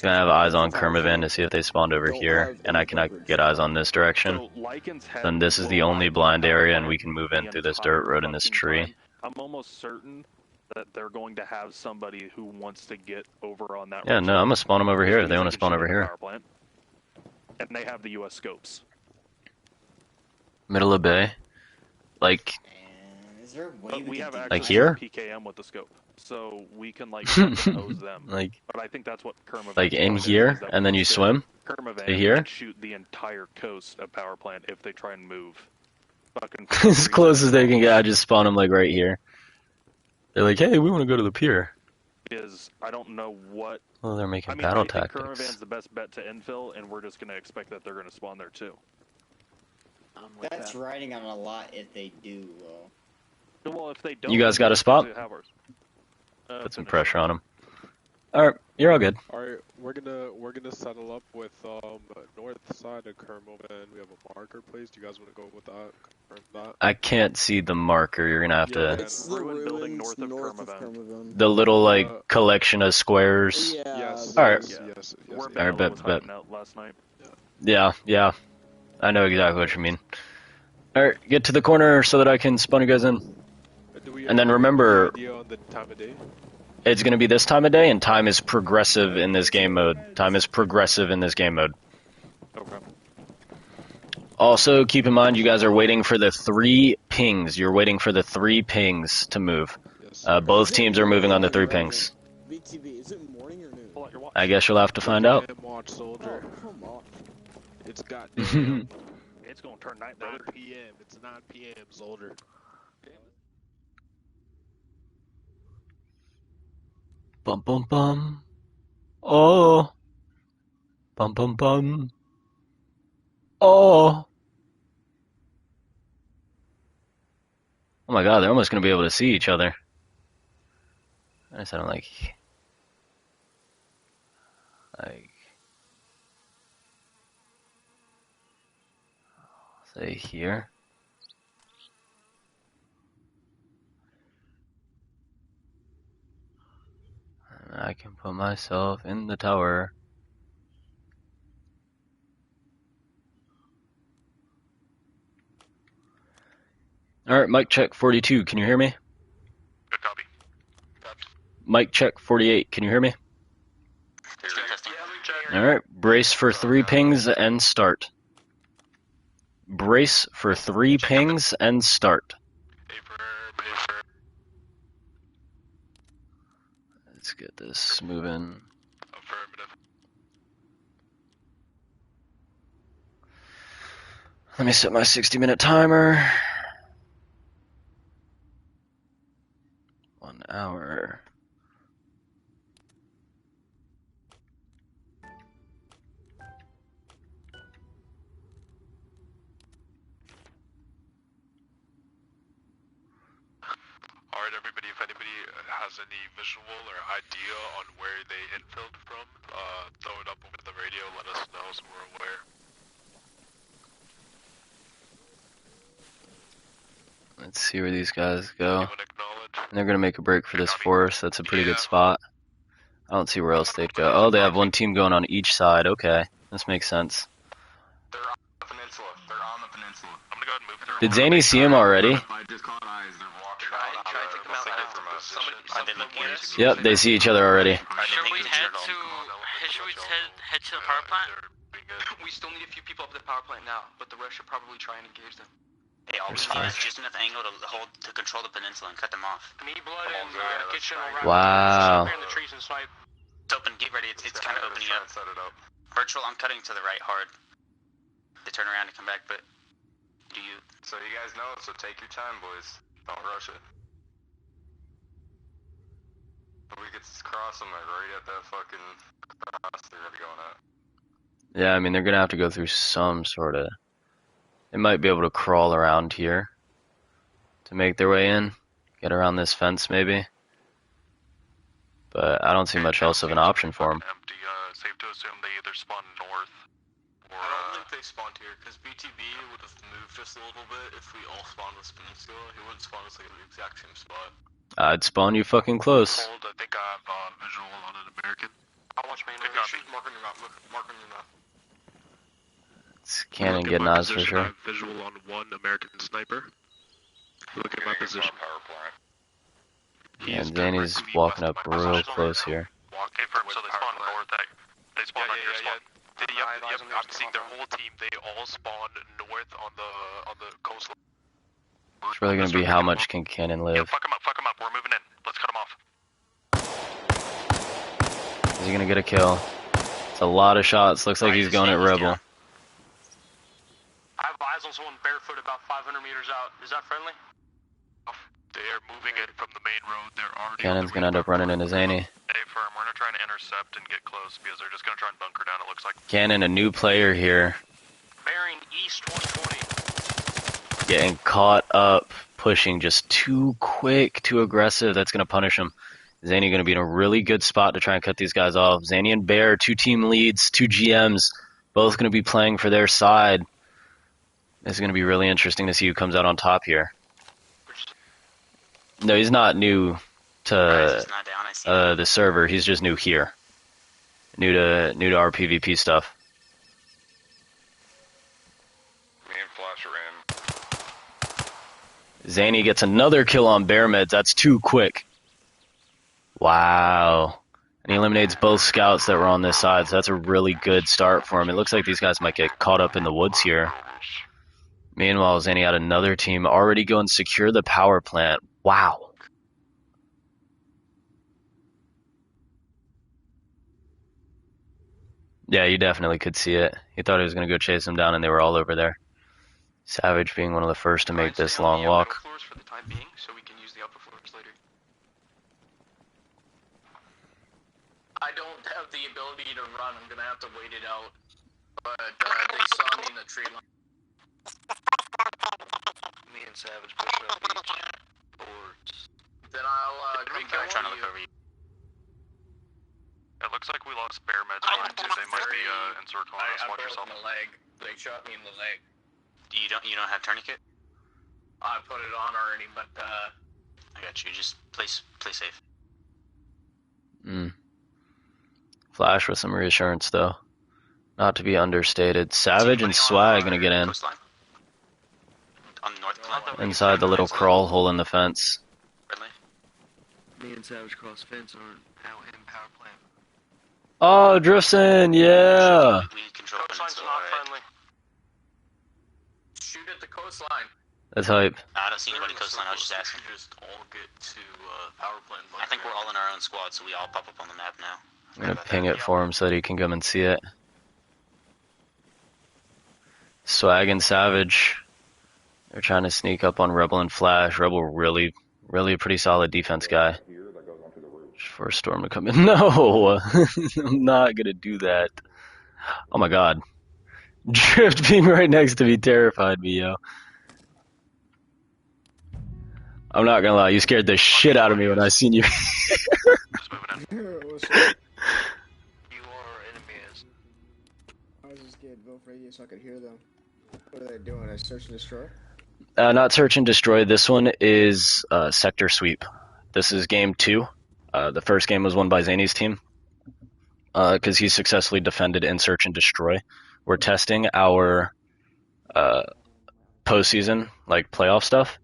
Gonna have eyes on Kermavan to see if they spawned over here, and I cannot get eyes on this direction. Then this is the only blind area, and we can move in through this dirt road and this tree. I'm almost certain that they're going to have somebody who wants to get over on that. Yeah, no, I'm gonna spawn them over here if they want to spawn over here. And they have the US scopes. Middle of bay. Like, Is there a way But we have like access here? to PKM with the scope, so we can like hose them. Like, but I think that's what Kermavan. like in here, and then you swim Kermavan to here? can shoot the entire coast of power plant if they try and move. Fucking As close as they can get, I just spawn them like right here. They're like, hey, we want to go to the pier. is I don't know what. Well, they're making I mean, battle I think tactics. Kermavan's the best bet to infill, and we're just gonna expect that they're gonna spawn there too. That's riding on a lot if they do. Well, if they don't, You guys got a spot? we have ours. Put some pressure on them. Alright, you're all good. Alright, we're gonna settle up with north side of Kermavan. We have a marker placed. You guys wanna go with that? Confirm that? I can't see the marker. You're gonna have to. It's the ruins building north of Kermavan. The little like collection of squares. Yeah. Yes. All right. Yes. Alright, bet. Last night. Yeah. I know exactly what you mean. Alright, get to the corner so that I can spawn you guys in. And then remember, Idea on the time of day? it's going to be this time of day, and time is progressive in this game mode. Time is progressive in this game mode. Okay. Also, keep in mind, you guys are waiting for the 3 pings. You're waiting for the 3 pings to move. Both teams are moving on the 3 pings. VTV, is it morning or noon? I guess you'll have to find out. Watch, soldier. Come on. It's goddamn. It's gonna turn night, 9 brother. p.m. It's 9 p.m. soldier. Bum bum bum. Oh. Bum bum bum. Oh. Oh my god, they're almost gonna be able to see each other. I sound like say here. And I can put myself in the tower. Alright, mic check 42, can you hear me? Good copy. Mic check 48, can you hear me? Alright, brace for 3 pings and start. Brace for 3 pings and start. Let's get this moving. Let me set my 60-minute timer. 1 hour. Alright, everybody, if anybody has any visual or idea on where they infilled from, throw it up over the radio, let us know so we're aware. Let's see where these guys go. And they're going to make a break for this forest. That's a pretty good spot. I don't see where else they'd go. Oh, they have 1 team going on each side. Okay, this makes sense. They're on the peninsula. They're on the peninsula. I'm gonna go ahead and move through. Did Zany see him already? Yep, they see each other already. Should we head to the power plant? We still need a few people up at the power plant now, but the rest should probably try and engage them. Hey, all we need is just enough angle to control the peninsula and cut them off. Me, Blood, and Kitchen will wrap Wow. in the trees and snipe. It's open. Get ready. It's kind of opening up. Virtual. I'm cutting to the right hard. They turn around to come back, but do you? So you guys know, so take your time, boys. Don't rush it. If we could cross them right at that fucking cross they're gonna be going at. Yeah, I mean, they're going to have to go through some sort of... They might be able to crawl around here to make their way in. Get around this fence, maybe. But I don't see much else of an option for them. Empty, safe to assume they either spawn north or... I don't think they spawned here, because BTB would have moved just a little bit if we all spawned this peninsula. He wouldn't spawn us like at the exact same spot. I'd spawn you fucking close. I think I have visual on an American. I'll watch main shoot, mark on your map, mark on your map. It's Cannon getting eyes for I sure. have visual on 1 American sniper. Look at my position. Yeah, Danny's walking up real close here. Okay, so they spawn north. They spawn on your spawn. Yep, I'm seeing their whole team. They all spawn north on the coastline. It's really going to be how much can Cannon live. Yeah, fuck him up. We're moving in. Let's cut him off. Is he going to get a kill? It's a lot of shots. Looks like he's going at Rebel. I have eyes on someone barefoot about 500 meters out. Is that friendly? They are moving in from the main road. They're already. Cannon's going to end up running into Zany. Hey, firm. We're going to try and intercept and get close because they're just going to try and bunker down, it looks like. Cannon, a new player here. Bearing east 120. Getting caught up, pushing just too quick, too aggressive. That's going to punish him. Zany going to be in a really good spot to try and cut these guys off. Zany and Bear, 2 team leads, 2 GMs, both going to be playing for their side. It's going to be really interesting to see who comes out on top here. No, he's not new to the server. He's just new here. New to our PvP stuff. Me and Flash are in. Zany gets another kill on Bear Meds. That's too quick. Wow. And he eliminates both scouts that were on this side, so that's a really good start for him. It looks like these guys might get caught up in the woods here. Meanwhile, Zany had another team already go and secure the power plant. Wow. Yeah, you definitely could see it. He thought he was going to go chase them down, and they were all over there. Savage being one of the first to make this long walk. For the time being, so we can use the upper floors later. I don't have the ability to run. I'm going to have to wait it out. But they saw me in the tree line. Me and Savage pushing up each boards. Then I'll come back trying to look over you. It looks like we lost Bear Meds already too. They might be encircling us. Watch yourself. My leg. They shot me in the leg. You don't have tourniquet? I put it on already, but I got you. Just play safe. Flash with some reassurance though. Not to be understated. Savage and Swag gonna get in. On the north line? Inside the little crawl hole in the fence. Me and Savage cross fence aren't now in power plant. Oh, drifts in, yeah. We control Coastline's not friendly. shoot at the coastline. That's hype. I don't see anybody coastline. I was just asking. Just all get to power plant. I think we're all in our own squad, so we all pop up on the map now. I'm gonna ping it for him so that he can come and see it. Swag and Savage. They're trying to sneak up on Rebel and Flash. Rebel really a pretty solid defense guy. Just for a Storm to come in. No! I'm not gonna do that. Oh my god. Drift being right next to me terrified me, yo. I'm not gonna lie, you scared the shit out of me when I seen you. You are enemies. I was just getting both radios so I could hear them. What are they doing? A search and destroy? Not search and destroy. This one is sector sweep. This is game 2. The first game was won by Zany's team because he successfully defended in search and destroy. We're testing our postseason, like playoff stuff.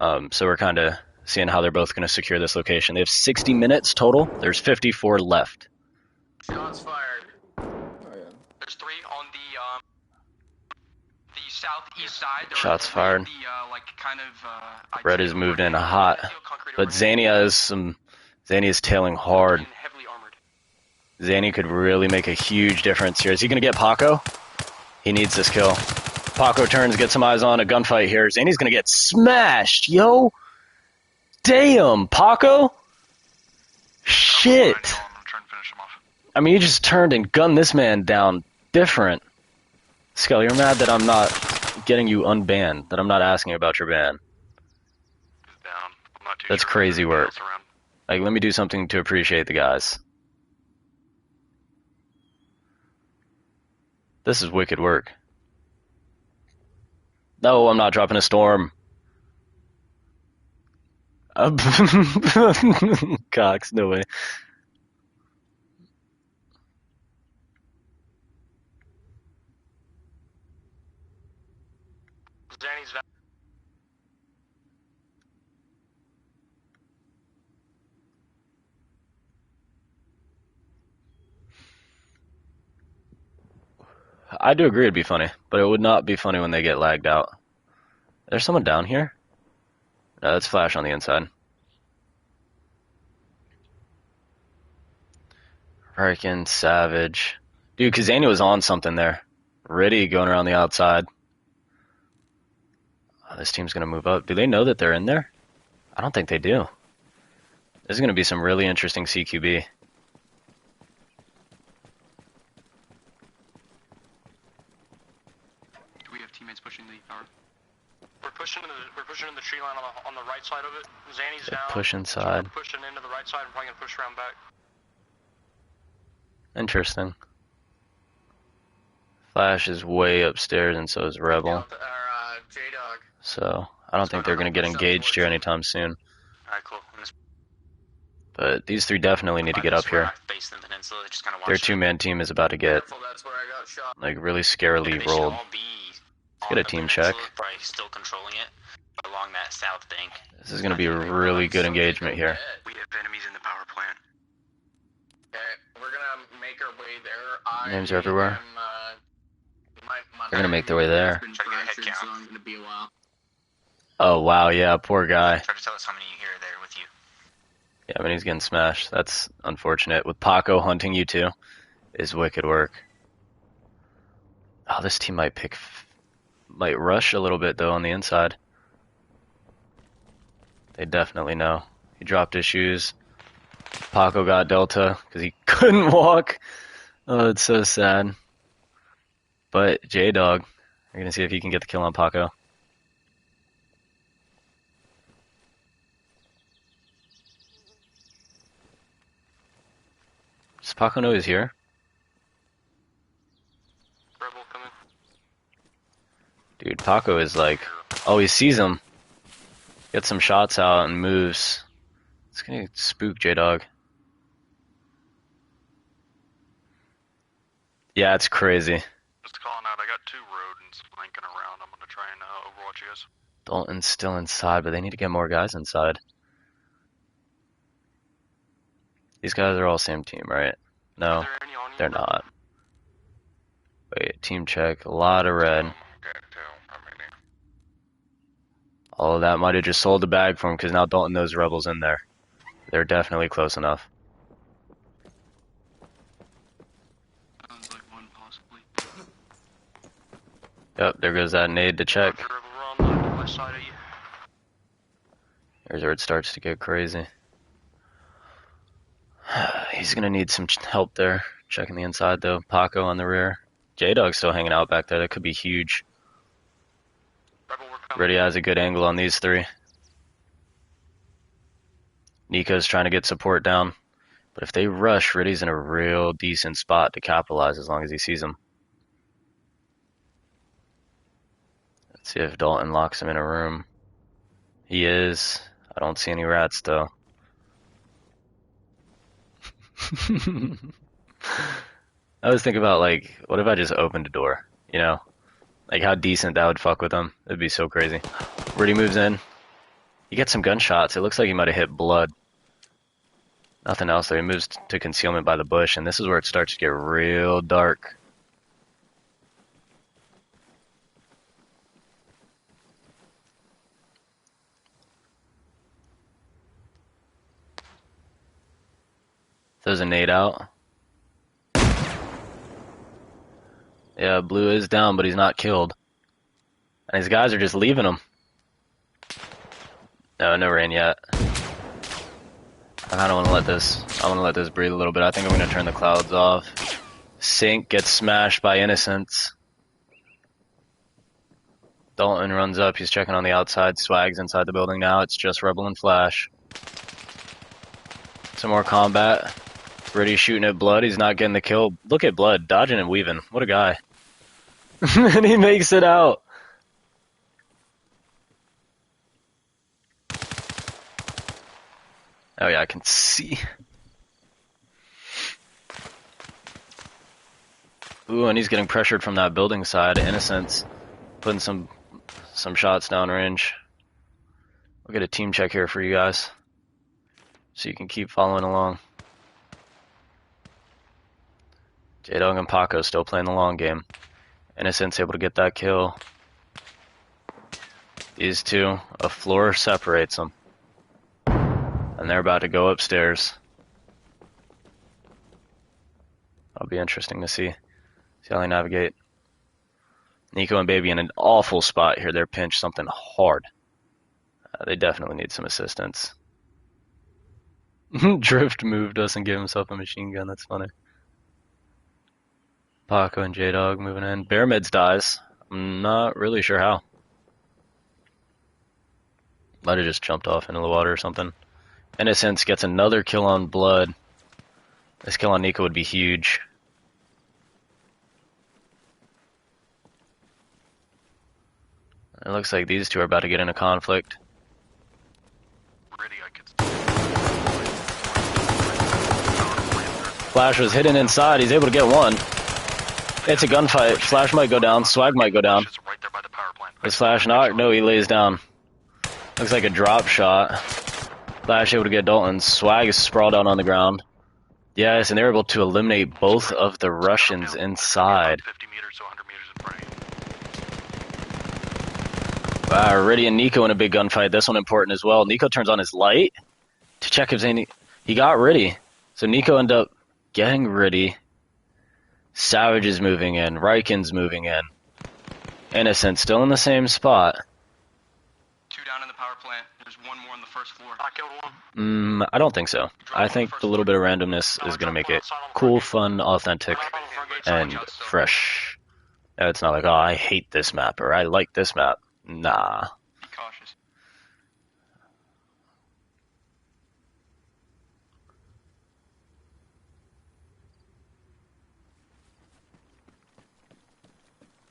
So we're kind of seeing how they're both going to secure this location. They have 60 minutes total. There's 54 left. Shots fired. Oh, yeah. There's 3 on the southeast side. Shots fired. The, like, kind of, Red is moved in hot, but Zany is tailing hard. Zany could really make a huge difference here. Is he going to get Paco? He needs this kill. Paco turns, gets some eyes on a gunfight here. Zany's going to get smashed, yo. Damn, Paco. Shit. I mean, you just turned and gunned this man down different. Skull, you're mad that I'm not getting you unbanned, that I'm not asking about your ban. That's crazy work. Like, let me do something to appreciate the guys. This is wicked work. No, I'm not dropping a storm. Cox, no way. I do agree it'd be funny, but it would not be funny when they get lagged out. There's someone down here? No, that's Flash on the inside. Freaking Savage. Dude, Kazania was on something there. Riddy going around the outside. Oh, this team's going to move up. Do they know that they're in there? I don't think they do. This is going to be some really interesting CQB. Do we have teammates pushing the tower? We're pushing in the tree line on the right side of it. Zany's down. Push inside. We're pushing into the right side and probably going to push around back. Interesting. Flash is way upstairs and so is Rebel. J-Dog. So I don't think they're going to get engaged here anytime soon. Alright, cool. But these 3 definitely need to get up here. Their 2-man team is about to get like really scarily rolled. Let's get a team check. Probably still controlling it along that south bank. This is going to be a really good engagement here. We have enemies in the power plant. Okay, we're going to make our way there. Names are everywhere. They're going to make their way there. Oh, wow, yeah, poor guy. Try to tell us how many here are there with you. Yeah, I mean, he's getting smashed. That's unfortunate. With Paco hunting you too is wicked work. Oh, this team might rush a little bit, though, on the inside. They definitely know. He dropped his shoes. Paco got Delta because he couldn't walk. Oh, it's so sad. But J-Dog, you're going to see if he can get the kill on Paco. Does Paco know he's here? Rebel coming. Dude, Paco is like... Oh, he sees him. Gets some shots out and moves. It's gonna spook J-Dog. Yeah, it's crazy. Just calling out, I got 2 rodents flanking around. I'm gonna try and overwatch you guys. Dalton's still inside, but they need to get more guys inside. These guys are all same team, right? No, they're not. Wait, team check. A lot of red. Can't tell how many. All of that might have just sold the bag for him because now Dalton knows rebels in there. They're definitely close enough. Sounds like one possibly. Yep, there goes that nade to check. Here's where it starts to get crazy. He's gonna need some help there. Checking the inside though. Paco on the rear. J-Dog's still hanging out back there. That could be huge. Reddy has a good angle on these three. Nico's trying to get support down. But if they rush, Reddy's in a real decent spot to capitalize as long as he sees them. Let's see if Dalton locks him in a room. He is. I don't see any rats though. I was thinking about, like, what if I just opened a door, you know? Like, how decent that would fuck with him. It'd be so crazy. Reddy moves in. He gets some gunshots. It looks like he might have hit blood. Nothing else though. He moves to concealment by the bush, and this is where it starts to get real dark. Throws a nade out. Yeah, Blue is down, but he's not killed. And his guys are just leaving him. No, no rain yet. I kind of want to let this. I want to let this breathe a little bit. I think I'm going to turn the clouds off. Sync gets smashed by Innocence. Dalton runs up. He's checking on the outside. Swag's inside the building now. It's just Rebel and Flash. Some more combat. Reddy's shooting at Blood. He's not getting the kill. Look at Blood dodging and weaving. What a guy. And he makes it out. Oh yeah, I can see. Ooh, and he's getting pressured from that building side. Innocence putting some shots downrange. We'll get a team check here for you guys, so you can keep following along. J-Dog and Paco still playing the long game. Innocence able to get that kill. These two, a floor separates them. And they're about to go upstairs. That'll be interesting to see how they navigate. Nico and Baby in an awful spot here. They're pinched something hard. They definitely need some assistance. Drift moved us and gave himself a machine gun. That's funny. Paco and J-Dog moving in. Bear Mids dies. I'm not really sure how. Might have just jumped off into the water or something. Innocence gets another kill on Blood. This kill on Nico would be huge. It looks like these two are about to get in a conflict. Flash was hidden inside. He's able to get one. It's a gunfight. Flash might go down. Swag might go down. Is Flash knocked? No, he lays down. Looks like a drop shot. Flash able to get Dalton. Swag is sprawled out on the ground. Yes, and they're able to eliminate both of the Russians inside. Wow, Reddy and Nico in a big gunfight. This one important as well. Nico turns on his light to check if he got Reddy. So Nico ended up getting Reddy. Savage is moving in. Riken's moving in. Innocent still in the same spot. Two down in the power plant. There's one more on the first floor. I killed one. I don't think so. I think the little bit of randomness is going to make it cool, fun, authentic, and fresh. It's not like, oh, I hate this map, or I like this map. Nah. Be cautious.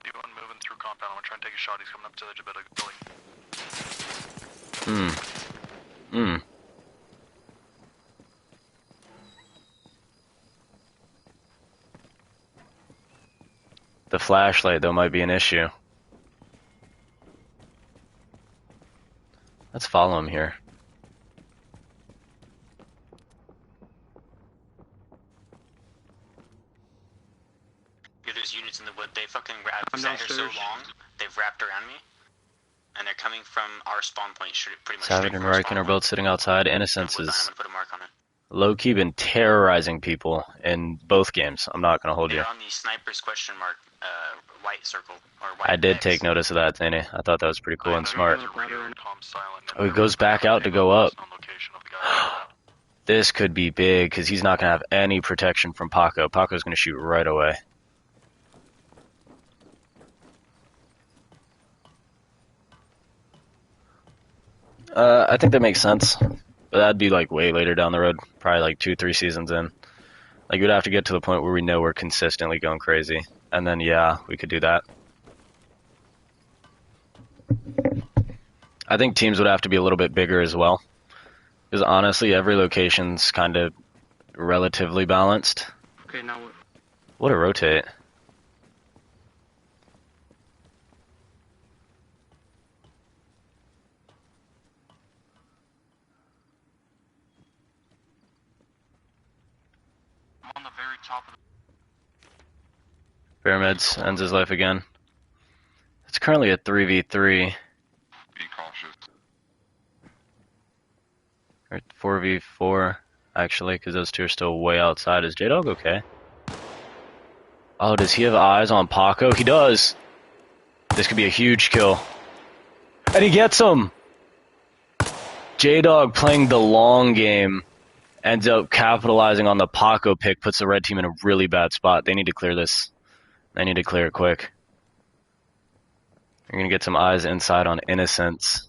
D1 moving through compound. I'm gonna try and take a shot. He's coming up to the edge of the building. The flashlight, though, might be an issue. Let's follow him here. There's units in the wood. They fucking wrapped here so long. They've wrapped around me. and they're coming from our spawn point pretty much Savage straight and from our Riken spawn are point. both sitting outside. Innocence I'm is gonna put a mark on it. low-key been terrorizing people in both games. I'm not going to hold you. They're on the sniper's question mark, white circle, or white I did X. take notice of that, Zany. I thought that was pretty cool and smart. Oh, he goes back out to go up. This could be big, because he's not going to have any protection from Paco. Paco's going to shoot right away. I think that makes sense. But that'd be like way later down the road. Probably like 2-3 seasons in. Like, we'd have to get to the point where we know we're consistently going crazy. And then, yeah, we could do that. I think teams would have to be a little bit bigger as well. Because honestly, every location's kind of relatively balanced. Okay, now what? What a rotate. I'm on the very top of the... Pyramids ends his life again. It's currently a 3v3. Be cautious. Or 4v4, actually, because those two are still way outside. Is J-Dog okay? Oh, does he have eyes on Paco? He does! This could be a huge kill. And he gets him! J-Dog playing the long game ends up capitalizing on the Paco pick, puts the red team in a really bad spot. They need to clear this. They need to clear it quick. You're going to get some eyes inside on Innocence.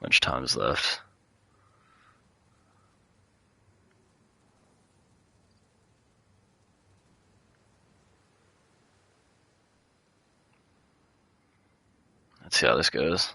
Much time is left? Let's see how this goes.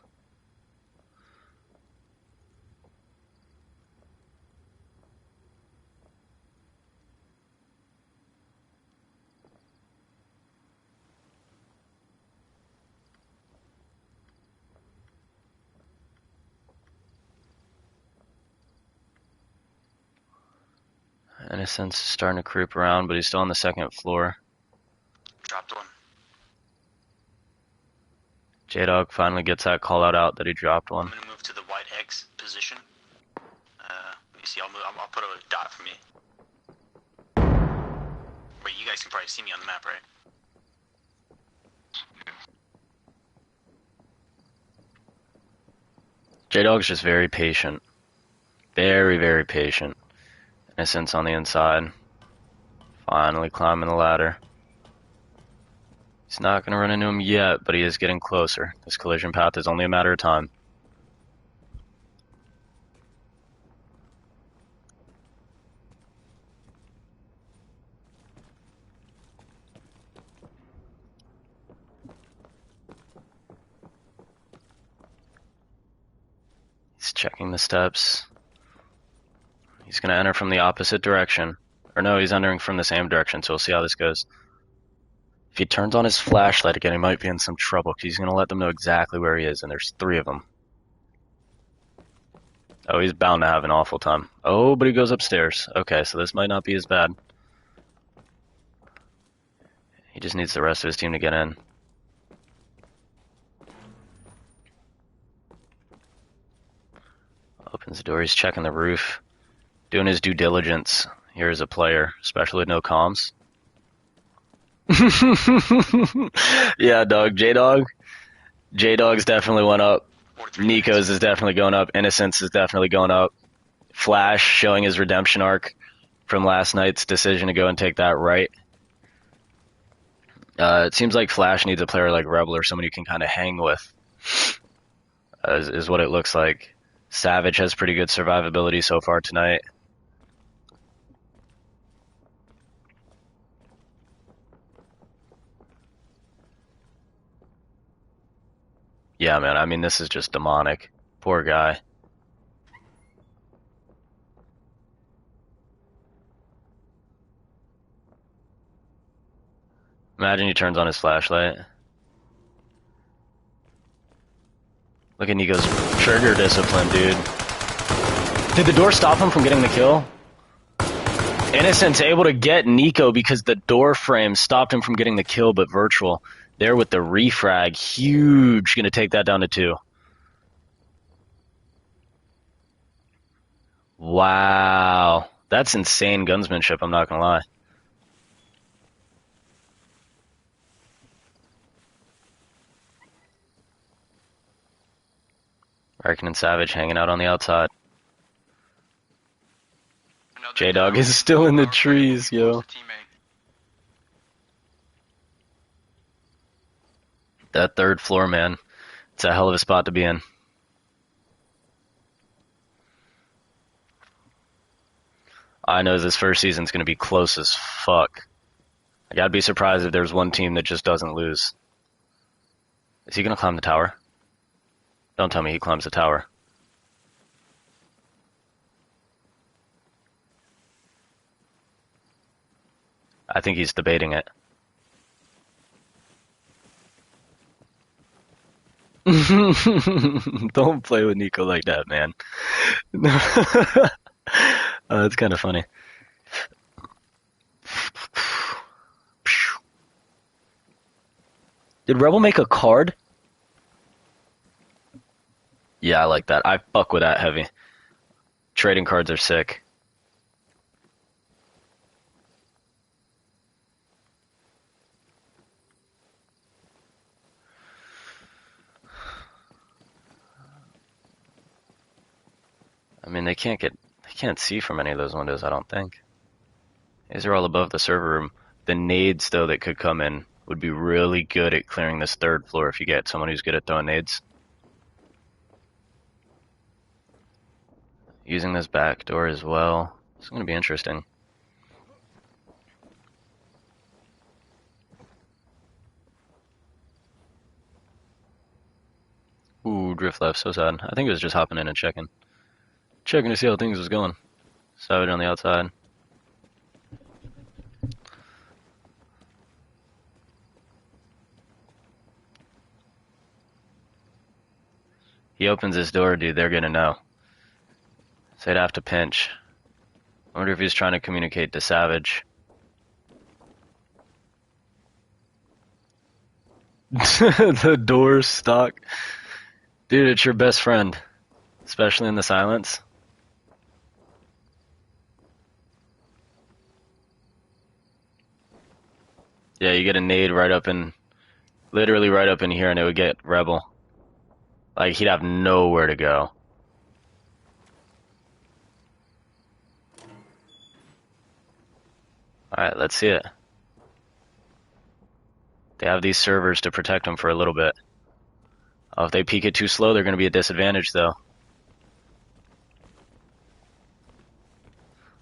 Innocence is starting to creep around, but he's still on the second floor. Dropped one. J-Dog finally gets that call out that he dropped one. I'm gonna move to the white X position. Let me see. I'll put a dot for me. Wait, you guys can probably see me on the map, right? J-Dog's just very patient. Very, very patient. Innocence on the inside. Finally climbing the ladder. He's not going to run into him yet, but he is getting closer. This collision path is only a matter of time. He's checking the steps. He's going to enter from the opposite direction. Or no, he's entering from the same direction, so we'll see how this goes. If he turns on his flashlight again, he might be in some trouble, because he's going to let them know exactly where he is, and there's 3 of them. Oh, he's bound to have an awful time. Oh, but he goes upstairs. Okay, so this might not be as bad. He just needs the rest of his team to get in. Opens the door, he's checking the roof. Doing his due diligence here as a player, especially with no comms. Yeah, dog. J-Dog. J-Dog's definitely went up. Nico's is definitely going up. Innocence is definitely going up. Flash showing his redemption arc from last night's decision to go and take that right. It seems like Flash needs a player like Rebel or someone you can kind of hang with, is what it looks like. Savage has pretty good survivability so far tonight. Yeah, man, I mean, this is just demonic. Poor guy. Imagine he turns on his flashlight. Look at Nico's trigger discipline, dude. Did the door stop him from getting the kill? Innocent's able to get Nico because the door frame stopped him from getting the kill, but Virtual there with the refrag. Huge. Gonna take that down to 2. Wow. That's insane gunsmanship, I'm not gonna lie. Riken and Savage hanging out on the outside. J-Dog is still in the trees, yo. That 3rd floor, man. It's a hell of a spot to be in. I know this first season's going to be close as fuck. Like, I'd be surprised if there's one team that just doesn't lose. Is he going to climb the tower? Don't tell me he climbs the tower. I think he's debating it. Don't play with Nico like that, man. That's kind of funny. Did Rebel make a card? Yeah, I like that. I fuck with that heavy. Trading cards are sick. I mean, they can't see from any of those windows, I don't think. These are all above the server room. The nades, though, that could come in would be really good at clearing this 3rd floor if you get someone who's good at throwing nades. Using this back door as well. It's going to be interesting. Ooh, drift left, so sad. I think it was just hopping in and checking. Checking to see how things was going. Savage on the outside. He opens this door, dude, they're gonna know. So they'd have to pinch. I wonder if he's trying to communicate to Savage. The door's stuck. Dude, it's your best friend. Especially in the silence. Yeah, you get a nade right up in, literally right up in here, and it would get Rebel. Like, he'd have nowhere to go. Alright, let's see it. They have these servers to protect them for a little bit. Oh, if they peek it too slow, they're going to be at disadvantage, though.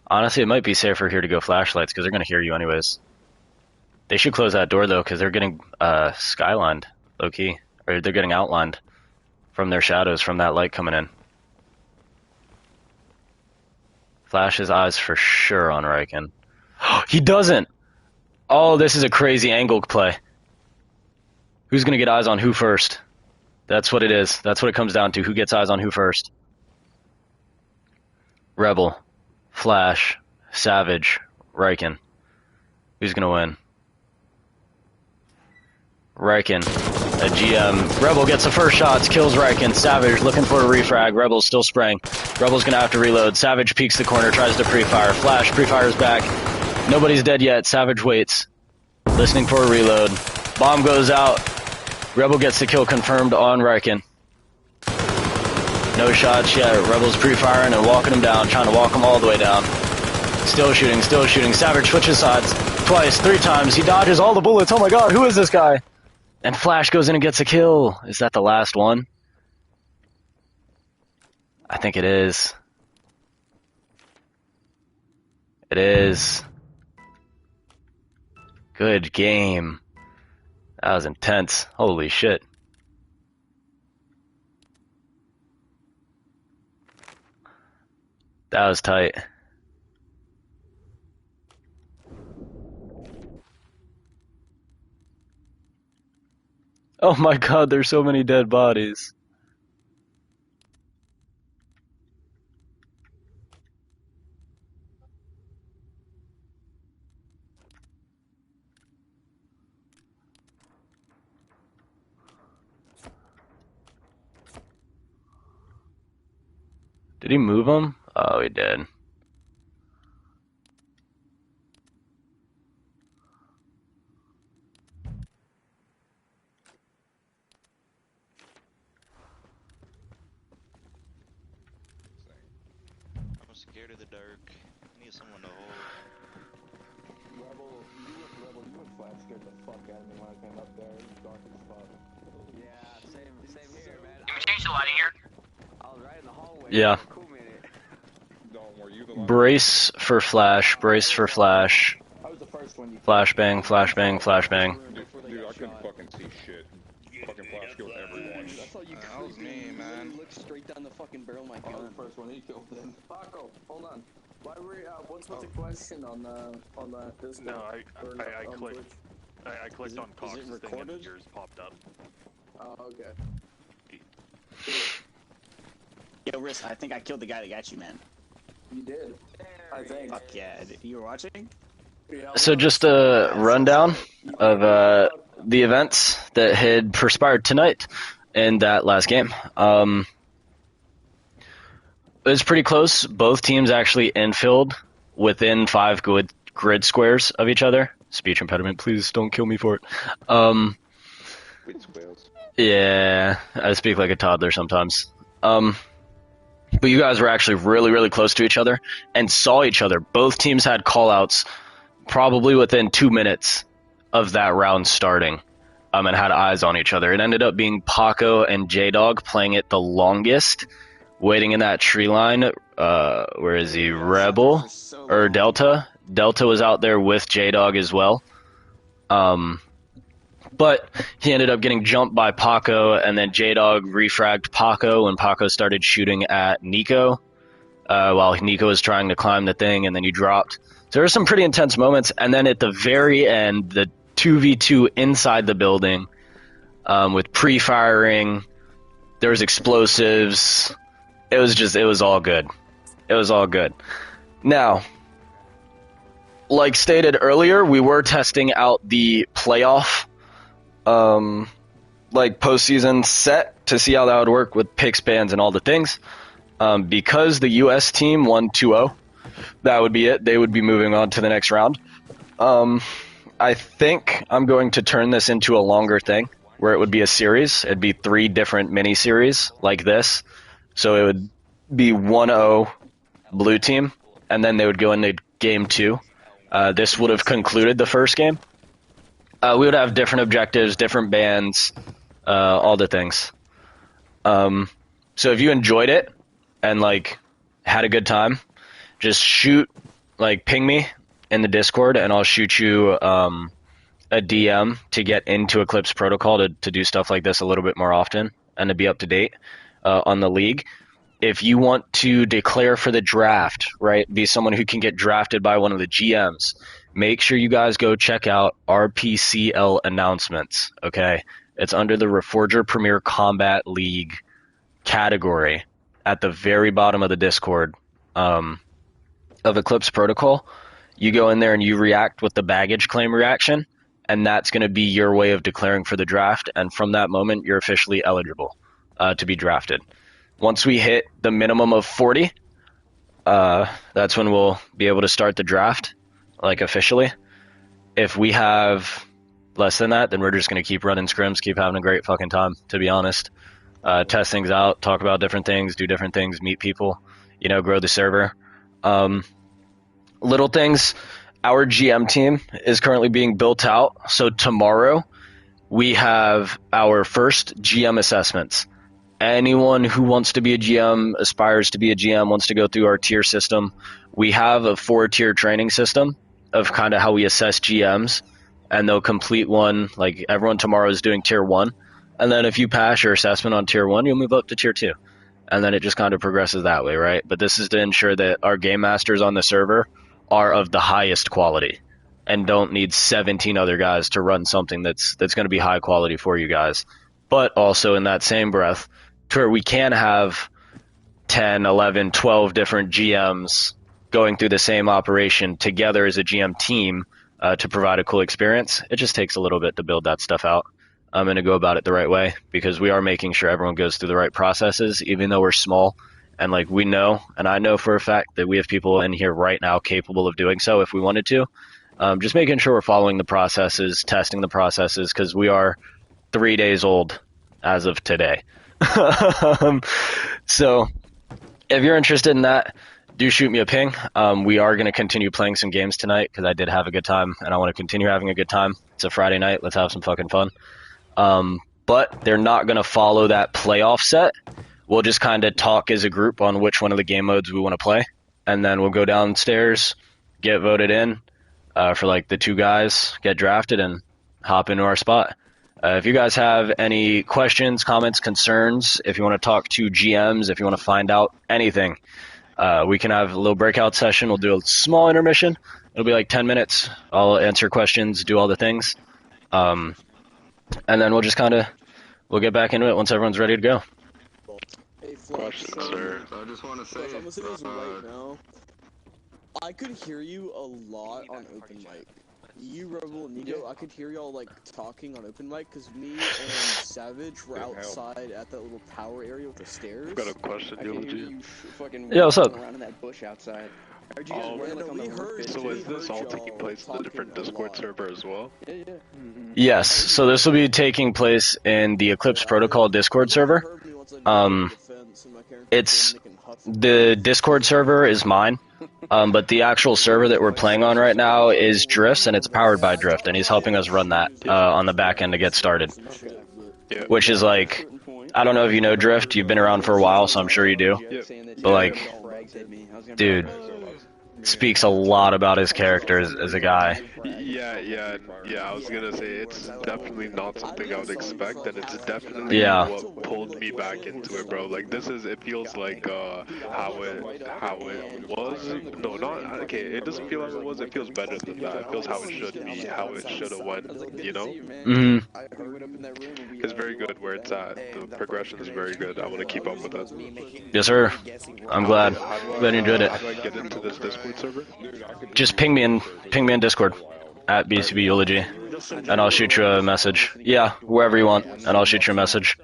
Honestly, it might be safer here to go flashlights, because they're going to hear you anyways. They should close that door, though, because they're getting skylined, low-key. Or they're getting outlined from their shadows from that light coming in. Flash his eyes for sure on Riken. He doesn't! Oh, this is a crazy angle play. Who's going to get eyes on who first? That's what it is. That's what it comes down to. Who gets eyes on who first? Rebel, Flash, Savage, Riken. Who's going to win? Riken, a GM. Rebel gets the first shots, kills Riken. Savage looking for a refrag. Rebel's still spraying. Rebel's going to have to reload. Savage peeks the corner, tries to pre-fire. Flash pre-fires back. Nobody's dead yet. Savage waits. Listening for a reload. Bomb goes out. Rebel gets the kill confirmed on Riken. No shots yet. Rebel's pre-firing and walking him down, trying to walk him all the way down. Still shooting, still shooting. Savage switches sides twice, 3 times. He dodges all the bullets. Oh my god, who is this guy? And Flash goes in and gets a kill. Is that the last one? I think it is. It is. Good game. That was intense. Holy shit. That was tight. Oh my god, there's so many dead bodies. Did he move him? Oh, he did. I'm scared of the dark. I need someone to hold. Rebel, you and Flash scared the fuck out of me when I came up there. It was dark as fuck. Yeah, same here, man. Can we change the lighting here? I was right in the hallway. Yeah. For a cool minute. Brace for flash, brace for flash. I was the first one. Flashbang, flashbang, flashbang. Dude, I couldn't fucking see shit. Fucking flash killed everyone. That's all you That was me, man. Look straight down the fucking barrel of my gun. I was the first one he killed then. Paco, hold on. Why were what's with the question on this? No, I clicked. I clicked on Cox's thing and yours popped up. Oh, okay. Yo, Riz, I think I killed the guy that got you, man. You did. I think. Fuck yeah. You were watching? Yeah, So just a rundown of the events that had perspired tonight in that last game. It was pretty close. Both teams actually infilled within 5 good grid squares of each other. Speech impediment, please don't kill me for it. Yeah, I speak like a toddler sometimes. But you guys were actually really, really close to each other and saw each other. Both teams had callouts probably within 2 minutes of that round starting, and had eyes on each other. It ended up being Paco and J-Dog playing it the longest, waiting in that tree line. Where is he? Rebel? Or Delta? Delta was out there with J-Dog as well. But he ended up getting jumped by Paco, and then J-Dog refragged Paco when Paco started shooting at Nico, while Nico was trying to climb the thing, and then he dropped. So there were some pretty intense moments, and then at the very end, the 2v2 inside the building, with pre-firing, there was explosives. It was all good. It was all good. Now, like stated earlier, we were testing out the playoff postseason set to see how that would work with picks, bans, and all the things. Because the US team won 2-0, that would be it. They would be moving on to the next round. I think I'm going to turn this into a longer thing where it would be a series. It'd be 3 different mini-series like this. So it would be 1-0 blue team, and then they would go into game 2. This would have concluded the first game. We would have different objectives, different bans, all the things. So if you enjoyed it and had a good time, just ping me in the Discord, and I'll shoot you a DM to get into Eclipse Protocol to do stuff like this a little bit more often and to be up to date on the league. If you want to declare for the draft, right, be someone who can get drafted by one of the GMs, make sure you guys go check out RPCL announcements, okay? It's under the Reforger Premier Combat League category at the very bottom of the Discord of Eclipse Protocol. You go in there and you react with the baggage claim reaction, and that's going to be your way of declaring for the draft, and from that moment, you're officially eligible to be drafted. Once we hit the minimum of 40, that's when we'll be able to start the draft, officially. If we have less than that, then we're just going to keep running scrims, keep having a great fucking time, to be honest. Test things out, talk about different things, do different things, meet people, grow the server. Little things, our GM team is currently being built out, so tomorrow we have our first GM assessments. Anyone who wants to be a GM, aspires to be a GM, wants to go through our tier system. We have a 4-tier training system of kind of how we assess GMs, and they'll complete one. Everyone tomorrow is doing tier 1, and then if you pass your assessment on tier 1, you'll move up to tier 2, and then it just kind of progresses that way, right? But this is to ensure that our game masters on the server are of the highest quality. and don't need 17 other guys to run something that's going to be high quality for you guys. But also in that same breath, to where we can have 10, 11, 12 different GMs going through the same operation together as a GM team to provide a cool experience. It just takes a little bit to build that stuff out. I'm going to go about it the right way because we are making sure everyone goes through the right processes, even though we're small. And like we know, and I know for a fact that we have people in here right now capable of doing so if we wanted to. Just making sure we're following the processes, testing the processes, because we are 3 days old as of today. So if you're interested in that, do shoot me a ping. We are going to continue playing some games tonight because I did have a good time, and I want to continue having a good time. It's a Friday night. Let's have some fucking fun. But they're not going to follow that playoff set. We'll just kind of talk as a group on which one of the game modes we want to play, and then we'll go downstairs, get voted in for like the 2 guys, get drafted, and hop into our spot. If you guys have any questions, comments, concerns, if you want to talk to GMs, if you want to find out anything, we can have a little breakout session. We'll do a small intermission. It'll be like 10 minutes. I'll answer questions, do all the things. And then we'll just we'll get back into it once everyone's ready to go. Hey, Flex, sir. I just want to say, I'm gonna say this right now. I could hear you a lot on open mic. You, Rebel, and Nico, I could hear y'all like talking on open mic because me and Savage were outside at that little power area with the stairs. I've got a question, Yeah, what's up? Around in that bush outside. So is this all taking place in a different Discord server as well? Yes, so this will be taking place in the Eclipse Protocol Discord server. It's the Discord server is mine, but the actual server that we're playing on right now is Drift's, and it's powered by Drift, and he's helping us run that on the back end to get started. Which is like, I don't know if you know Drift, you've been around for a while, so I'm sure you do. But like, dude, speaks a lot about his character as a guy. Yeah, I was gonna say, it's definitely not something I would expect, and it's definitely what pulled me back into it, bro. Like, it feels like, how it was. No, not, okay, it doesn't feel like it was, it feels better than that. It feels how it should be, how it should have went, you know? Mm-hmm. It's very good where it's at. The progression is very good. I want to keep up with it. Yes, sir. I'm glad. Glad you enjoyed it. How do I get into this Discord server? Just ping me in Discord at BCB Eulogy, and I'll shoot you a message. Yeah, wherever you want, and I'll shoot you a message.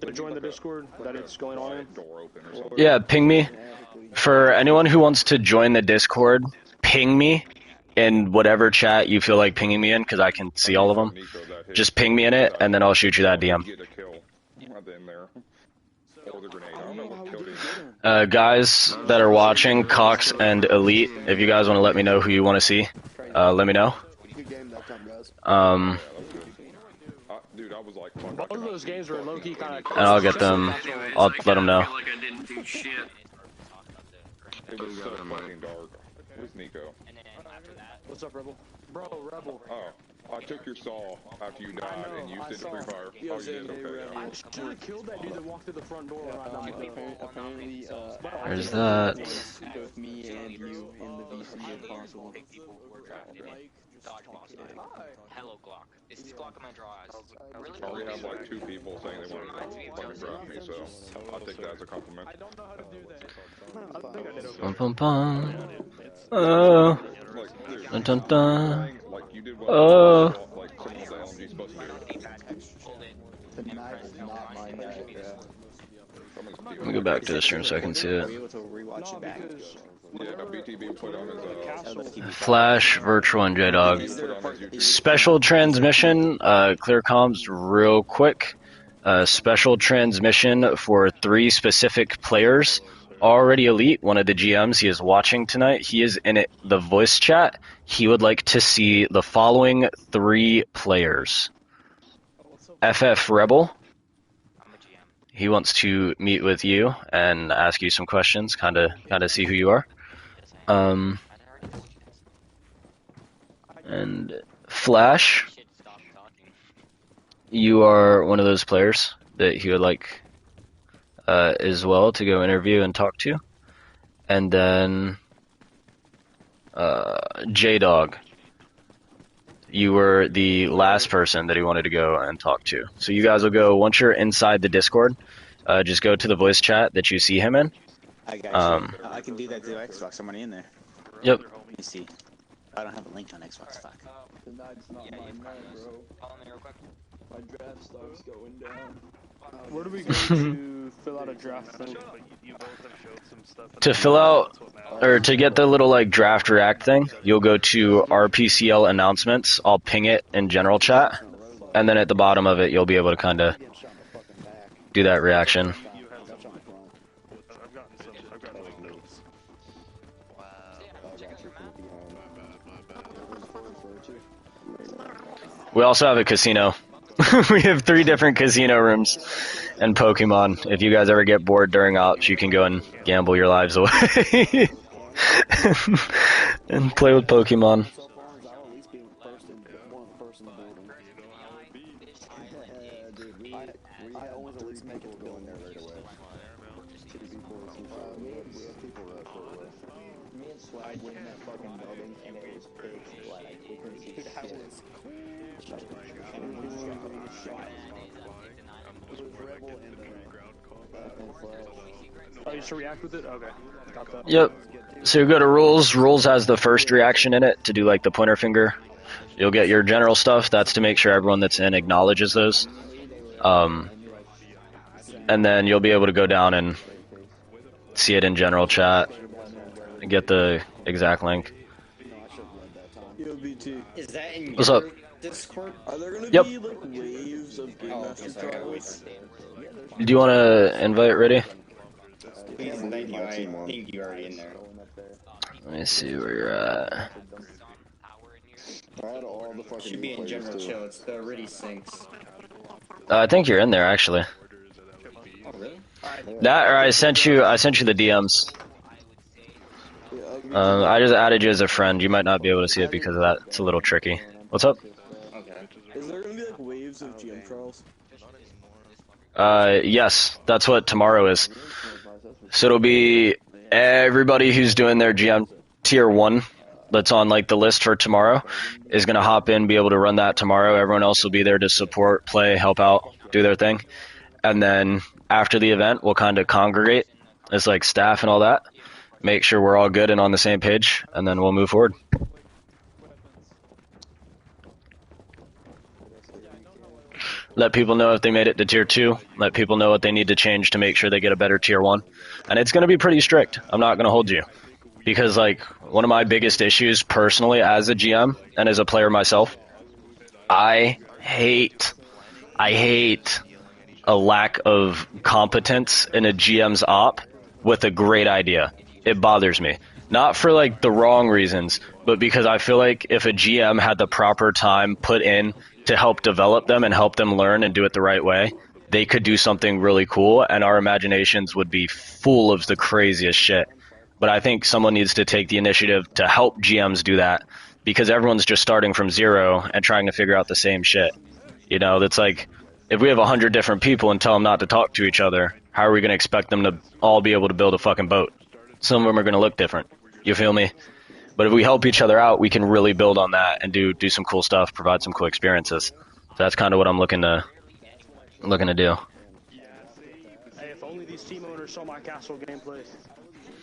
To join the Discord that it's going on in? Yeah, ping me. For anyone who wants to join the Discord, ping me in whatever chat you feel like pinging me in, because I can see all of them. Just ping me in it, and then I'll shoot you that DM. Guys that are watching, Cox and Elite, if you guys want to let me know who you want to see, let me know. Both of those games were low-key kind of... And I'll get them, I'll let them know. It was so fucking dark. Where's Nico? What's up, Rebel? Bro, Rebel. Oh, I took your saw after you died and used it to free fire. Oh, you did? Okay, yeah. I should have killed that dude that walked through the front door when I died. Apparently, There's that. both me and you in the VC if possible. Hello, Glock. This is Glock in my dry eyes. I really I already have like 2 people saying they want to fucking draft me, so I'll take that as a compliment. I don't know how to do that. I think I did okay. Bum bum bum. Oh. Dun dun dun. Oh. Let me go back to the stream so I can see it. Flash, Virtual, and J-Dog. Special transmission, clear comms real quick. Special transmission for 3 specific players. Already Elite, one of the GMs, he is watching tonight. He is in the voice chat. He would like to see the following 3 players. FF Rebel. He wants to meet with you and ask you some questions, kind of see who you are. And Flash, you are one of those players that he would like as well to go interview and talk to. And then J-Dog, you were the last person that he wanted to go and talk to. So you guys will go, once you're inside the Discord, just go to the voice chat that you see him in. I got you. I can do that through Xbox. I'm already in there. Yep. Let me see. I don't have a link on Xbox. Fuck. Tonight's not my night, bro. My draft stock's going down. Where do we go to fill out a draft thing? To fill out, or to get the little like draft react thing, you'll go to RPCL announcements. I'll ping it in general chat, and then at the bottom of it, you'll be able to kind of do that reaction. We also have a casino. We have 3 different casino rooms and Pokemon. If you guys ever get bored during ops, you can go and gamble your lives away and play with Pokemon. I always at least make it go in there right away. We have people that sort of me and Swag went in that fucking building and it was pitch black. We couldn't see shit. Oh, you should react with it? Okay. Got that. Yep. So you go to rules. Rules has the first reaction in it to do like the pointer finger. You'll get your general stuff. That's to make sure everyone that's in acknowledges those. And then you'll be able to go down and see it in general chat and get the exact link. Yo, BT. Is that in What's up? Discord? Are there gonna Yep. be like waves of Game Master trials? Do you want to invite Ready? Please invite you. I think you're already in there. Let me see where you're at. Should be in general chill. It's the Ready Sinks. I think you're in there actually. Oh really? That or I sent you the DMs. I just added you as a friend. You might not be able to see it because of that. It's a little tricky. What's up? Okay. Is there gonna be like waves of GM trials? Yes, that's what tomorrow is. So it'll be everybody who's doing their GM tier 1 that's on like the list for tomorrow is going to hop in, be able to run that tomorrow. Everyone else will be there to support, play, help out, do their thing. And then after the event, we'll kind of congregate as like staff and all that, make sure we're all good and on the same page, and then we'll move forward. Let people know if they made it to tier 2. Let people know what they need to change to make sure they get a better tier 1. And it's going to be pretty strict. I'm not going to hold you. Because, like, one of my biggest issues personally as a GM and as a player myself, I hate a lack of competence in a GM's op with a great idea. It bothers me. Not for, like, the wrong reasons, but because I feel like if a GM had the proper time put in to help develop them and help them learn and do it the right way, they could do something really cool and our imaginations would be full of the craziest shit. But I think someone needs to take the initiative to help GMs do that because everyone's just starting from zero and trying to figure out the same shit. You know, that's like, if we have 100 different people and tell them not to talk to each other, how are we going to expect them to all be able to build a fucking boat? Some of them are going to look different. You feel me? But if we help each other out, we can really build on that and do some cool stuff, provide some cool experiences. So that's kind of what I'm looking to do. Hey, if only these team owners saw my castle gameplay.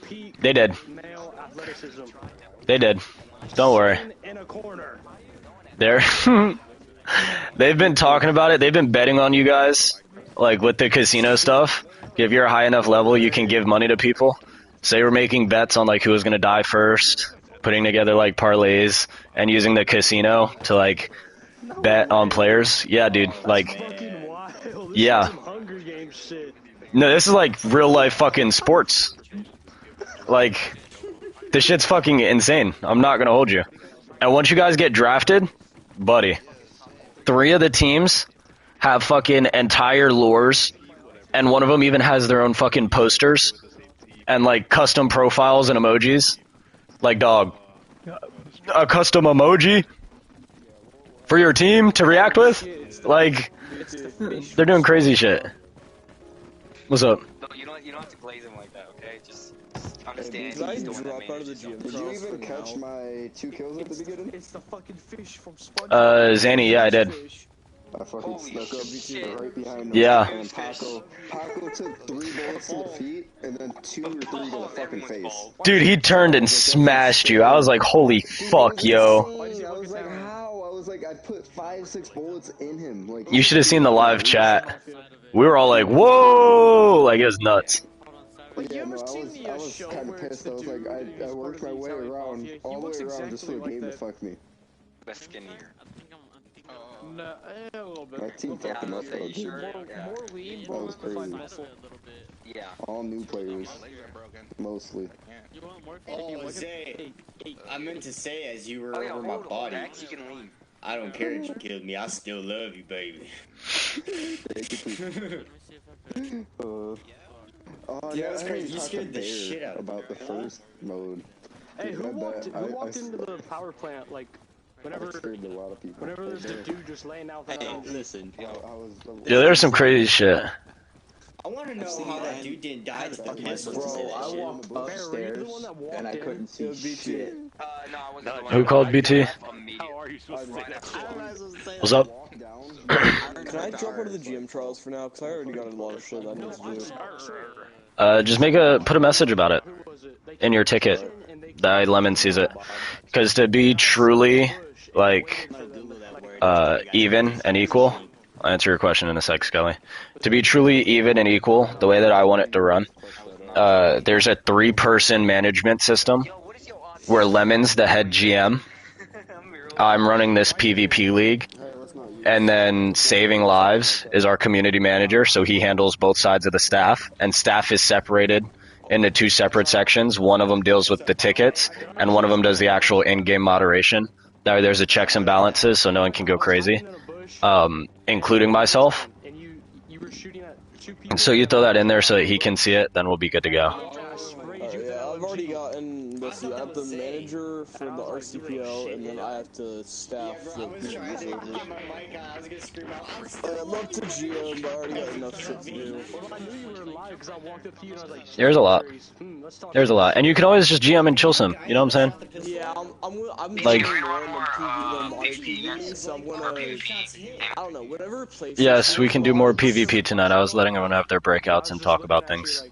Peak They did. male athleticism. They did. Don't worry. In a corner. They've been talking about it. They've been betting on you guys, like with the casino stuff. If you're a high enough level, you can give money to people. So they were making bets on like who was going to die first, putting together like parlays and using the casino to like bet on players. Yeah, dude. Like, yeah. No, this is like real life fucking sports. Like, this shit's fucking insane. I'm not going to hold you. And once you guys get drafted, buddy, 3 of the teams have fucking entire lures, and one of them even has their own fucking posters and like custom profiles and emojis. Like, dog, a custom emoji for your team to react with? Like, they're doing crazy shit. What's up? No, you don't have to glaze him like that, okay? Just understand. Did I he's the one that drop out of the managed gym? Did you even catch my 2 kills at the beginning? It's the fucking fish from SpongeBob. Zanny, yeah, I did. I fucking snuck up right behind him. Yeah. And Paco took 3 bullets to the feet and then 2 or 3 to the fucking face. Dude, he turned and smashed you. I was like, holy fuck, yo. I was like, how? I was like, I put 5, 6 bullets in him. Like, You should have seen the live chat. We were all like, whoa! Like, it was nuts. Yeah, no, I was kind of pissed. I was like, I worked my way around, all the way around just for the game to fuck me. Best skinnier. No, a little bit. My team fucking up though, dude. More lean, That more was crazy. Yeah. All new players, mostly. Oh, Zay, I meant to say as you were over my body. You can leave. I don't care that you killed me. I still love you, baby. Oh, yeah, that's crazy. You scared the shit out of me. About the first mode. Hey, Dude, who walked into the power plant like? Whenever, scared a lot of people. Whenever there's a dude just laying out there. Hey, listen. Yeah, there's some crazy shit. I want to know how that dude didn't die. The fucking Bro, I walked upstairs and I couldn't see shit. No, I wasn't the one Who called BT? How are you supposed to say that? What's up? Can I jump into the GM trials for now? Because I already got a lot of shit I need to do. Just put a message about it in your ticket that Lemon sees it. Because to be truly, like, even and equal, I'll answer your question in a sec, Scully. To be truly even and equal, the way that I want it to run, there's a 3-person management system where Lemon's the head GM. I'm running this PvP league. And then Saving Lives is our community manager, so he handles both sides of the staff. And staff is separated into 2 separate sections. One of them deals with the tickets, and one of them does the actual in-game moderation. There's a checks and balances, so no one can go crazy, including myself. So you throw that in there so that he can see it, then we'll be good to go. Yeah, I've already gotten, let's see, I have the manager for the RCPL, and then I have to staff the PvP server. I'm up to GM, but I already got enough shit to do. There's a lot. There's a lot. And you can always just GM and chill some, you know what I'm saying? Yeah, I'm like, PvP, so I'm gonna, I don't know, whatever place. Yes, we can do more PvP tonight. I was letting everyone have their breakouts and talk about things.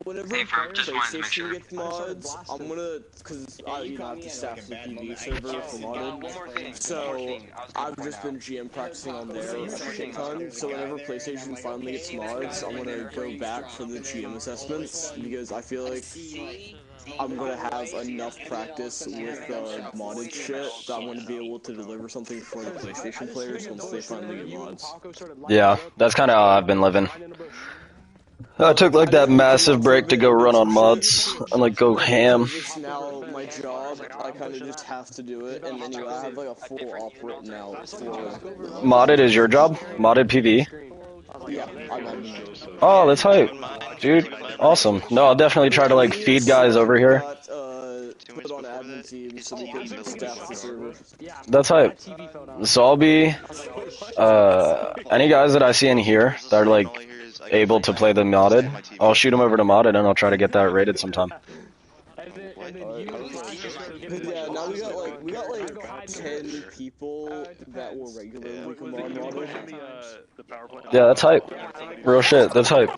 Whenever PlayStation gets mods, I'm gonna, cause I have to staff the PvP server for modded, so I've just been GM practicing on there a shit ton, so whenever PlayStation finally gets mods, I'm gonna go back for the GM assessments, because I feel like I'm gonna have enough practice with modded shit that I'm gonna be able to deliver something for the PlayStation players once they finally get mods. Yeah, that's kinda how I've been living. I took like that massive break to go run on mods and like go ham. It's now my job. I kind of just have to do it, and then I have like a full op written out for. Modded is your job? Modded PV? Yeah. Oh, that's hype, dude. Awesome. No, I'll definitely try to like feed guys over here. Put on admin team so we can staff the server. That's hype. So I'll be any guys that I see in here that are like able to play the modded, I'll shoot them over to modded and I'll try to get that rated sometime. Yeah, now we got like 10 people that will regularly come on modded. Yeah, that's hype. Real shit, that's hype.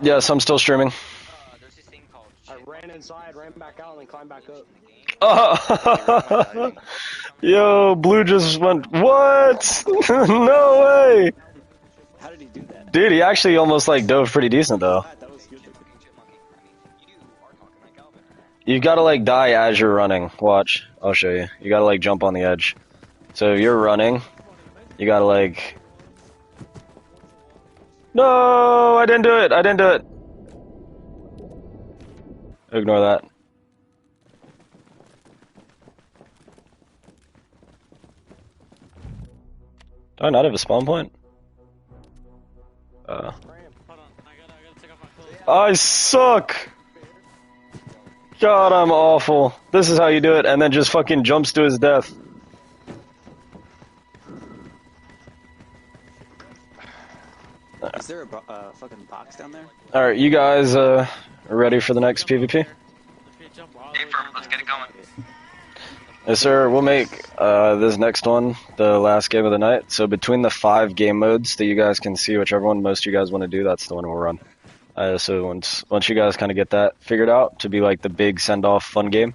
Yes, I'm still streaming. I ran inside, ran back out, and then climbed back up. Oh, yo, Blue just went, what? No way! How did he do that? Dude, he actually almost like dove pretty decent though. You gotta like die as you're running. Watch, I'll show you. You gotta like jump on the edge. So if you're running, you gotta like... No, I didn't do it, I didn't do it. Ignore that. Do I not have a spawn point? I suck! God, I'm awful. This is how you do it, and then just fucking jumps to his death. Is there a fucking box down there? Alright, you guys are ready for the next PvP? Let's get it going. Yes, sir. We'll make this next one the last game of the night. So between the 5 game modes that you guys can see, whichever one most of you guys want to do, that's the one we'll run. So once you guys kind of get that figured out to be like the big send-off fun game,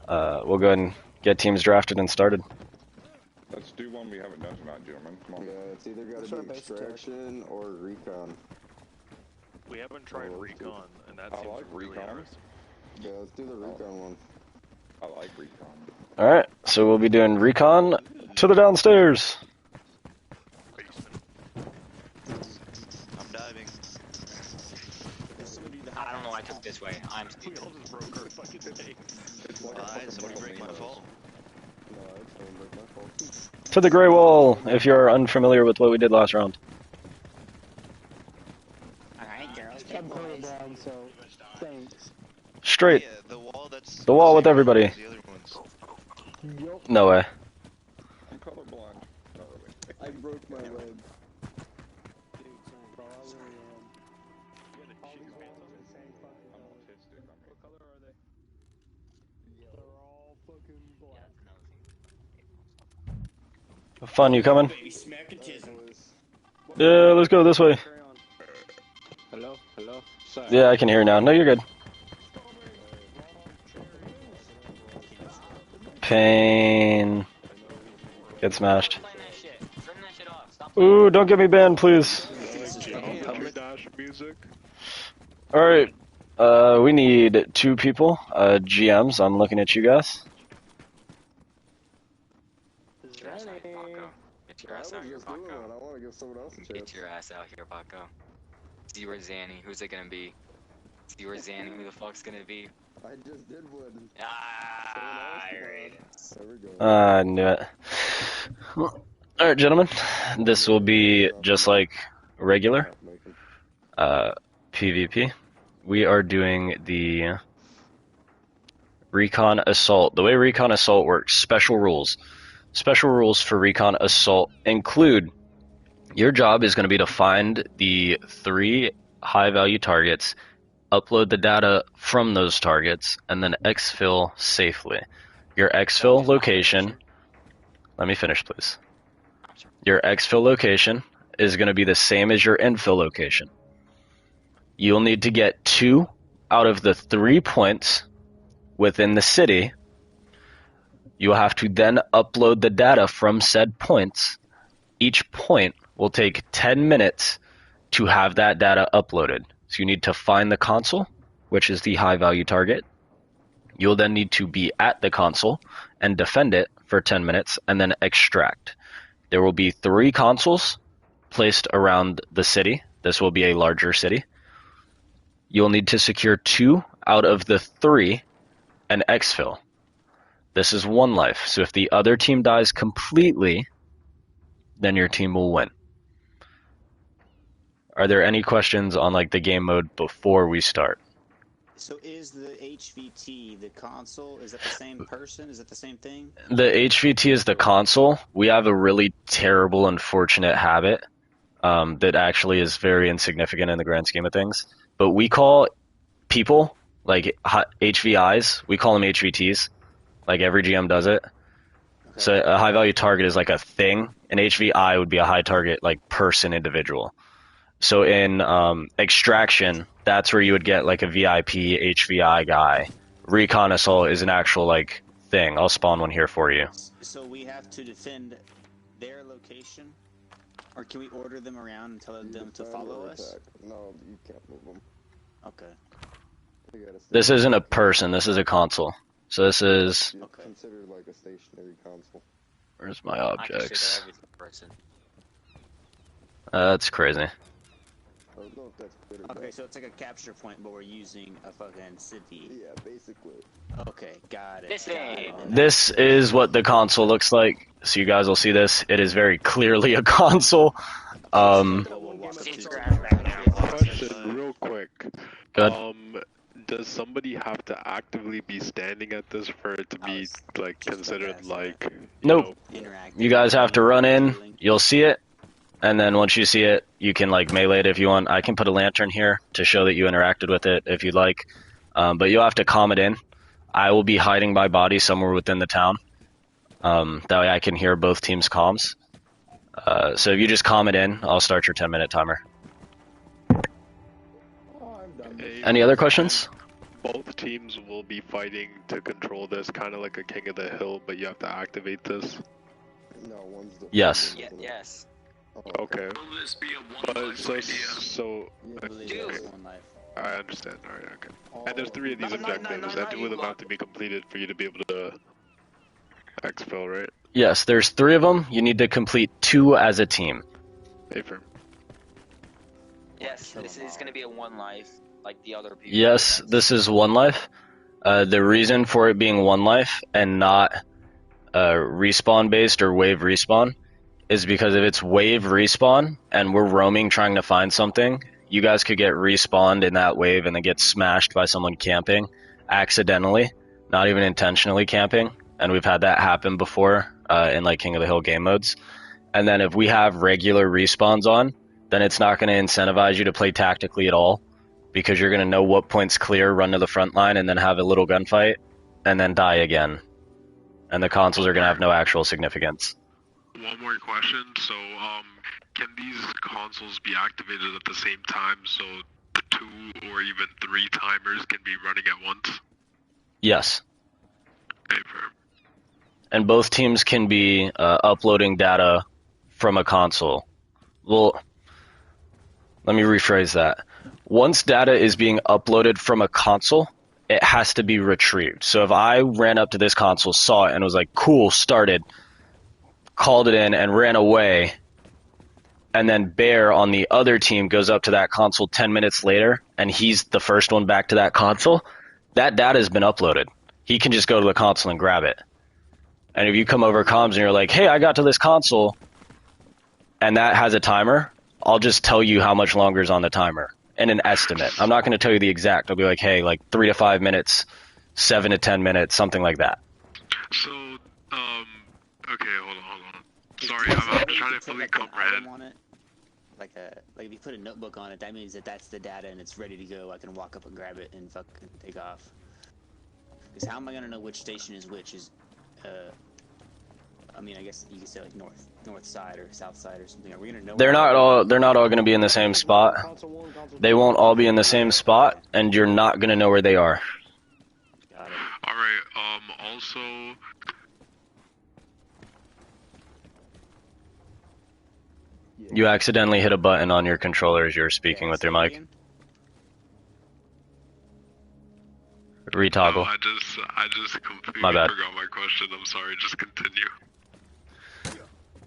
we'll go ahead and get teams drafted and started. Let's do one we haven't done tonight, gentlemen. Come on. Yeah, it's either got to be extraction or recon. We haven't tried recon, and that seems really interesting. Yeah, let's do the recon one. I like recon. Alright, so we'll be doing recon to the downstairs. I'm diving. I don't know why I took this way. I'm stupid. Somebody break my fall. To the gray wall, if you're unfamiliar with what we did last round. Alright, girls. I'm colorblind, so thanks. Straight. Yeah, the wall with everybody. No way. I'm colorblind. I broke my leg. Fun, you coming? Yeah, let's go this way. Hello? Hello? Sorry. Yeah, I can hear you now. No, you're good. Pain. Get smashed. Ooh, don't get me banned, please. Alright, we need 2 people, GMs. I'm looking at you guys. Get your ass out here, Paco. I want to give someone else a chance. Get your ass out here, Paco. Zero Zanny, who's it gonna be? Zero Zanny, who the fuck's gonna be? I just did one. Ah, here it is. There we go. I knew it. Alright, gentlemen. This will be just like regular PvP. We are doing the Recon Assault. The way Recon Assault works, special rules. Special rules for Recon Assault include your job is going to be to find the 3 high-value targets, upload the data from those targets, and then exfil safely. Your exfil location... Let me finish, please. Your exfil location is going to be the same as your infill location. You'll need to get 2 out of the 3 points within the city. You will have to then upload the data from said points. Each point will take 10 minutes to have that data uploaded. So you need to find the console, which is the high value target. You'll then need to be at the console and defend it for 10 minutes and then extract. There will be 3 consoles placed around the city. This will be a larger city. You'll need to secure 2 out of the 3 and exfil. This is 1 life, so if the other team dies completely, then your team will win. Are there any questions on like the game mode before we start? So is the HVT the console? Is that the same person? Is it the same thing? The HVT is the console. We have a really terrible, unfortunate habit that actually is very insignificant in the grand scheme of things. But we call people, like HVIs, we call them HVTs. Like every GM does it. Okay. So a high value target is like a thing. An HVI would be a high target like person individual. So in extraction, that's where you would get like a VIP HVI guy. Recon Assault is an actual like thing. I'll spawn one here for you. So we have to defend their location, or can we order them around and tell them to follow us? No, you can't move them. Okay. This isn't a person. This is a console. So this is considered like a stationary console. Where's my objects? That's crazy. Okay, so it's like a capture point, but we're using a fucking city. Yeah, basically. Okay, got it. This is what the console looks like. So you guys will see this. It is very clearly a console. Question real quick. Good. Does somebody have to actively be standing at this for it to be like considered like? Nope. You guys have to run in. You'll see it. and then once you see it, you can like melee it if you want. I can put a lantern here to show that you interacted with it if you'd like, but you'll have to calm it in. I will be hiding my body somewhere within the town. That way I can hear both teams' comms. So if you just calm it in, I'll start your 10-minute timer. Any other questions? Both teams will be fighting to control this, kind of like a King of the Hill, but you have to activate this. No, one's the Yes. Yes. Okay. Will this be a one-life idea? I understand. Alright, okay. And there's 3 of these objectives, and 2 of them have to be completed for you to be able to exfil, right? Yes, there's 3 of them. You need to complete 2 as a team. Affirm. Yes, this is gonna be a one life, like the other people. Yes, this is 1 life. The reason for it being 1 life and not respawn based or wave respawn is because if it's wave respawn and we're roaming trying to find something, you guys could get respawned in that wave and then get smashed by someone camping accidentally, not even intentionally camping. And we've had that happen before in like King of the Hill game modes. And then if we have regular respawns on, then it's not going to incentivize you to play tactically at all, because you're going to know what point's clear, run to the front line, and then have a little gunfight, and then die again. And the consoles are going to have no actual significance. One more question. So, can these consoles be activated at the same time, so the 2 or even 3 timers can be running at once? Yes. Affirm. And both teams can be uploading data from a console. Well, let me rephrase that. Once data is being uploaded from a console, it has to be retrieved. So if I ran up to this console, saw it, and was like, cool, started, called it in, and ran away, and then Bear on the other team goes up to that console 10 minutes later, and he's the first one back to that console, that data has been uploaded. He can just go to the console and grab it. And if you come over comms and you're like, hey, I got to this console, and that has a timer, I'll just tell you how much longer is on the timer, and an estimate. I'm not going to tell you the exact. I'll be like, hey, like 3 to 5 minutes, 7 to 10 minutes, something like that. So, okay, hold on. Sorry, I'm trying to fully comprehend. Like if you put a notebook on it, that means that that's the data and it's ready to go. I can walk up and grab it and fucking take off. Because how am I gonna know which station is which? I mean, I guess you could say like north side or south side or something. Are we gonna know? They're not all going to be in the same spot. They won't all be in the same spot, and you're not going to know where they are. Got it. All right. Also. You accidentally hit a button on your controller as you were speaking with your mic. Retoggle. No, I just completely My bad. forgot my question. I'm sorry. Just continue.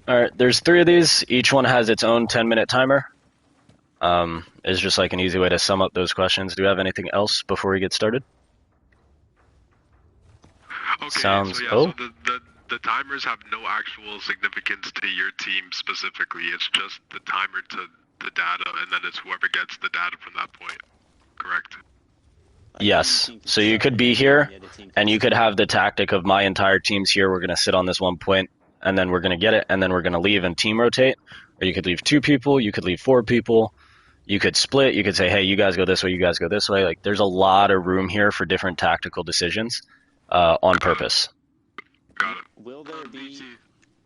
Alright, there's 3 of these. Each one has its own 10-minute timer. It's just like an easy way to sum up those questions. Do you have anything else before we get started? Okay, Sounds so the timers have no actual significance to your team specifically. It's just the timer to the data, and then it's whoever gets the data from that point. Correct? Yes. So you could be here, and you could have the tactic of my entire team's here. We're going to sit on this one point, and then we're going to get it, and then we're going to leave and team rotate. Or you could leave 2 people, you could leave 4 people, you could split, you could say, hey, you guys go this way, you guys go this way. Like, there's a lot of room here for different tactical decisions on purpose. Got it. Will there be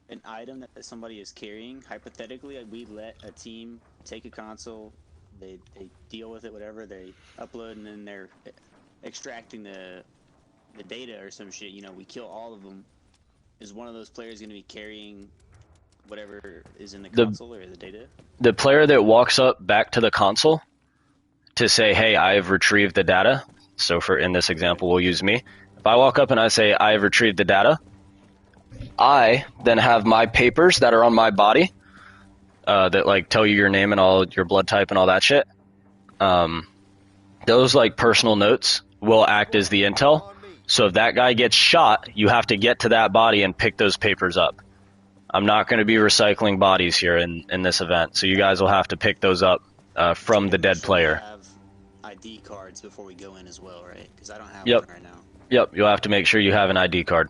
an item that somebody is carrying? Hypothetically, we let a team take a console, they deal with it, whatever, they upload, and then they're extracting the data or some shit. You know, we kill all of them. Is one of those players going to be carrying whatever is in the console or the data? The player that walks up back to the console to say, hey, I have retrieved the data. So for in this example, we'll use me. If I walk up and I say, I have retrieved the data, I then have my papers that are on my body that like tell you your name and all your blood type and all that shit. Those like personal notes will act as the intel. So if that guy gets shot, you have to get to that body and pick those papers up. I'm not going to be recycling bodies here in this event, so you guys will have to pick those up from the dead player. Have ID cards before we go in as well, right? Because I don't have Yep. one right now. Yep, you'll have to make sure you have an ID card.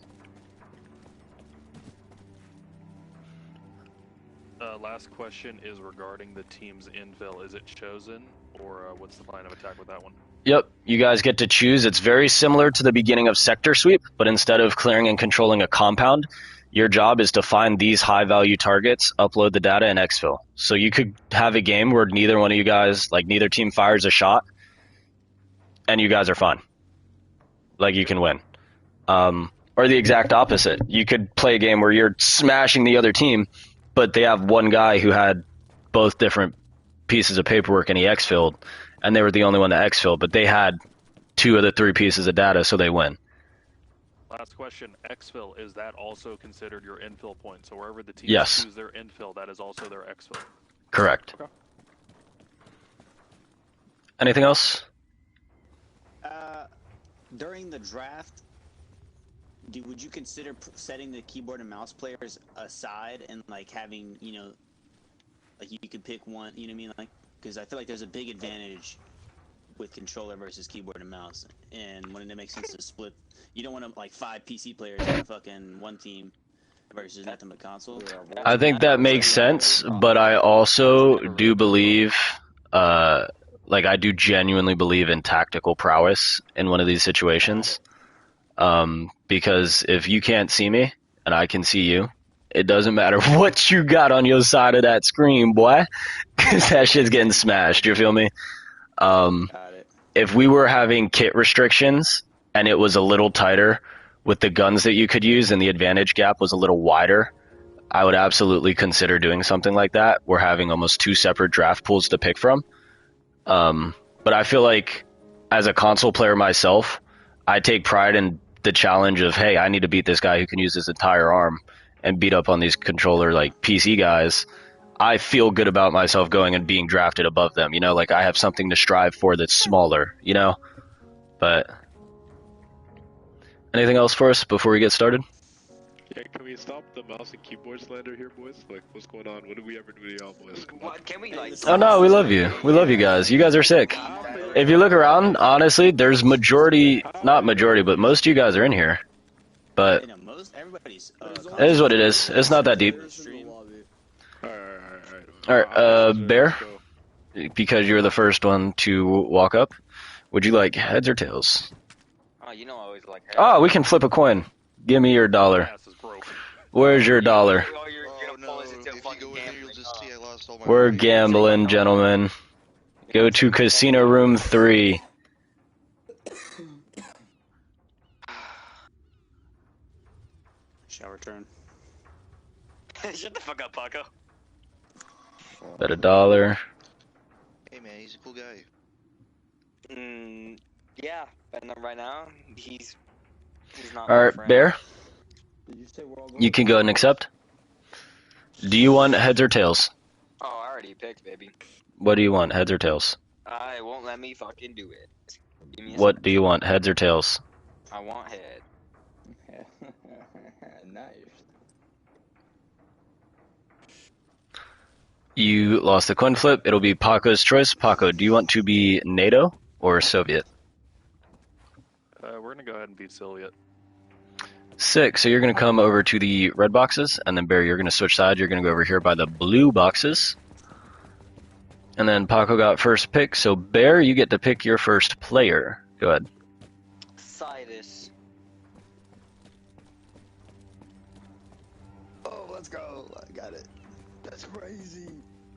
last question is regarding the team's infill. Is it chosen, or what's the plan of attack with that one? Yep, you guys get to choose. It's very similar to the beginning of Sector Sweep, but instead of clearing and controlling a compound, your job is to find these high-value targets, upload the data, and exfil. So you could have a game where neither one of you guys, like neither team fires a shot, and you guys are fine. Like you can win. Or the exact opposite. You could play a game where you're smashing the other team, but they have one guy who had both different pieces of paperwork and he exfilled, and they were the only one that exfilled, but they had 2 of the 3 pieces of data, so they win. Last question. Exfil, is that also considered your infill point? So wherever the teams Yes. choose their infill, that is also their exfil? Correct. Okay. Anything else? During the draft, would you consider setting the keyboard and mouse players aside and like having, you know, like you could pick one, you know what I mean? Like, because I feel like there's a big advantage with controller versus keyboard and mouse, and when it makes sense to split, you don't want to like 5 PC players in a fucking one team versus nothing but console. I think that makes sense, but I also do believe, like I do genuinely believe in tactical prowess in one of these situations. Because if you can't see me and I can see you, it doesn't matter what you got on your side of that screen, boy, because that shit's getting smashed. You feel me? If we were having kit restrictions and it was a little tighter with the guns that you could use and the advantage gap was a little wider, I would absolutely consider doing something like that. We're having almost 2 separate draft pools to pick from. But I feel like as a console player myself, I take pride in the challenge of, hey, I need to beat this guy who can use his entire arm and beat up on these controller like PC guys. I feel good about myself going and being drafted above them, you know, like I have something to strive for that's smaller, you know. But anything else for us before we get started? Yeah, can we stop the mouse and keyboard slander here, boys? Like, what's going on? What did we ever do to y'all, boys? Come on. Can we like? Oh no, we love you. We love you guys. You guys are sick. If you look around, honestly, there's not majority, but most of you guys are in here. But it is what it is. It's not that deep. Alright, Bear, because you're the first one to walk up, would you like heads or tails? Oh, you know I always like. Oh, we can flip a coin. Give me your dollar. Where's your dollar? We're gambling, gentlemen. Go to casino room 3. Shower turn. Shut the fuck up, Paco. Bet $1. Hey man, he's a cool guy. Yeah, but right now he's not. Alright, Bear. You can go ahead and accept. Do you want heads or tails? Oh, I already picked, baby. What do you want, heads or tails? I won't let me fucking do it. Give me a What do you want, heads or tails? I want head. Nice. You lost the coin flip. It'll be Paco's choice. Paco, do you want to be NATO or Soviet? We're gonna go ahead and beat Soviet. Sick. So you're going to come over to the red boxes, and then Bear, you're going to switch sides. You're going to go over here by the blue boxes. And then Paco got first pick. So Bear, you get to pick your first player. Go ahead. Sidus. Oh, let's go. I got it. That's crazy.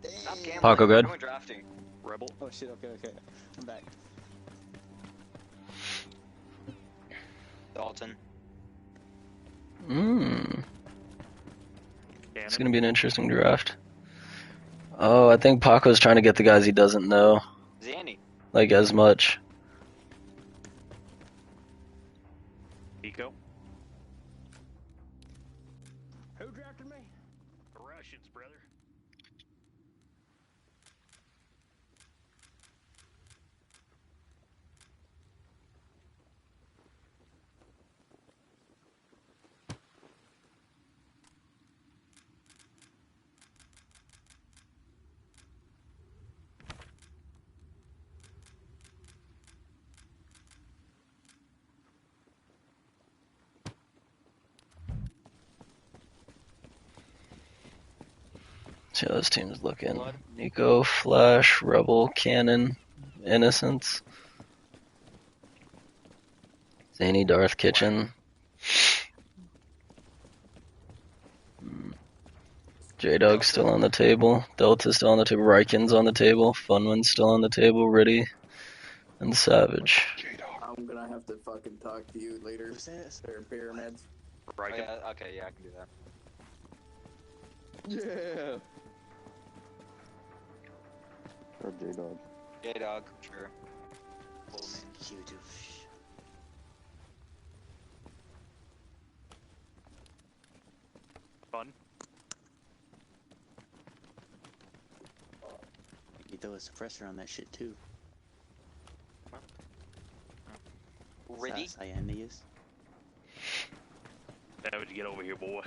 Stop gambling. Paco, good. We're drafting. Rebel. Oh shit, okay. I'm back. Dalton. It's going to be an interesting draft. Oh, I think Paco's trying to get the guys he doesn't know. Zanny. Like, as much. Eco. Who drafted me? The Russians, brother. See how this team's looking. Nico, Flash, Rebel, Cannon, Innocence. Zany, Darth, Kitchen. J-Dog's still on the table. Delta's still on the table. Riken's on the table. Funwin's still on the table. Riddy and Savage. I'm gonna have to fucking talk to you later. Who's this? They're pyramids. Right. Yeah, okay, yeah, I can do that. Yeah. Or J-Dog. J-Dog, sure. Fun. You throw a suppressor on that shit too. Ready? Cyanide. Savage, get over here, boy.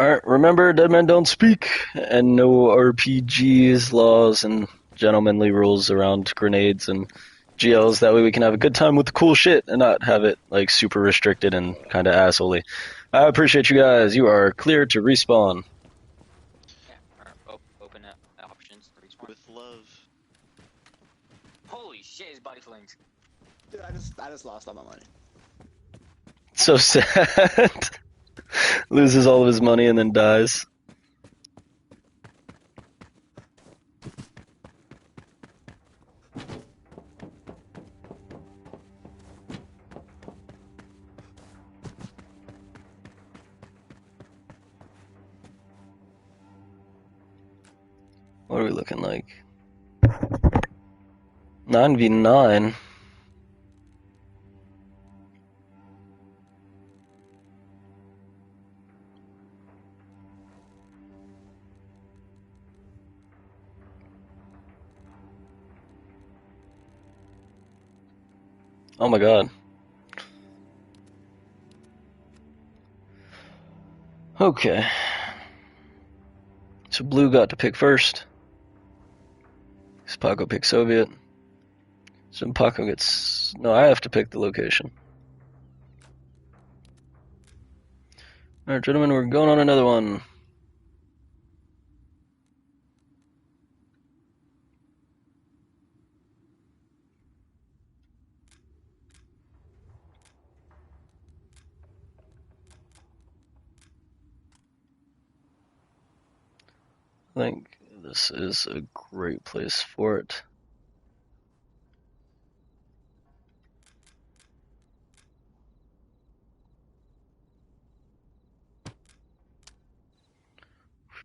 Alright, remember, dead men don't speak, and no RPGs, laws, and gentlemanly rules around grenades and GLs. That way we can have a good time with the cool shit and not have it, like, super restricted and kind of assholey. I appreciate you guys. You are clear to respawn. Yeah, open up options. Respawn. With love. Holy shit, his body flings. Dude, I just lost all my money. So sad. Loses all of his money and then dies. What are we looking like? 9v9. Oh my god. Okay. So blue got to pick first. Paco picks Soviet. So Paco gets... No, I have to pick the location. Alright, gentlemen, we're going on another one. I think this is a great place for it.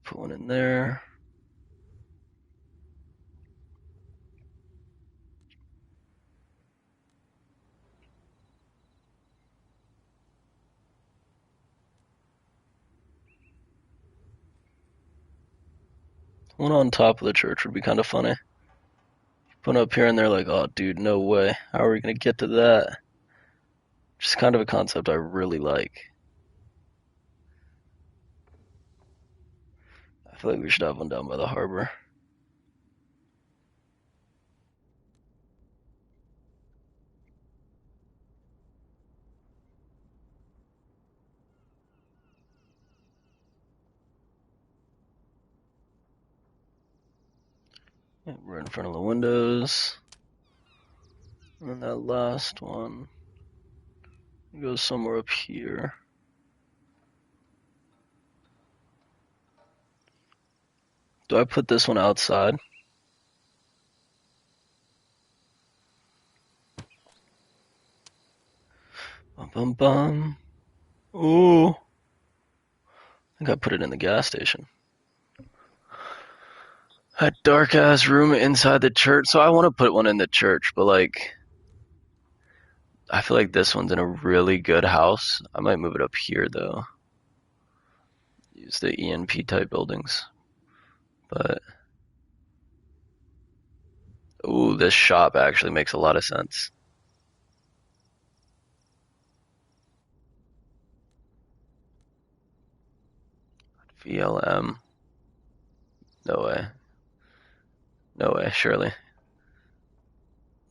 Put one in there. One on top of the church would be kind of funny. Put up here and they're like, oh dude, no way. How are we going to get to that? Just kind of a concept I really like. I feel like we should have one down by the harbor. Yeah, we're in front of the windows. And then that last one goes somewhere up here. Do I put this one outside? Bum bum bum. Ooh. I think I put it in the gas station. That dark ass room inside the church. So I want to put one in the church, but like, I feel like this one's in a really good house. I might move it up here though. Use the ENP type buildings. But ooh, this shop actually makes a lot of sense. VLM. No way. No way, surely.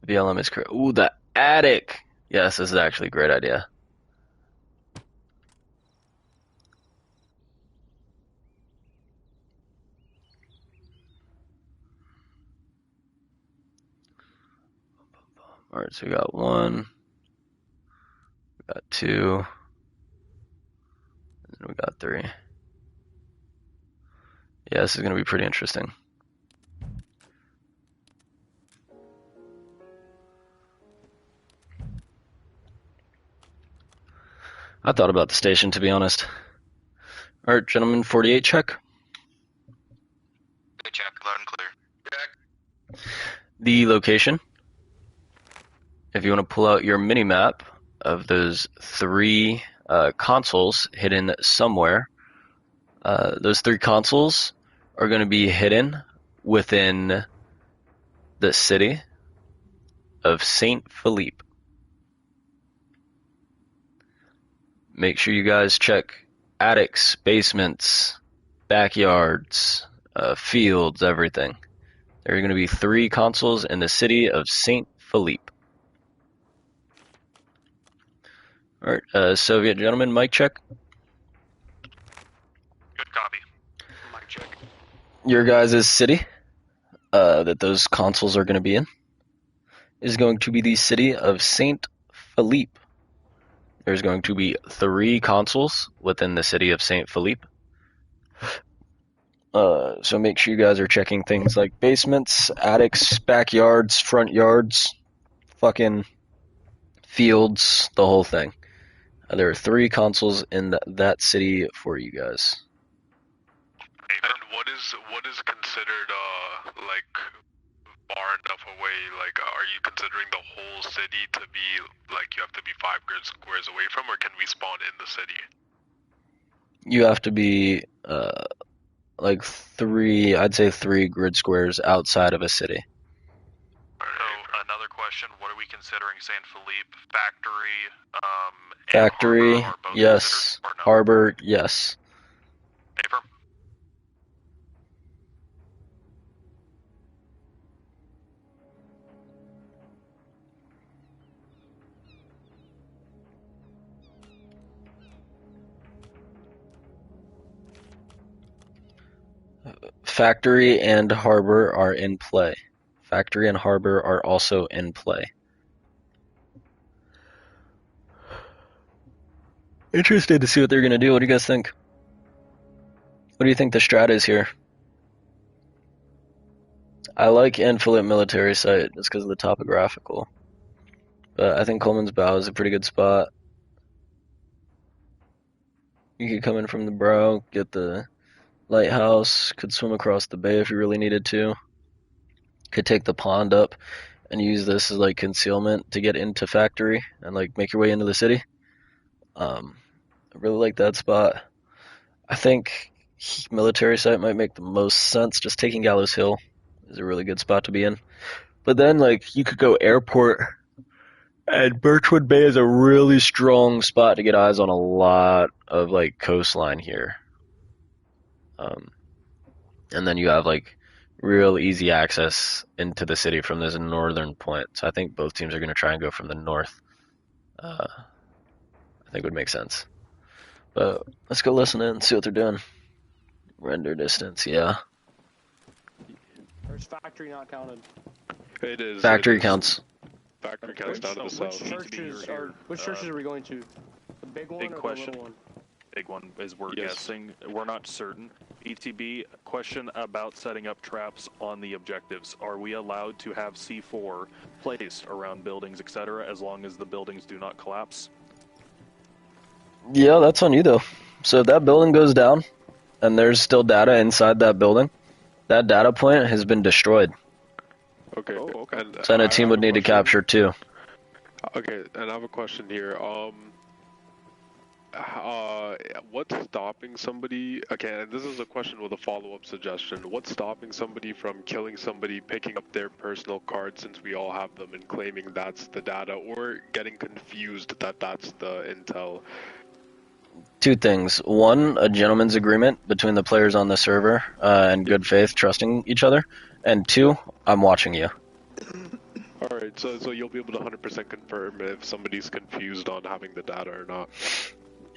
VLM is correct. Ooh, the attic! Yes, this is actually a great idea. Alright, so we got 1, we got 2, and we got 3. Yeah, this is going to be pretty interesting. I thought about the station, to be honest. Alright, gentlemen, 48 check. Good check, loud and clear. Check. The location. If you want to pull out your mini-map of those 3 consoles hidden somewhere, those 3 consoles are going to be hidden within the city of Saint Philippe. Make sure you guys check attics, basements, backyards, fields, everything. There are going to be 3 consoles in the city of Saint Philippe. Alright, Soviet gentlemen, mic check. Good copy. Mic check. Your guys' city that those consoles are going to be in is going to be the city of Saint Philippe. There's going to be 3 consoles within the city of Saint Philippe. So make sure you guys are checking things like basements, attics, backyards, front yards, fucking fields, the whole thing. There are 3 consoles in that city for you guys. And what is considered like far enough away? Like, are you considering the whole city to be like you have to be 5 grid squares away from, or can we spawn in the city? You have to be like 3, I'd say 3 grid squares outside of a city. So another question: what are we considering Saint Philippe? Factory, yes. No? Harbor, yes. Paper. Factory and harbor are in play. Factory and harbor are also in play. Interested to see what they're going to do. What do you guys think? What do you think the strat is here? I like Infinite Military Site just because of the topographical. But I think Coleman's Bow is a pretty good spot. You could come in from the brow, get the lighthouse, could swim across the bay if you really needed to. Could take the pond up and use this as like concealment to get into factory and like make your way into the city. I really like that spot. I think military site might make the most sense. Just taking Gallows Hill is a really good spot to be in. But then like you could go airport, and Birchwood Bay is a really strong spot to get eyes on a lot of like coastline here. And then you have like real easy access into the city from this northern point. So I think both teams are going to try and go from the north. I think would make sense. But let's go listen in and see what they're doing. Render distance, yeah. There's factory not counted. It is. Factory counts. Factory counts down to the south. Which churches are we going to? The big one or question. the little one? Big one is we're guessing. We're not certain. ETB, question about setting up traps on the objectives. Are we allowed to have C4 placed around buildings, etc., as long as the buildings do not collapse? Yeah, that's on you though. So if that building goes down, and there's still data inside that building, that data point has been destroyed. Okay. Okay. So then a team would need to capture too. Okay, and I have a question here. What's stopping somebody? Okay, and this is a question with a follow-up suggestion. What's stopping somebody from killing somebody, picking up their personal card since we all have them, and claiming that's the data, or getting confused that that's the intel? 2 things. 1, a gentleman's agreement between the players on the server and good faith, trusting each other. And 2, I'm watching you. Alright, so you'll be able to 100% confirm if somebody's confused on having the data or not.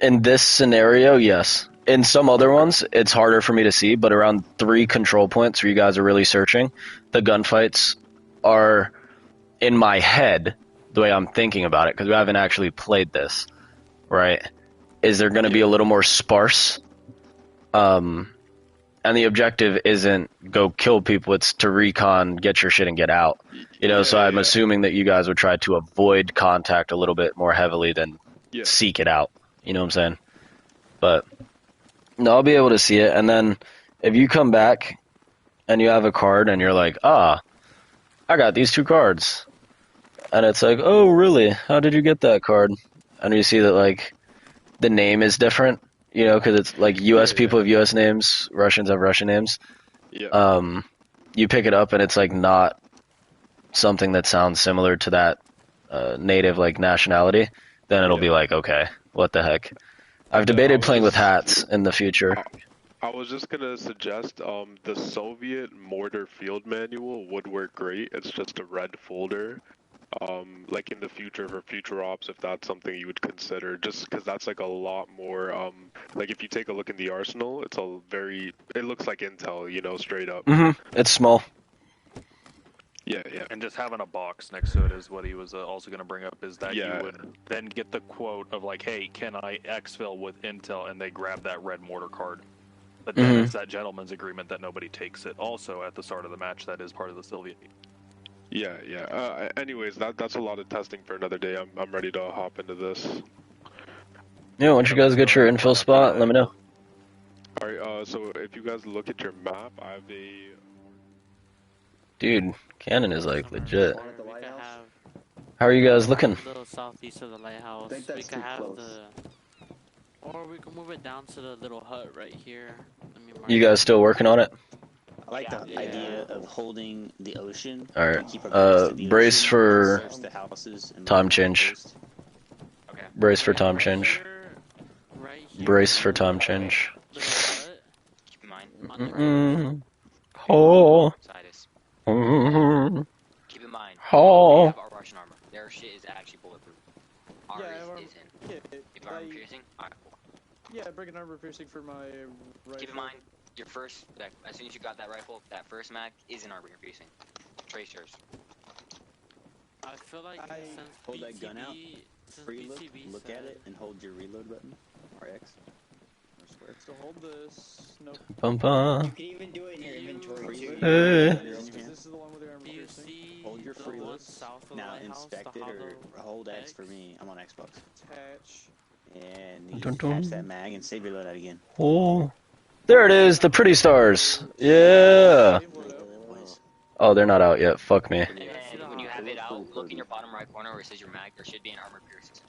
In this scenario, yes. In some other ones, it's harder for me to see, but around 3 control points where you guys are really searching, the gunfights are, in my head, the way I'm thinking about it, because we haven't actually played this, right, is they're going to be a little more sparse. And the objective isn't go kill people, it's to recon, get your shit, and get out. You know, so I'm assuming that you guys would try to avoid contact a little bit more heavily than seek it out. You know what I'm saying? But, no, I'll be able to see it. And then, if you come back and you have a card and you're like, I got these 2 cards. And it's like, oh, really? How did you get that card? And you see that, like, the name is different. You know, because it's like U.S. people have U.S. names, Russians have Russian names. Yeah. You pick it up and it's like not something that sounds similar to that native like nationality. Then it'll be like, okay, what the heck? I've debated playing with hats in the future. I was just gonna suggest the Soviet mortar field manual would work great. It's just a red folder. Like in the future for future ops, if that's something you would consider, just because that's like a lot more, like if you take a look in the arsenal, it's it looks like intel, you know, straight up. It's small. Yeah. And just having a box next to it is what he was also going to bring up, is that you would then get the quote of like, hey, can I exfil with intel, and they grab that red mortar card. But then it's that gentleman's agreement that nobody takes it. Also, at the start of the match, that is part of the Soviet. Yeah. Anyways, that's a lot of testing for another day. I'm ready to hop into this. Yeah, once you guys get your infill spot, let me know. Alright, so if you guys look at your map, I have a... Dude, Cannon is like legit. How are you guys looking? A little southeast of the lighthouse. We could have or we can move it down to the little hut right here. You guys still working on it? I like the idea of holding the ocean. Alright, brace for time change. Brace for time change. Brace for time change. Keep in mind. Oh. Keep in mind. Oh. We have our Russian armor. Their shit is actually bulletproof. Ours isn't. If armor piercing, alright, cool. Yeah, bring an armor piercing for my rifle. Keep in mind, your first, as soon as you got that rifle, that first mag is an armor piercing. Trace yours. I feel like since hold BTB, that gun out, free look at it, and hold your reload button, or X, or square. So hold this. Nope. You can even do it in your inventory too. This is the one with the armor piercing. Hold your free look. Now inspect it or hold X for me. I'm on Xbox. Attach. And you attach that mag and save your loadout again. Oh. There it is, the pretty stars. Yeah. Oh, they're not out yet. Fuck me. And when you have it out, look in your bottom right corner where it says your mag. There should be an armor piercing.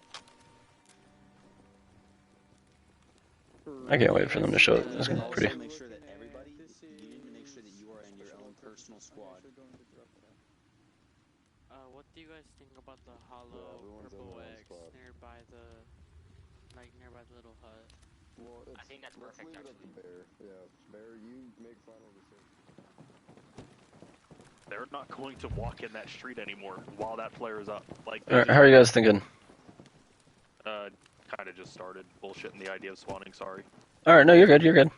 I can't wait for them to show it. It's gonna be pretty. Make sure that everybody, you need to make sure that you are in your own personal squad. What do you guys think about the hollow purple X nearby the little hut? Well, I think that's perfect. Bear. Yeah, Bear, you make final decision. They're not going to walk in that street anymore while that flare is up. Like, How are you guys thinking? Kind of just started bullshitting the idea of spawning. Sorry. All right, no, you're good. You're good.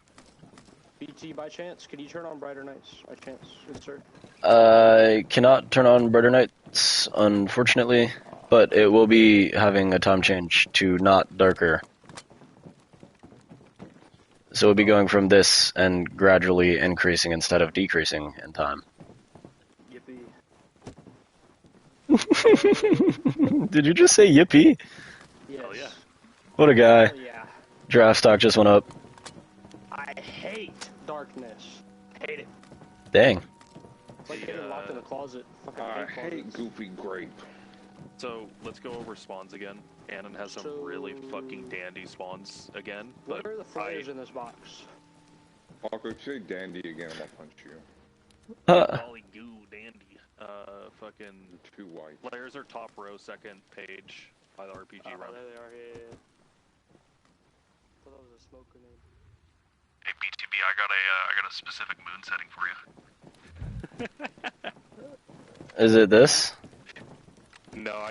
BT, by chance, could you turn on brighter nights? By chance, good sir. I cannot turn on brighter nights, unfortunately, but it will be having a time change to not darker. So we'll be going from this and gradually increasing instead of decreasing in time. Yippee. Did you just say yippee? Hell yeah. What a guy. Yeah. Draft stock just went up. I hate darkness. Hate it. Dang. It's like getting locked in a closet. I hate Goofy Grape. So let's go over spawns again. Cannon has some really fucking dandy spawns again. What are the flares in this box? Awkward, say dandy again, I'm gonna punch you. Golly goo, dandy. Fucking... Too white. Flares are top row, second page by the RPG run. There they are, yeah. I thought that was a smoke grenade. Hey BTB, I got a specific moon setting for you. Is it this? No,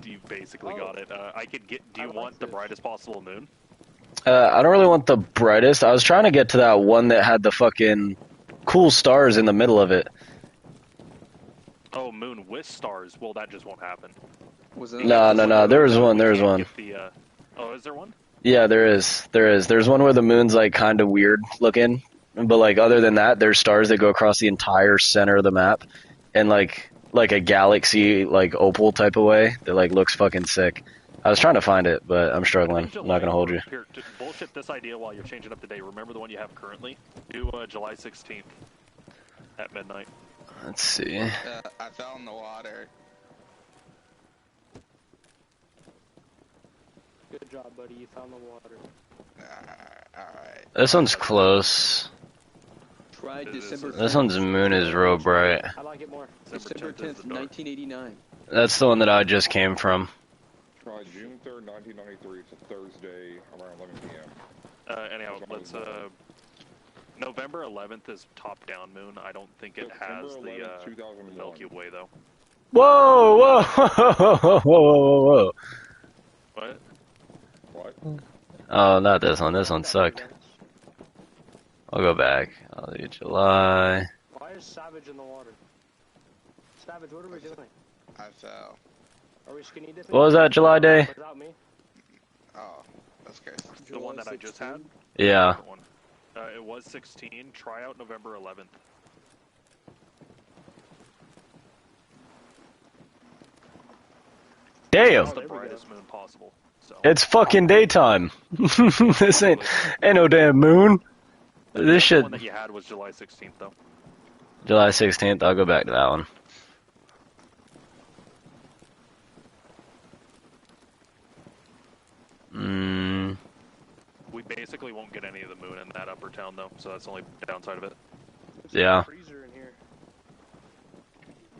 you basically got it. I could get. Do you want the brightest possible moon? I don't really want the brightest. I was trying to get to that one that had the fucking cool stars in the middle of it. Oh, moon with stars, well, that just won't happen. No. There was one. Oh, is there one? Yeah, there is. There's one where the moon's like kind of weird looking, but like other than that, there's stars that go across the entire center of the map, and like a galaxy like opal type of way that like looks fucking sick. I was trying to find it, but I'm struggling. I'm not gonna hold you. Here, to bullshit this idea while you're changing up the day. Remember the one you have currently? Do July 16th at midnight. Let's see. I fell in the water. Good job, buddy. You found the water. Alright. This one's close. Try December. This one's moon is real bright. I like it more. December 10th, 1989. That's the one that I just came from. Try June 3rd, 1993. It's a Thursday around 11 p.m. Anyhow, let's November 11th is top-down moon. I don't think it has the Milky Way though. Whoa! Whoa! What? What? Oh, not this one. This one sucked. I'll go back. I'll do July. Why is Savage in the water? Savage, what are we doing? I fell. Are we skinny dipping? What was that, July day? Without me? Oh, that's crazy. The one that I just had? Yeah. It was 16. Try out November 11th. Damn! It's the brightest moon possible. So. It's fucking daytime. This ain't no damn moon. This shit. The one that you had was July 16th, though. July 16th. I'll go back to that one. We basically won't get any of the moon in that upper town, though, so that's the only downside of it. Yeah.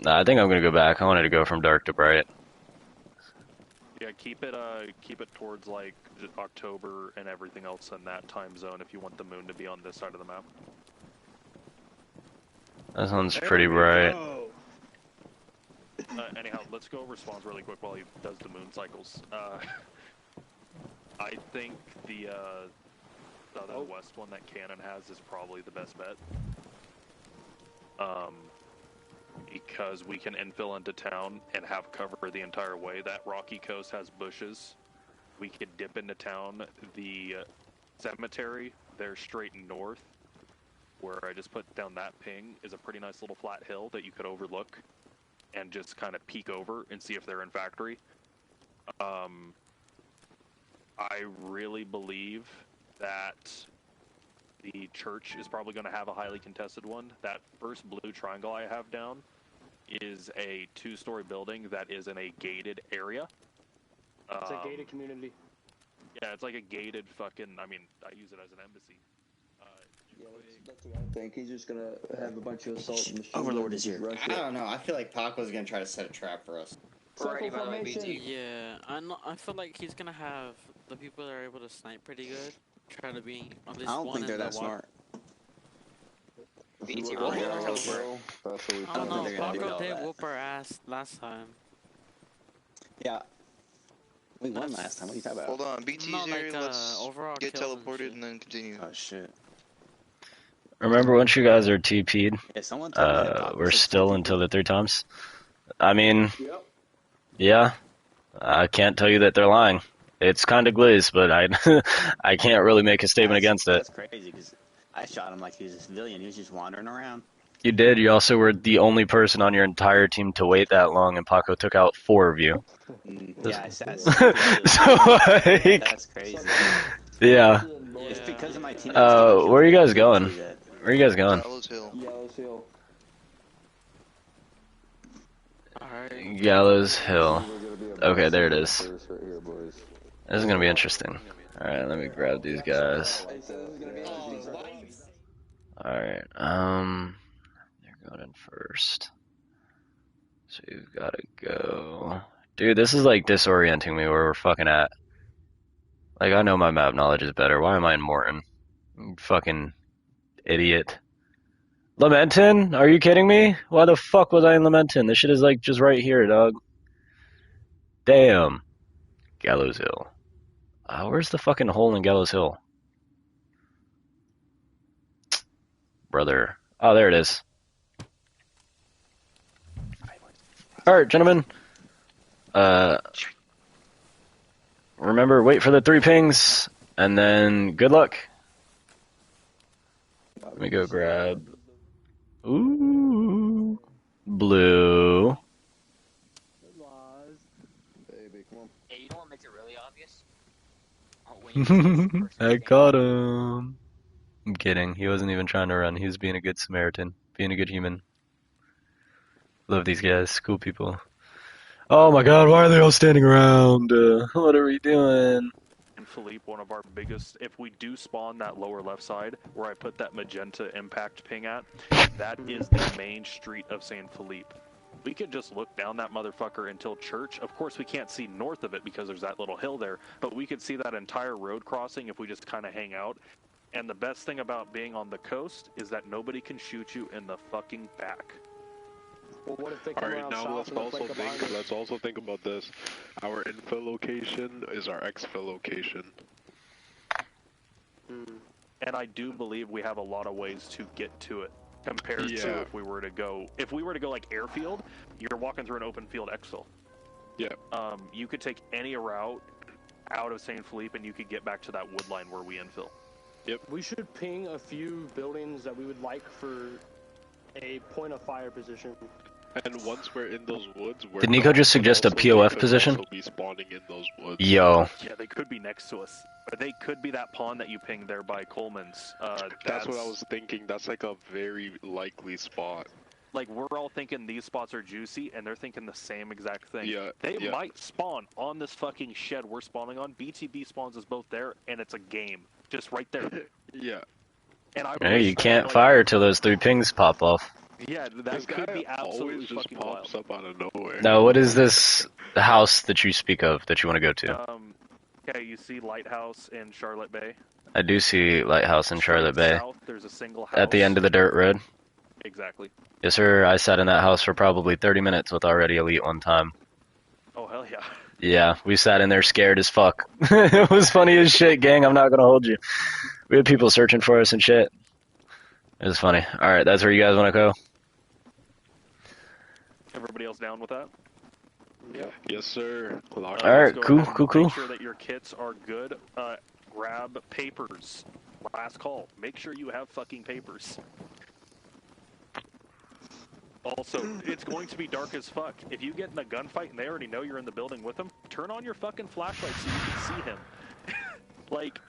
Nah, I think I'm gonna go back. I wanted to go from dark to bright. Yeah, keep it towards like October and everything else in that time zone if you want the moon to be on this side of the map. This one's pretty bright. Anyhow, let's go over spawns really quick while he does the moon cycles. I think the southern west one that Cannon has is probably the best bet. Because we can infill into town and have cover the entire way. That rocky coast has bushes. We could dip into town. The cemetery, there straight north, where I just put down that ping, is a pretty nice little flat hill that you could overlook and just kind of peek over and see if they're in factory. I really believe that the church is probably going to have a highly contested one. That first blue triangle I have down is a 2-story building that is in a gated area. It's a gated community. Yeah, it's like a gated fucking, I mean, I use it as an embassy. Yeah, that's what I think. He's just gonna have a bunch of assault machines. Overlord is here. I don't know. I feel like Paco's gonna try to set a trap for us. Alrighty, by the way, BT. Yeah, I feel like he's gonna have the people that are able to snipe pretty good try to be on this one. I don't think they're that smart. BT, I don't know. Paco did whoop our ass last time. Yeah. We won last time. What are you talking about? Hold on, BT's No, here. like, Let's overall get kills and teleported shit. and then continue. Oh shit. Remember once you guys are TP'd, Yeah, someone told me that Paco we're said still 50 until the 3 times. I mean, Yep. yeah, I can't tell you that they're lying. It's kind of glazed, but I can't really make a statement against it. That's crazy because I shot him like he was a civilian. He was just wandering around. You did. You also were the only person on your entire team to wait that long, and Paco took out 4 of you. Yeah, I said. like, That's crazy. Yeah. It's because of my team. Where are you guys going? Where are you guys going? Gallows Hill. Gallows Hill. Alright. Gallows Hill. Okay, there it is. First right here, boys. This is gonna be interesting. Alright, let me grab these guys. Alright, you're going in first. So you've gotta go. Dude, this is like disorienting me where we're fucking at. Like, I know my map knowledge is better. Why am I in Morton? You fucking idiot. Lamenton? Are you kidding me? Why the fuck was I in Lamenton? This shit is like just right here, dog. Damn. Gallows Hill. Where's the fucking hole in Gallows Hill? Brother. Oh, there it is. Alright, gentlemen. Remember, wait for the 3 pings, and then good luck. Let me go grab... Ooh... Blue. Baby, come on. Hey, you know what makes it really obvious? Oh, when you I caught him. I'm kidding. He wasn't even trying to run. He was being a good Samaritan. Being a good human. Love these guys. Cool people. Oh my god, why are they all standing around? What are we doing? And Philippe, one of our biggest, if we do spawn that lower left side, where I put that magenta impact ping at, that is the main street of San Felipe. We could just look down that motherfucker until church. Of course, we can't see north of it because there's that little hill there, but we could see that entire road crossing if we just kind of hang out. And the best thing about being on the coast is that nobody can shoot you in the fucking back. Well, what if they come Alright, around now south let's also think about this. Our infill location is our exfil location. And I do believe we have a lot of ways to get to it compared to if we were to go like airfield, you're walking through an open field exfil. Yeah. You could take any route out of St. Philippe and you could get back to that wood line where we infill. Yep. We should ping a few buildings that we would like for a point of fire position. And once we're in those woods, Did Nico just suggest a POF position? Be spawning in those woods. Yo. Yeah, they could be next to us. Or they could be that pond that you pinged there by Coleman's. That's what I was thinking. That's like a very likely spot. Like, we're all thinking these spots are juicy, and they're thinking the same exact thing. Yeah, They might spawn on this fucking shed we're spawning on. BTB spawns us both there, and it's a game. Just right there. Yeah. And I Hey, you can't fire till those 3 pings pop off. Yeah, that could be absolutely just fucking pops wild. up out of nowhere. Now, what is this house that you speak of that you want to go to? Okay, you see Lighthouse in Charlotte Bay? I do see Lighthouse in Charlotte Bay. South, there's a single house. At the end of the dirt road. Exactly. Yes, sir. I sat in that house for probably 30 minutes with already elite one time. Oh, hell yeah. Yeah, we sat in there scared as fuck. It was funny as shit, gang. I'm not gonna hold you. We had people searching for us and shit. It was funny. Alright, that's where you guys want to go? Everybody else down with that? Yeah. Yes, sir. Alright, cool. Make sure that your kits are good. Grab papers. Last call. Make sure you have fucking papers. Also, it's going to be dark as fuck. If you get in a gunfight and they already know you're in the building with them, turn on your fucking flashlight so you can see him. Like,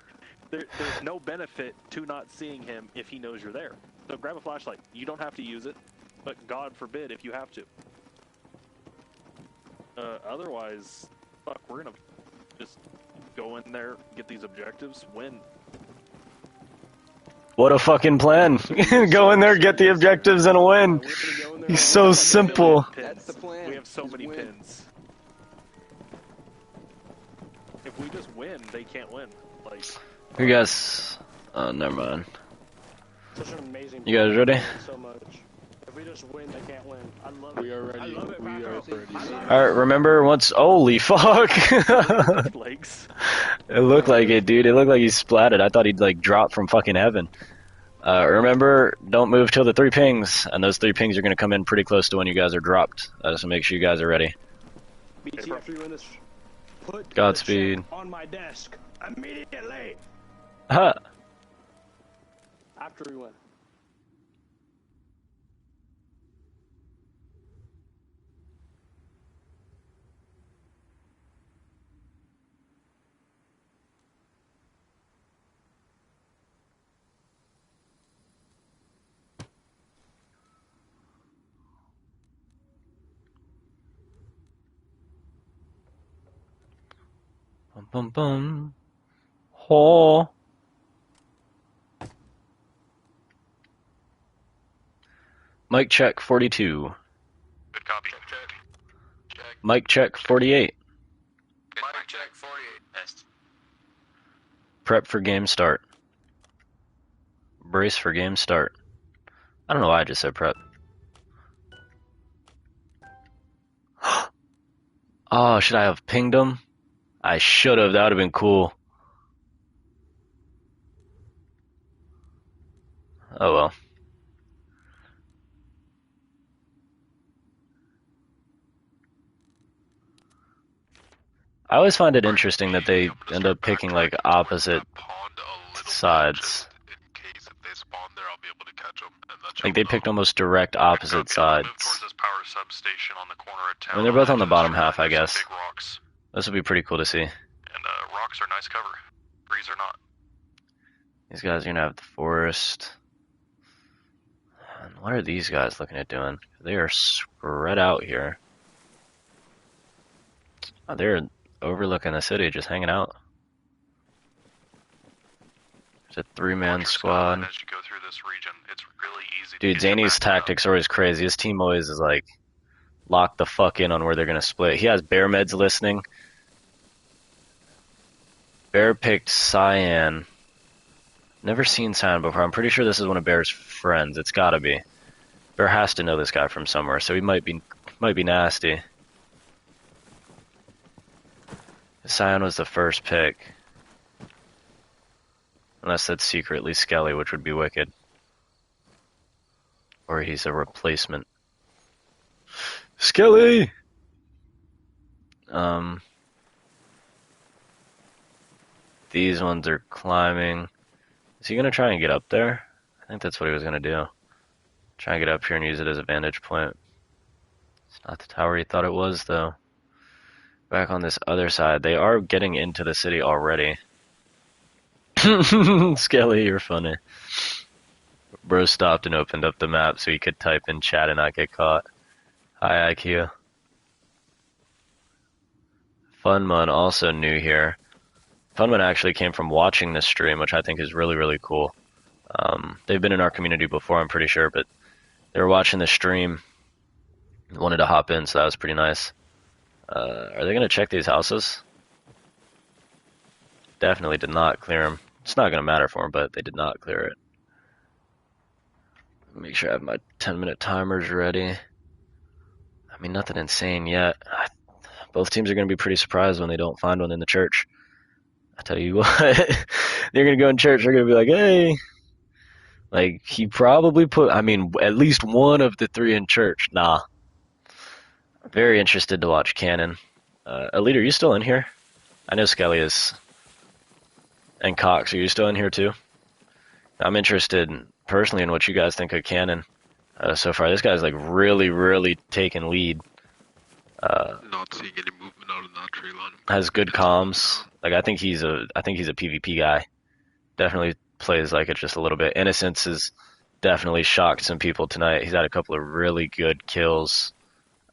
there's no benefit to not seeing him if he knows you're there. So grab a flashlight. You don't have to use it, but God forbid if you have to. Otherwise, fuck, we're gonna just go in there, get these objectives, win. What a fucking plan. Go in there, get the objectives, and win. He's so simple. That's the plan. We have so many pins. If we just win, they can't win. Like, You guys... Oh, never mind. Such an amazing You guys ready? so much. If we just win, they can't win. I love We are ready. We are ready. Alright, remember once... Holy fuck! Legs. It looked like it, dude. It looked like he splatted. I thought he'd, like, drop from fucking heaven. Remember, don't move till the 3 pings. And those 3 pings are going to come in pretty close to when you guys are dropped. Just to make sure you guys are ready. BT, after you win this, put Godspeed. the check on my desk immediately. Huh. After we win. Bum bum bum. Ho. Mic check 42. Good copy. Check. Mic check 48. Good mic check 48. Test. Prep for game start. Brace for game start. I don't know why I just said prep. Oh, should I have pinged him? I should have. That would have been cool. Oh well. I always find it interesting that they end up picking like opposite sides. Like they picked almost direct opposite sides. I mean, they're both on the bottom half, I guess. This would be pretty cool to see. And rocks are nice cover. Trees are not. These guys are gonna have the forest. And what are these guys looking at doing? They are spread out here. Oh, they're overlooking the city, just hanging out. There's a 3-man squad. As you go through this region, it's really easy. Dude, Zany's tactics are always crazy. His team always is like locked the fuck in on where they're gonna split. He has bear meds listening. Bear picked Cyan. Never seen Cyan before. I'm pretty sure this is one of Bear's friends. It's gotta be. Bear has to know this guy from somewhere, so he might be nasty. Cyan was the first pick. Unless that's secretly Skelly, which would be wicked. Or he's a replacement. Skelly! These ones are climbing. Is he gonna try and get up there? I think that's what he was gonna do. Try and get up here and use it as a vantage point. It's not the tower he thought it was, though. Back on this other side, they are getting into the city already. Skelly, you're funny. Bro stopped and opened up the map so he could type in chat and not get caught. Hi, IQ. Funmun also new here. Funmun actually came from watching this stream, which I think is really, really cool. They've been in our community before, I'm pretty sure, but they were watching the stream, wanted to hop in, so that was pretty nice. Are they going to check these houses? Definitely did not clear them. It's not going to matter for them, but they did not clear it. Make sure I have my 10-minute timers ready. I mean, nothing insane yet. Both teams are going to be pretty surprised when they don't find one in the church. I tell you what, they're going to go in church, they're going to be like, hey. Like, he probably put, I mean, at least one of the 3 in church. Nah. Very interested to watch Cannon. Elite, are you still in here? I know Skelly is. And Cox, are you still in here too? I'm interested personally in what you guys think of Cannon so far. This guy's like really, really taking lead. Not seeing any movement out of that tree line. Has good comms. Like I think he's a PvP guy. Definitely plays like it just a little bit. Innocence has definitely shocked some people tonight. He's had a couple of really good kills.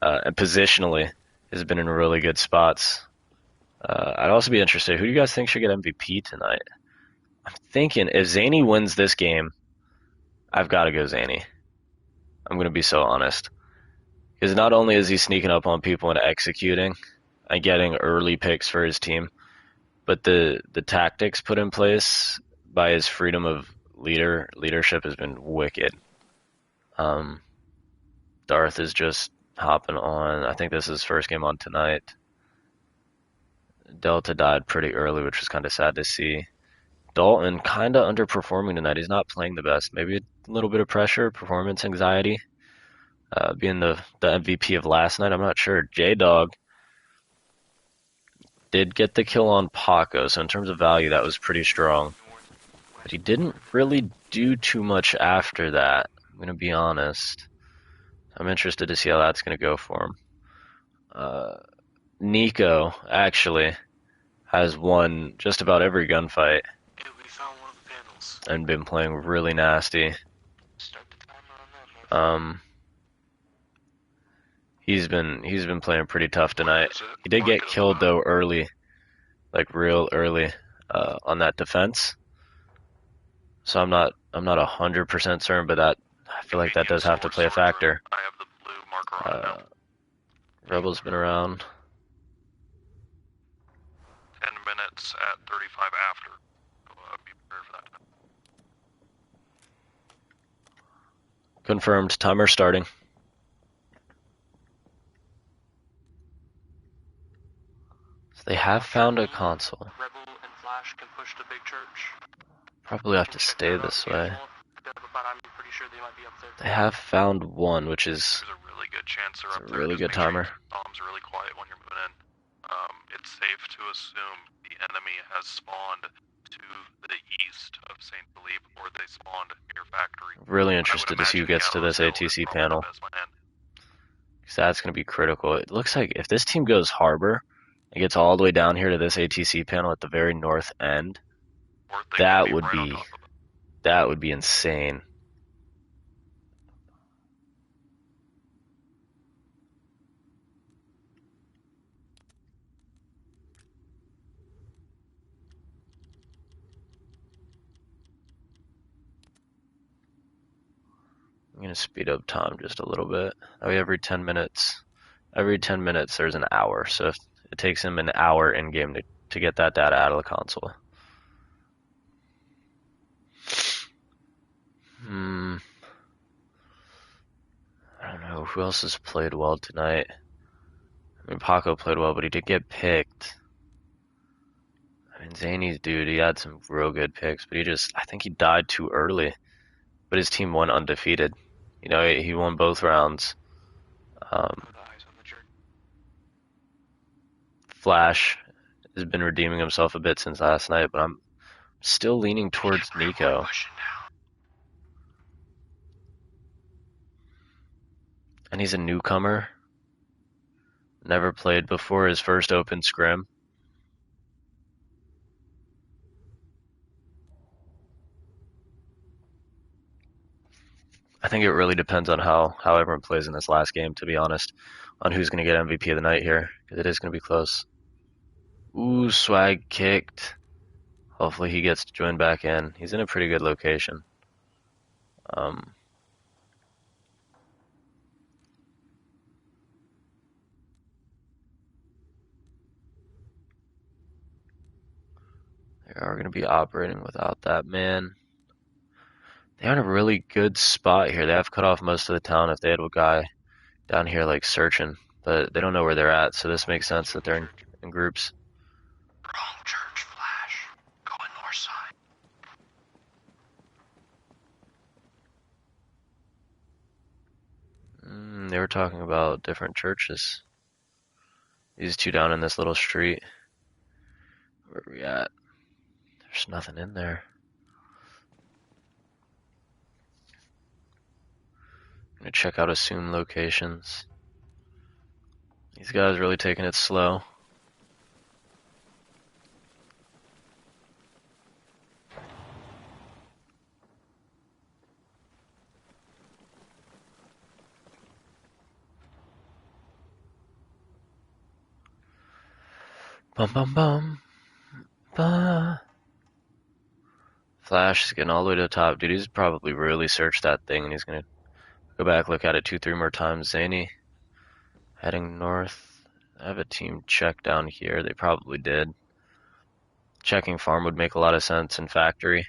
And positionally has been in really good spots. I'd also be interested, who do you guys think should get MVP tonight? I'm thinking, if Zany wins this game, I've got to go Zany. I'm going to be so honest. Because not only is he sneaking up on people and executing and getting early picks for his team, but the tactics put in place by his freedom of leadership has been wicked. Darth is just hopping on. I think this is his first game on tonight. Delta died pretty early, which was kind of sad to see. Dalton kind of underperforming tonight. He's not playing the best. Maybe a little bit of pressure, performance anxiety. Being the MVP of last night, I'm not sure. J-Dog did get the kill on Paco, so in terms of value, that was pretty strong. But he didn't really do too much after that, I'm going to be honest. I'm interested to see how that's going to go for him. Nico, actually, has won just about every gunfight. Yeah, we found one of the panels. And been playing really nasty. Start the timer on that. He's been playing pretty tough tonight. He did get killed though early, like real early, on that defense. So I'm not 100% certain, but that I feel like that does have to play a factor. I have the blue marker on it now. Rebel's been around. 10 minutes at 35 after. Be prepared for that. Confirmed. Timer starting. So they have found a console. Rebel and Flash can push the big church. Probably have to stay this way. But I'm pretty sure they might be up there. They have found one, which is There's a really good chance they're up a there. really Just good make sure timer. your bombs are really quiet when you're moving in. it's safe to assume the enemy has spawned to the east of St. Philippe, or they spawned near factory. Really interested to see who gets to this ATC panel. Because that's going to be critical. It looks like if this team goes Harbor and gets all the way down here to this ATC panel at the very north end, that would be insane. I'm going to speed up time just a little bit. Every 10 minutes there's an hour. So if it takes him an hour in game to get that data out of the console. I don't know who else has played well tonight. I mean, Paco played well, but he did get picked. I mean, Zany's dude, he had some real good picks, but I think he died too early. But his team went undefeated. You know, he won both rounds. Flash has been redeeming himself a bit since last night, but I'm still leaning towards Nico. And he's a newcomer. Never played before his first open scrim. I think it really depends on how everyone plays in this last game, to be honest, on who's going to get MVP of the night here, because it is going to be close. Ooh, swag kicked. Hopefully he gets to join back in. He's in a pretty good location. They are going to be operating without that man. They're in a really good spot here. They have cut off most of the town if they had a guy down here like searching, but they don't know where they're at, so this makes sense that they're in groups. Wrong church, Flash. Going north side. They were talking about different churches. These two down in this little street. Where are we at? There's nothing in there. I'm gonna check out assumed locations. These guys really taking it slow. Bum bum bum. Bah. Flash is getting all the way to the top. Dude, he's probably really searched that thing and he's gonna go back, look at it 2-3 more times. Zany heading north. I have a team check down here. They probably did. Checking farm would make a lot of sense in factory.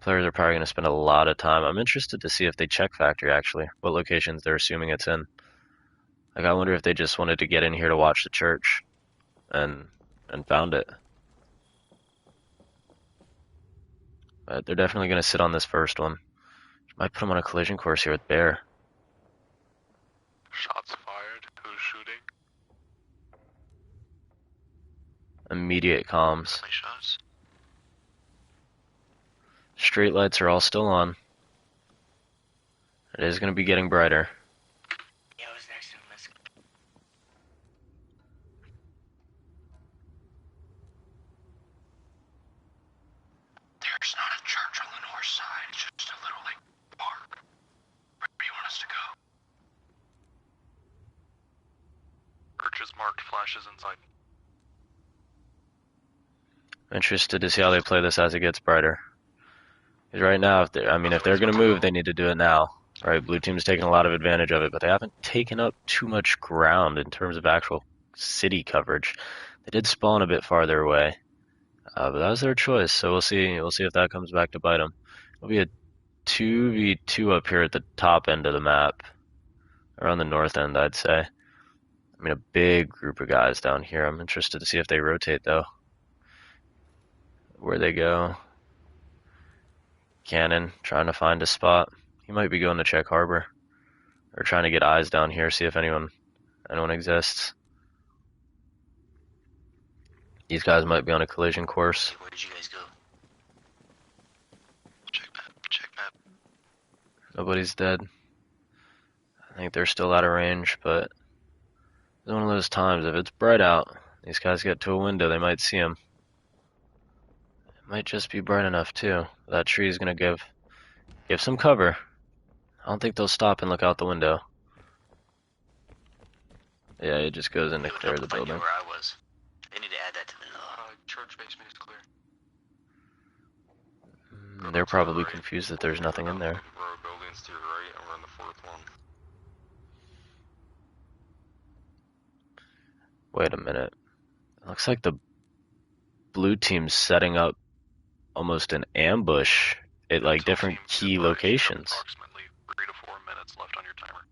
Players are probably going to spend a lot of time. I'm interested to see if they check factory actually. What locations they're assuming it's in. Like, I wonder if they just wanted to get in here to watch the church and found it. But they're definitely going to sit on this first one. Might put them on a collision course here with Bear. Shots fired. Who's shooting? Immediate comms. Shots. Street lights are all still on. It is going to be getting brighter. There's not a church on the north side. It's just a little like park. Where do you want us to go? Church is marked. Flashes inside. I'm interested to see how they play this as it gets brighter. Because right now, if they're going to move, they need to do it now. Right, blue team's taking a lot of advantage of it, but they haven't taken up too much ground in terms of actual city coverage. They did spawn a bit farther away, but that was their choice. So we'll see. We'll see if that comes back to bite them. It'll be a 2v2 up here at the top end of the map, or on the north end, I'd say. I mean, a big group of guys down here. I'm interested to see if they rotate though. Where they go. Cannon trying to find a spot. He might be going to check harbor, or trying to get eyes down here, see if anyone exists. These guys might be on a collision course. Where did you guys go? Check map. Nobody's dead. I think they're still out of range, but it's one of those times, if it's bright out, these guys get to a window, they might see him. It might just be bright enough, too. That tree is going to give some cover. I don't think they'll stop and look out the window. Yeah, it just goes in to clear the building. Where I was. They need to add that to the church basement is clear. They're probably confused that there's nothing in there. Row buildings to your right, and we're on the fourth one. Wait a minute. It looks like the blue team's setting up almost an ambush at like different key locations. Approximately 3 to 4 minutes left on your timer.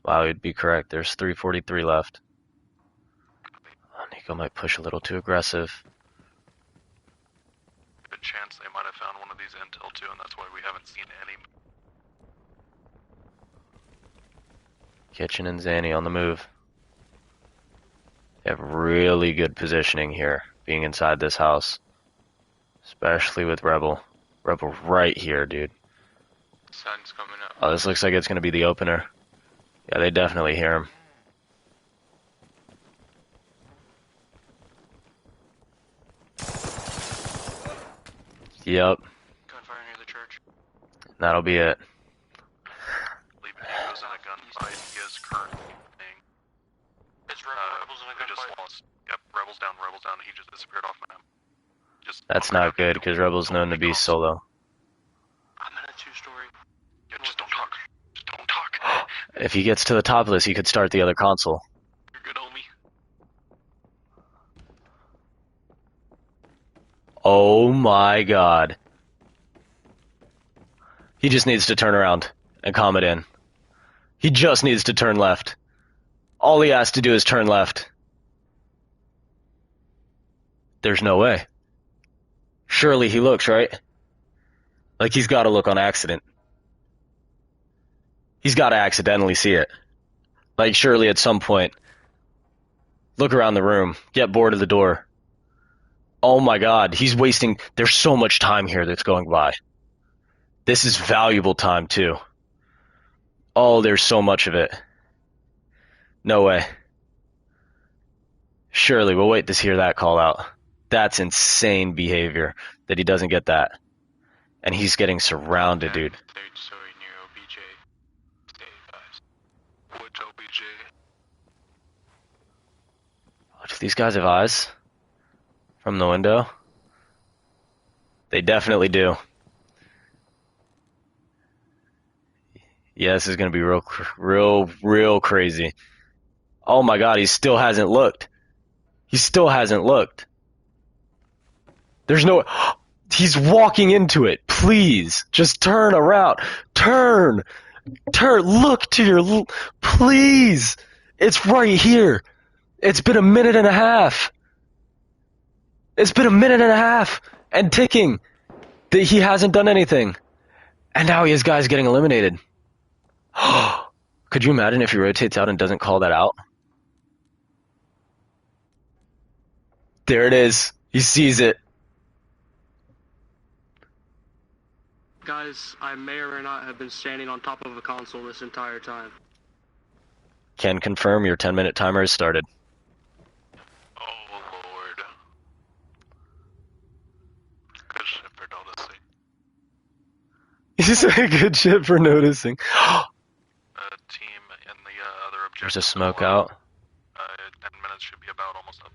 Wow, you'd be correct. There's 3:43 left. Oh, Nico might push a little too aggressive. Good chance they might have found one of these intel too, and that's why we haven't seen any. Kitchen and Zanny on the move. They have really good positioning here, being inside this house. Especially with Rebel. Rebel right here, dude. sun's coming up. Oh, this looks like it's going to be the opener. Yeah, they definitely hear him. Yep. Gunfire near the church. That'll be it. Leaving Nico's in a gunfight. He is currently being. Is Rebels in a just gunfight? lost. Yep, Rebels down. He just disappeared off map. That's not good, because Rebel's known to be solo. I'm in a 2-story. Yeah, just don't talk. Just don't talk. If he gets to the top list, he could start the other console. You're good, homie. Oh my god. He just needs to turn around and calm it in. He just needs to turn left. All he has to do is turn left. There's no way. Surely he looks, right? Like he's got to look on accident. He's got to accidentally see it. Like surely at some point. Look around the room. Get bored of the door. Oh my god, he's wasting... There's so much time here that's going by. This is valuable time, too. Oh, there's so much of it. No way. Surely, we'll wait to hear that call out. That's insane behavior, that he doesn't get that. And he's getting surrounded, dude. Third story near OBJ. Stay advised. Which OBJ? Do these guys have eyes? From the window? They definitely do. Yeah, this is going to be real crazy. Oh my god, he still hasn't looked. He still hasn't looked. There's no... He's walking into it. Please, just turn around. Turn. Look to your... Please. It's right here. It's been a minute and a half. It's been a minute and a half and ticking that he hasn't done anything. And now he has guys getting eliminated. Could you imagine if he rotates out and doesn't call that out? There it is. He sees it. Guys, I may or may not have been standing on top of a console this entire time. Can confirm your 10-minute timer has started. Oh lord. Good shit for noticing. He said good shit for noticing. Team in the other objective. There's a smoke out. 10 minutes should be about almost up.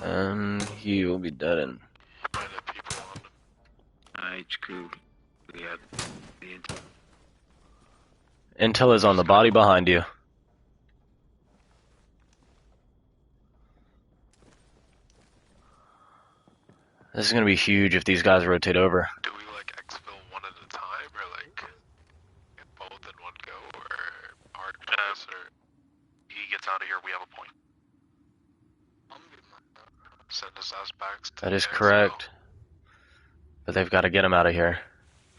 And he will be dead in. HQ. We have the intel. Intel is on the body behind you. This is going to be huge if these guys rotate over. Do we like exfil one at a time, or like both in one go, or hard pass, or he gets out of here, we have a point? send his ass back. That is correct. But they've got to get him out of here.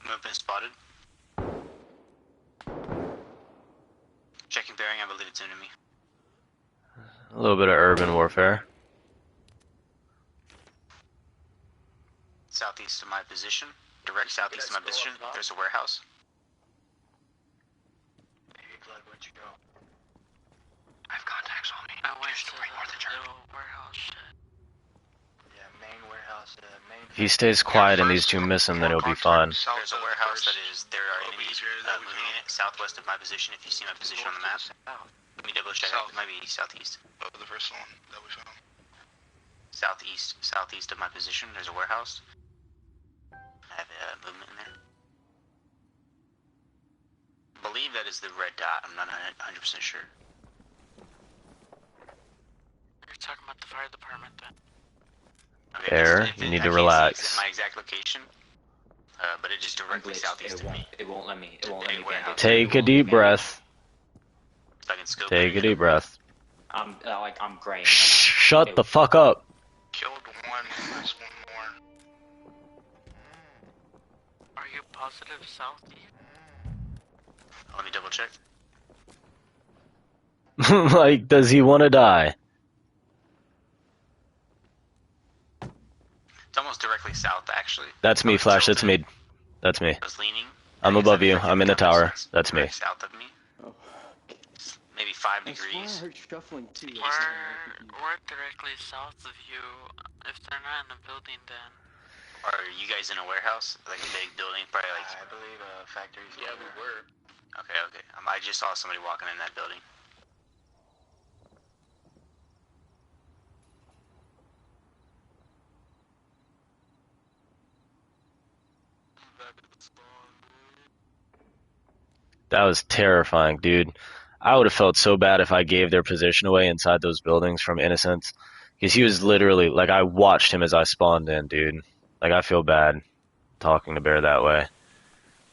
Movement spotted. Checking bearing, I believe it's enemy. A little bit of urban warfare. Southeast of my position. Direct southeast of my position. There's a warehouse. Where'd you go? I have contacts on me. I went to the little warehouse. Yeah, main warehouse. If he stays quiet and these two miss him, then he'll be fine. There's a warehouse that is. There are enemies moving in it. Southwest of my position. If you see my position on the map. Let me double check. It might be southeast. Oh, the first one that we found. Southeast of my position. There's a warehouse. I have movement in there. I believe that is the red dot. I'm not 100% sure. You're talking about the fire department then. Okay, There, you need to relax. My exact location, but it is directly southeast of me. It won't let me. It won't let me. Take a deep breath. Take a deep breath. I'm graying. Shut the fuck up. Killed one. There's one more. Are you positive southeast? Let me double check. Like, does he want to die? It's almost directly south, actually. That's me, Flash. That's me. That's me. I was leaning. I'm above you. I'm in the tower. That's me. South of me. Maybe 5 degrees. We're directly south of you. If they're not in a building, then. Are you guys in a warehouse? Like a big building? Probably like. I believe factories. Yeah, we were. Okay. I just saw somebody walking in that building. That was terrifying, dude. I would have felt so bad if I gave their position away inside those buildings from Innocence. Because he was literally, like, I watched him as I spawned in, dude. Like, I feel bad talking to Bear that way.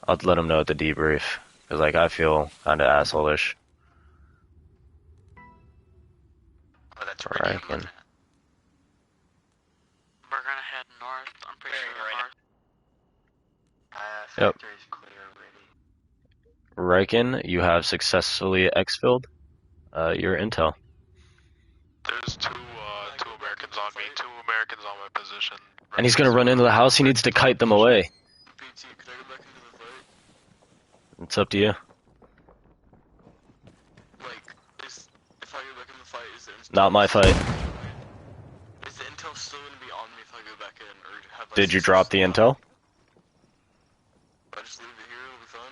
I'll let him know at the debrief. Because, like, I feel kind of asshole-ish. Oh, that's right. We're gonna head north. I'm pretty sure north. Yep. Riken, you have successfully exfilled your intel. There's two Americans on me, 2 Americans on my position. And he's gonna run into the house. He needs to kite them away. It's up to you. Not my fight. Is the intel still gonna be on me if I go back in, or have I? Did you drop the intel? I just leave it here, it'll be fine.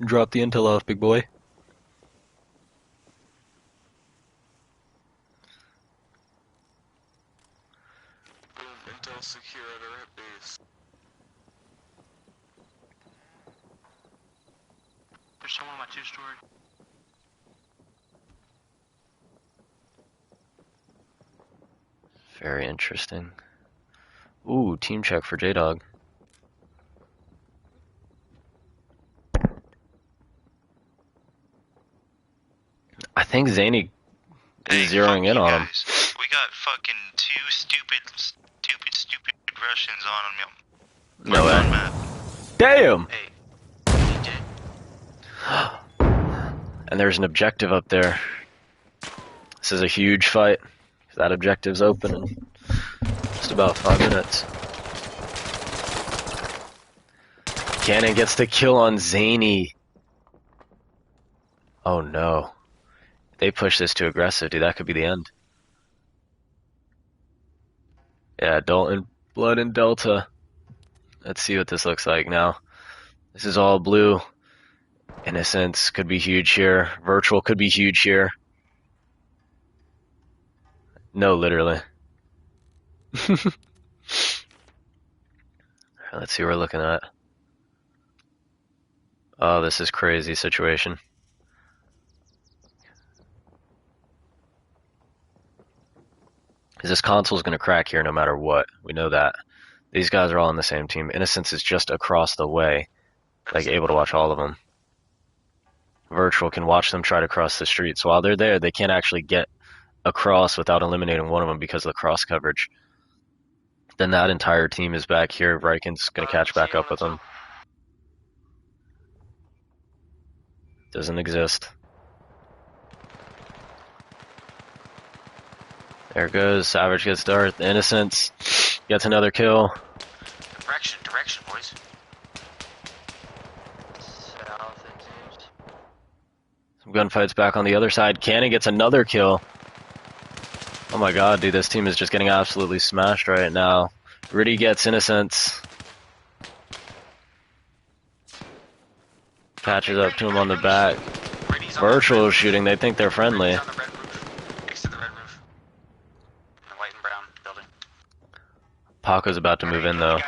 Drop the intel off, big boy. Intel secure at our base. There's someone on my 2-story. Very interesting. Ooh, team check for J-Dog. I think Zany is zeroing in on him. We got fucking 2 stupid Russians on him. No way. Damn! And there's an objective up there. This is a huge fight. That objective's open in just about 5 minutes. Cannon gets the kill on Zany. Oh no. If they push this too aggressive, dude, that could be the end. Yeah, Dalton, Blood and Delta. Let's see what this looks like now. This is all blue. Innocence could be huge here. Virtual could be huge here. No, literally. Let's see what we're looking at. Oh, this is crazy situation. This console's gonna crack here no matter what. We know that. These guys are all on the same team. Innocence is just across the way. Like, able to watch all of them. Virtual can watch them try to cross the street. So while they're there, they can't actually get across without eliminating one of them because of the cross coverage, then that entire team is back here. Riken's going to catch back up with them. Doesn't exist. There it goes. Savage gets Darth. Innocence gets another kill. Direction, boys. Some gunfights back on the other side. Cannon gets another kill. Oh my god, dude, this team is just getting absolutely smashed right now. Riddy gets Innocence. Catches up to him on the back. Virtual shooting, they think they're friendly. Paco's about to move in though.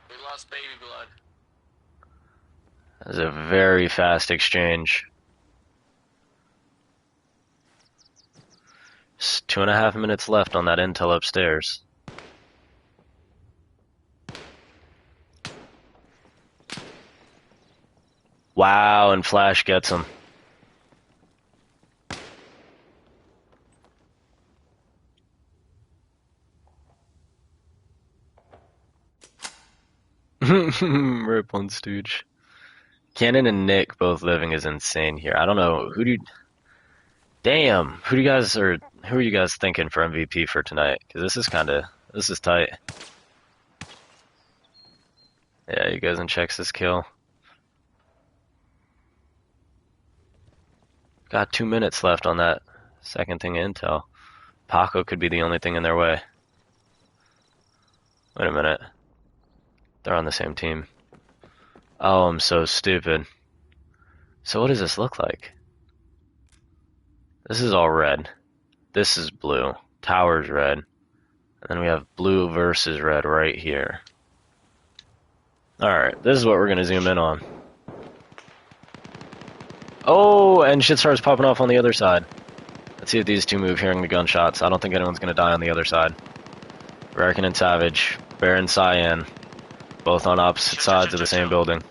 We lost baby blood. That's a very fast exchange. Just 2.5 minutes left on that intel upstairs. Wow, and Flash gets him. Rip on Stooge. Cannon and Nick both living is insane here. I don't know Damn, who are you guys thinking for MVP for tonight? Because this is tight. Yeah, you guys and checks this kill. Got 2 minutes left on that second thing of intel. Paco could be the only thing in their way. Wait a minute. They're on the same team. Oh, I'm so stupid. So what does this look like? This is all red. This is blue. Tower's red. And then we have blue versus red right here. Alright, this is what we're going to zoom in on. Oh, and shit starts popping off on the other side. Let's see if these two move hearing the gunshots. I don't think anyone's going to die on the other side. Rarican and Savage. Bear and Cyan. Both on opposite sides of the same building.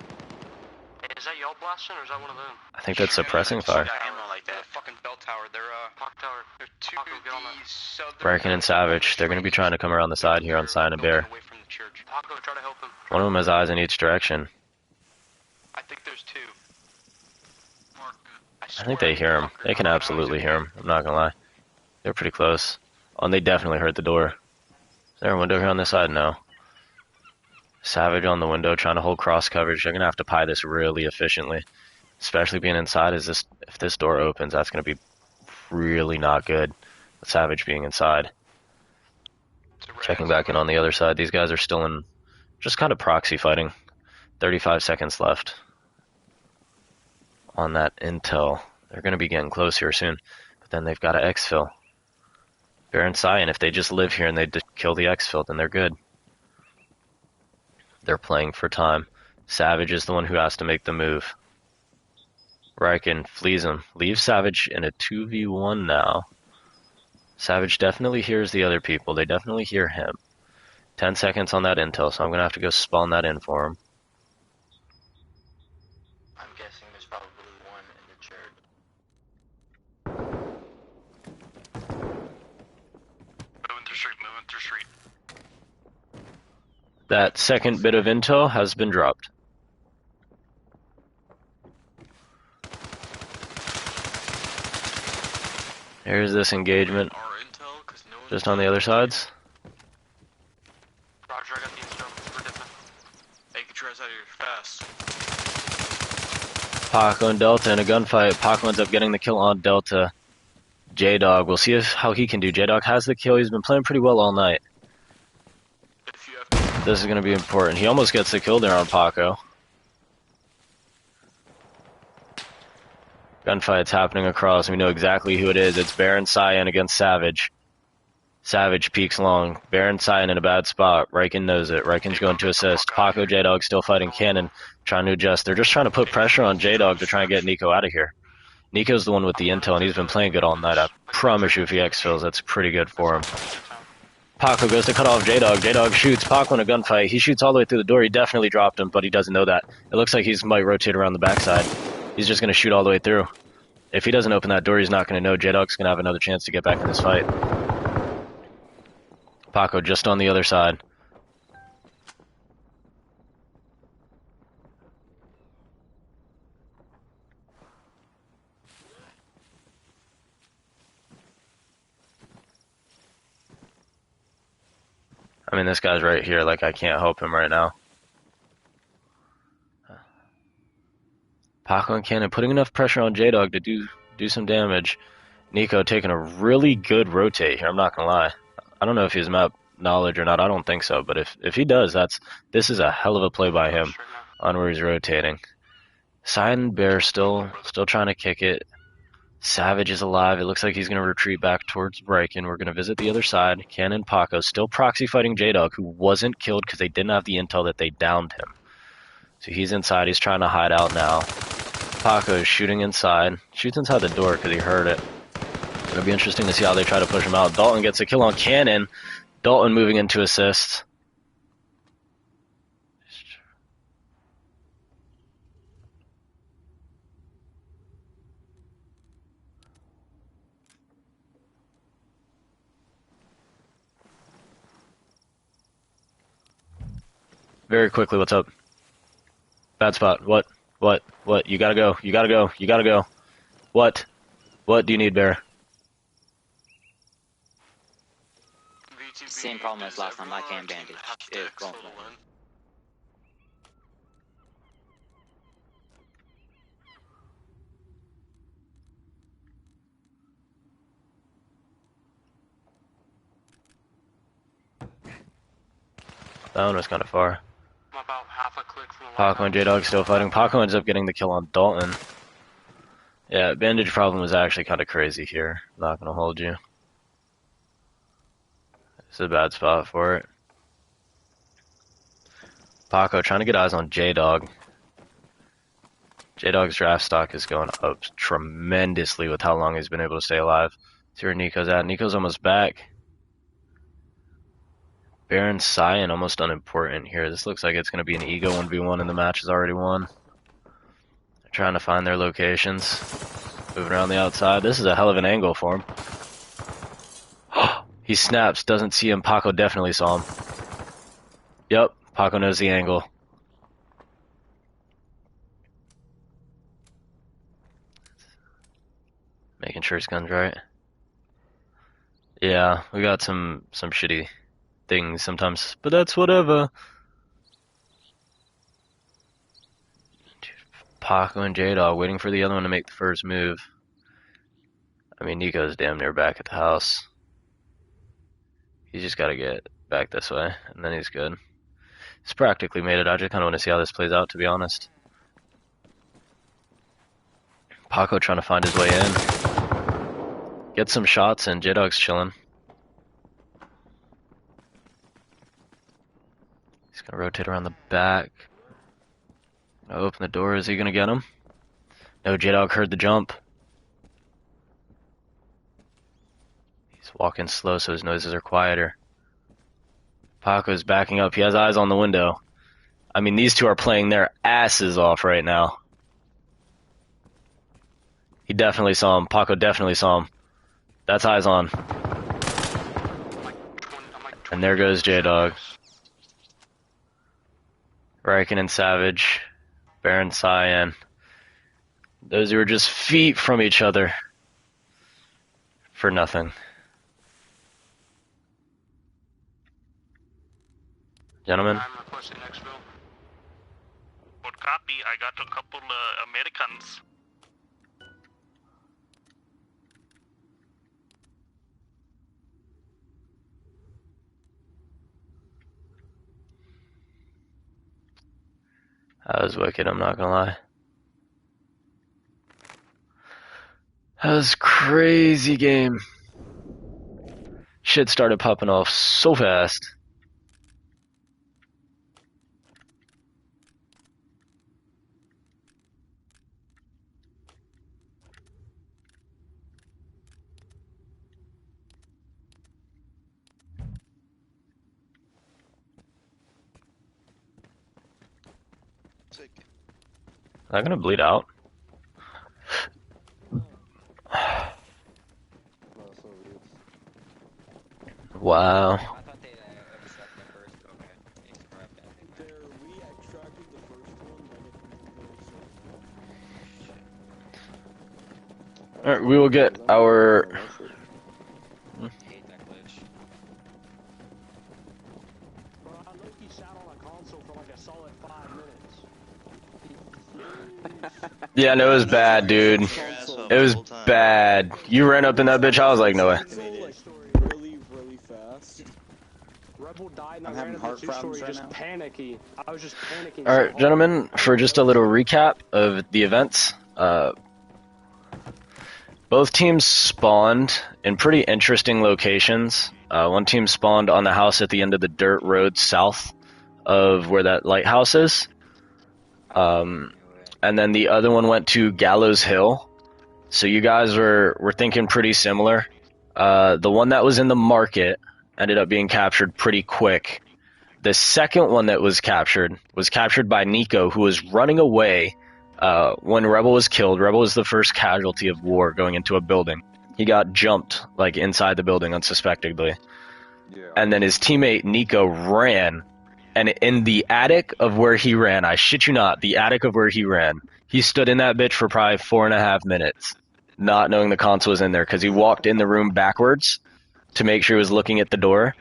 Hey, is that y'all blasting or is that one of them? I think that's suppressing fire. Fucking bell tower. They're Clock tower. They're two. Get on that. Rarican and Savage. They're going to be trying to come around the side here on Cyan and Bear. Paco, try to help him. One of them has eyes in each direction. I think there's two. I think they hear him. They can absolutely hear him. I'm not going to lie. They're pretty close. Oh, and they definitely heard the door. Is there a window here on this side? No. Savage on the window trying to hold cross coverage. They're going to have to pie this really efficiently. Especially being inside. If this door opens, that's going to be really not good. With Savage being inside. Checking back in on the other side. These guys are still in just kind of proxy fighting. 35 seconds left on that intel. They're going to be getting close here soon. But then they've got to exfil. Bear and Cyan, if they just live here and they kill the exfil, then they're good. They're playing for time. Savage is the one who has to make the move. Riken flees him. Leaves Savage in a 2v1 now. Savage definitely hears the other people. They definitely hear him. 10 seconds on that intel, so I'm going to have to go spawn that in for him. I'm guessing there's probably one in the church. Moving through street. That second bit of intel has been dropped. Here's this engagement. Just on the other sides. Roger, I got the intel. We're dipping. Hey, get your ass out of here fast. Paco and Delta in a gunfight. Paco ends up getting the kill on Delta. J-Dog, we'll see how he can do. J-Dog has the kill. He's been playing pretty well all night. This is going to be important. He almost gets the kill there on Paco. Gunfight's happening across. We know exactly who it is. It's Baron Cyan against Savage. Savage peeks long. Baron Cyan in a bad spot. Riken knows it. Riken's going to assist. Paco, J-Dog still fighting Cannon. Trying to adjust. They're just trying to put pressure on J-Dog to try and get Nico out of here. Nico's the one with the intel, and he's been playing good all night. I promise you if he exfils, that's pretty good for him. Paco goes to cut off J-Dog. J-Dog shoots Paco in a gunfight. He shoots all the way through the door. He definitely dropped him, but he doesn't know that. It looks like he might rotate around the backside. He's just going to shoot all the way through. If he doesn't open that door, he's not going to know. J-Dog's going to have another chance to get back in this fight. Paco just on the other side. I mean, this guy's right here. Like, I can't help him right now. Paco and Cannon putting enough pressure on J-Dog to do some damage. Nico taking a really good rotate here, I'm not gonna lie. I don't know if he has map knowledge or not, I don't think so, but if he does, this is a hell of a play by him on where he's rotating. Cyan Bear still trying to kick it. Savage is alive. It looks like he's going to retreat back towards Riken. We're going to visit the other side. Cannon Paco still proxy fighting J-Dog, who wasn't killed because they didn't have the intel that they downed him. So he's inside. He's trying to hide out now. Paco is shooting inside. Shoots inside the door because he heard it. It'll be interesting to see how they try to push him out. Dalton gets a kill on Cannon. Dalton moving into assist. Very quickly, what's up? Bad spot. What? You gotta go. You gotta go. You gotta go. What? What do you need, Bear? Same problem as last time. I can't bandage. It won't let me. That one was kind of far. I'm about half a click from the Paco and J-Dog still fighting. Paco ends up getting the kill on Dalton. Yeah, bandage problem was actually kind of crazy here. Not gonna hold you. It's a bad spot for it. Paco trying to get eyes on J-Dog. J-Dog's draft stock is going up tremendously with how long he's been able to stay alive. See where Nico's at. Nico's almost back. Baron Cyan almost unimportant here. This looks like it's going to be an ego 1v1 and the match is already won. They're trying to find their locations. Moving around the outside. This is a hell of an angle for him. He snaps, doesn't see him. Paco definitely saw him. Yep, Paco knows the angle. Making sure his gun's right. Yeah, we got some shitty things sometimes, but that's whatever. Paco and J-Dog waiting for the other one to make the first move. I mean, Nico's damn near back at the house. He's just got to get back this way, and then he's good. He's practically made it. I just kind of want to see how this plays out, to be honest. Paco trying to find his way in. Get some shots, and J-Dog's chilling. He's going to rotate around the back. Open the door. Is he going to get him? No, J-Dog heard the jump. He's walking slow so his noises are quieter. Paco's backing up. He has eyes on the window. I mean, these two are playing their asses off right now. He definitely saw him. Paco definitely saw him. That's eyes on. And there goes J-Dog. Riken and Savage. Baron Cyan. Those who were just feet from each other. For nothing. Gentlemen? Good copy. I got a couple Americans. That was wicked, I'm not gonna lie. That was crazy game. Shit started popping off so fast. that gonna bleed out? Wow. Alright, we will get our... Yeah, no, it was bad, dude. It was bad. You ran up in that bitch, I was like, no way. Really fast. Rebel died and I ran up the two-story just panicky. I was just panicking. Alright, gentlemen, for just a little recap of the events, both teams spawned in pretty interesting locations. One team spawned on the house at the end of the dirt road south of where that lighthouse is. And then the other one went to Gallows Hill. So you guys were thinking pretty similar. The one that was in the market ended up being captured pretty quick. The second one that was captured by Nico, who was running away when Rebel was killed. Rebel was the first casualty of war going into a building. He got jumped like inside the building unsuspectingly. Yeah. And then his teammate Nico ran, and in the attic of where he ran, I shit you not, the attic of where he ran, he stood in that bitch for probably 4.5 minutes, not knowing the console was in there, because he walked in the room backwards to make sure he was looking at the door,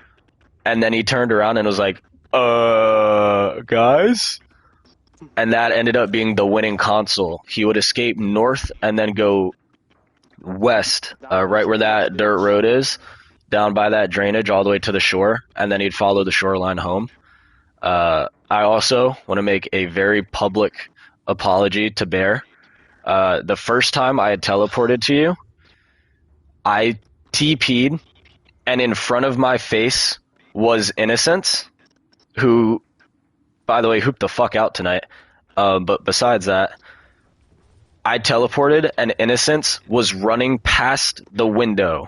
and then he turned around and was like, guys? And that ended up being the winning console. He would escape north and then go west, right where that dirt road is, down by that drainage all the way to the shore, and then he'd follow the shoreline home. I also want to make a very public apology to Bear. The first time I had teleported to you, I TP'd, and in front of my face was Innocence, who, by the way, hooped the fuck out tonight. But besides that, I teleported, and Innocence was running past the window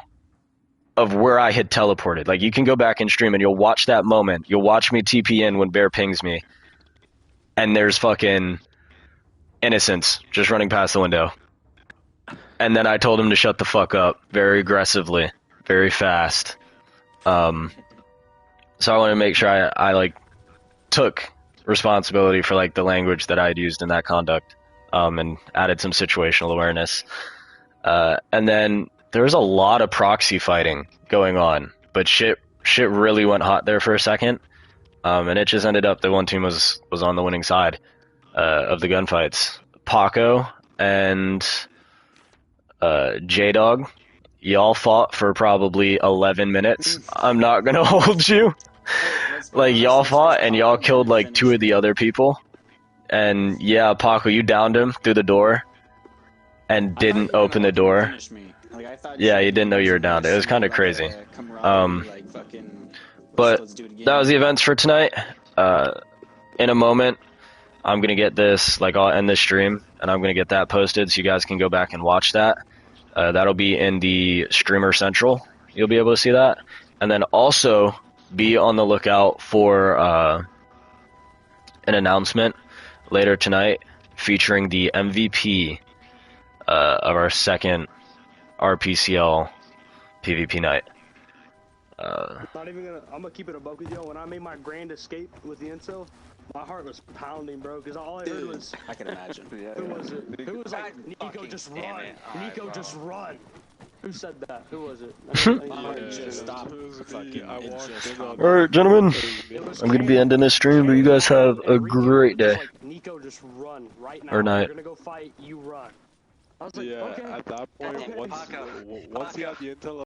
of where I had teleported. Like, you can go back and stream and you'll watch that moment. You'll watch me TP in when Bear pings me. And there's fucking Innocence just running past the window. And then I told him to shut the fuck up very aggressively, very fast. So I want to make sure I like took responsibility for like the language that I had used in that conduct, and added some situational awareness. And then there was a lot of proxy fighting going on, but shit really went hot there for a second. And it just ended up that one team was on the winning side of the gunfights. Paco and J-Dog, y'all fought for probably 11 minutes. I'm not gonna hold you. Like, y'all fought and y'all killed like 2 of the other people. And yeah, Paco, you downed him through the door and didn't open the door. Yeah, you didn't know you were downed. It was kind of crazy. But that was the events for tonight. In a moment, I'm gonna get this, like, I'll end this stream and I'm gonna get that posted so you guys can go back and watch that. That'll be in the Streamer Central. You'll be able to see that. And then also be on the lookout for an announcement later tonight featuring the MVP of our second RPCL PvP night. Not even gonna. I'm gonna keep it a buck with you. When I made my grand escape with the intel, my heart was pounding, bro. Because all I heard was. I can imagine. Who was it? Who was like, Nico, just run. Nico, just run. Who said that? Who was it? Alright, gentlemen, I'm gonna be ending this stream, but you guys have a great day. Nico, just run right now. Or night. We're gonna go fight. You run. I was like, yeah, okay. at that point, once he had the intel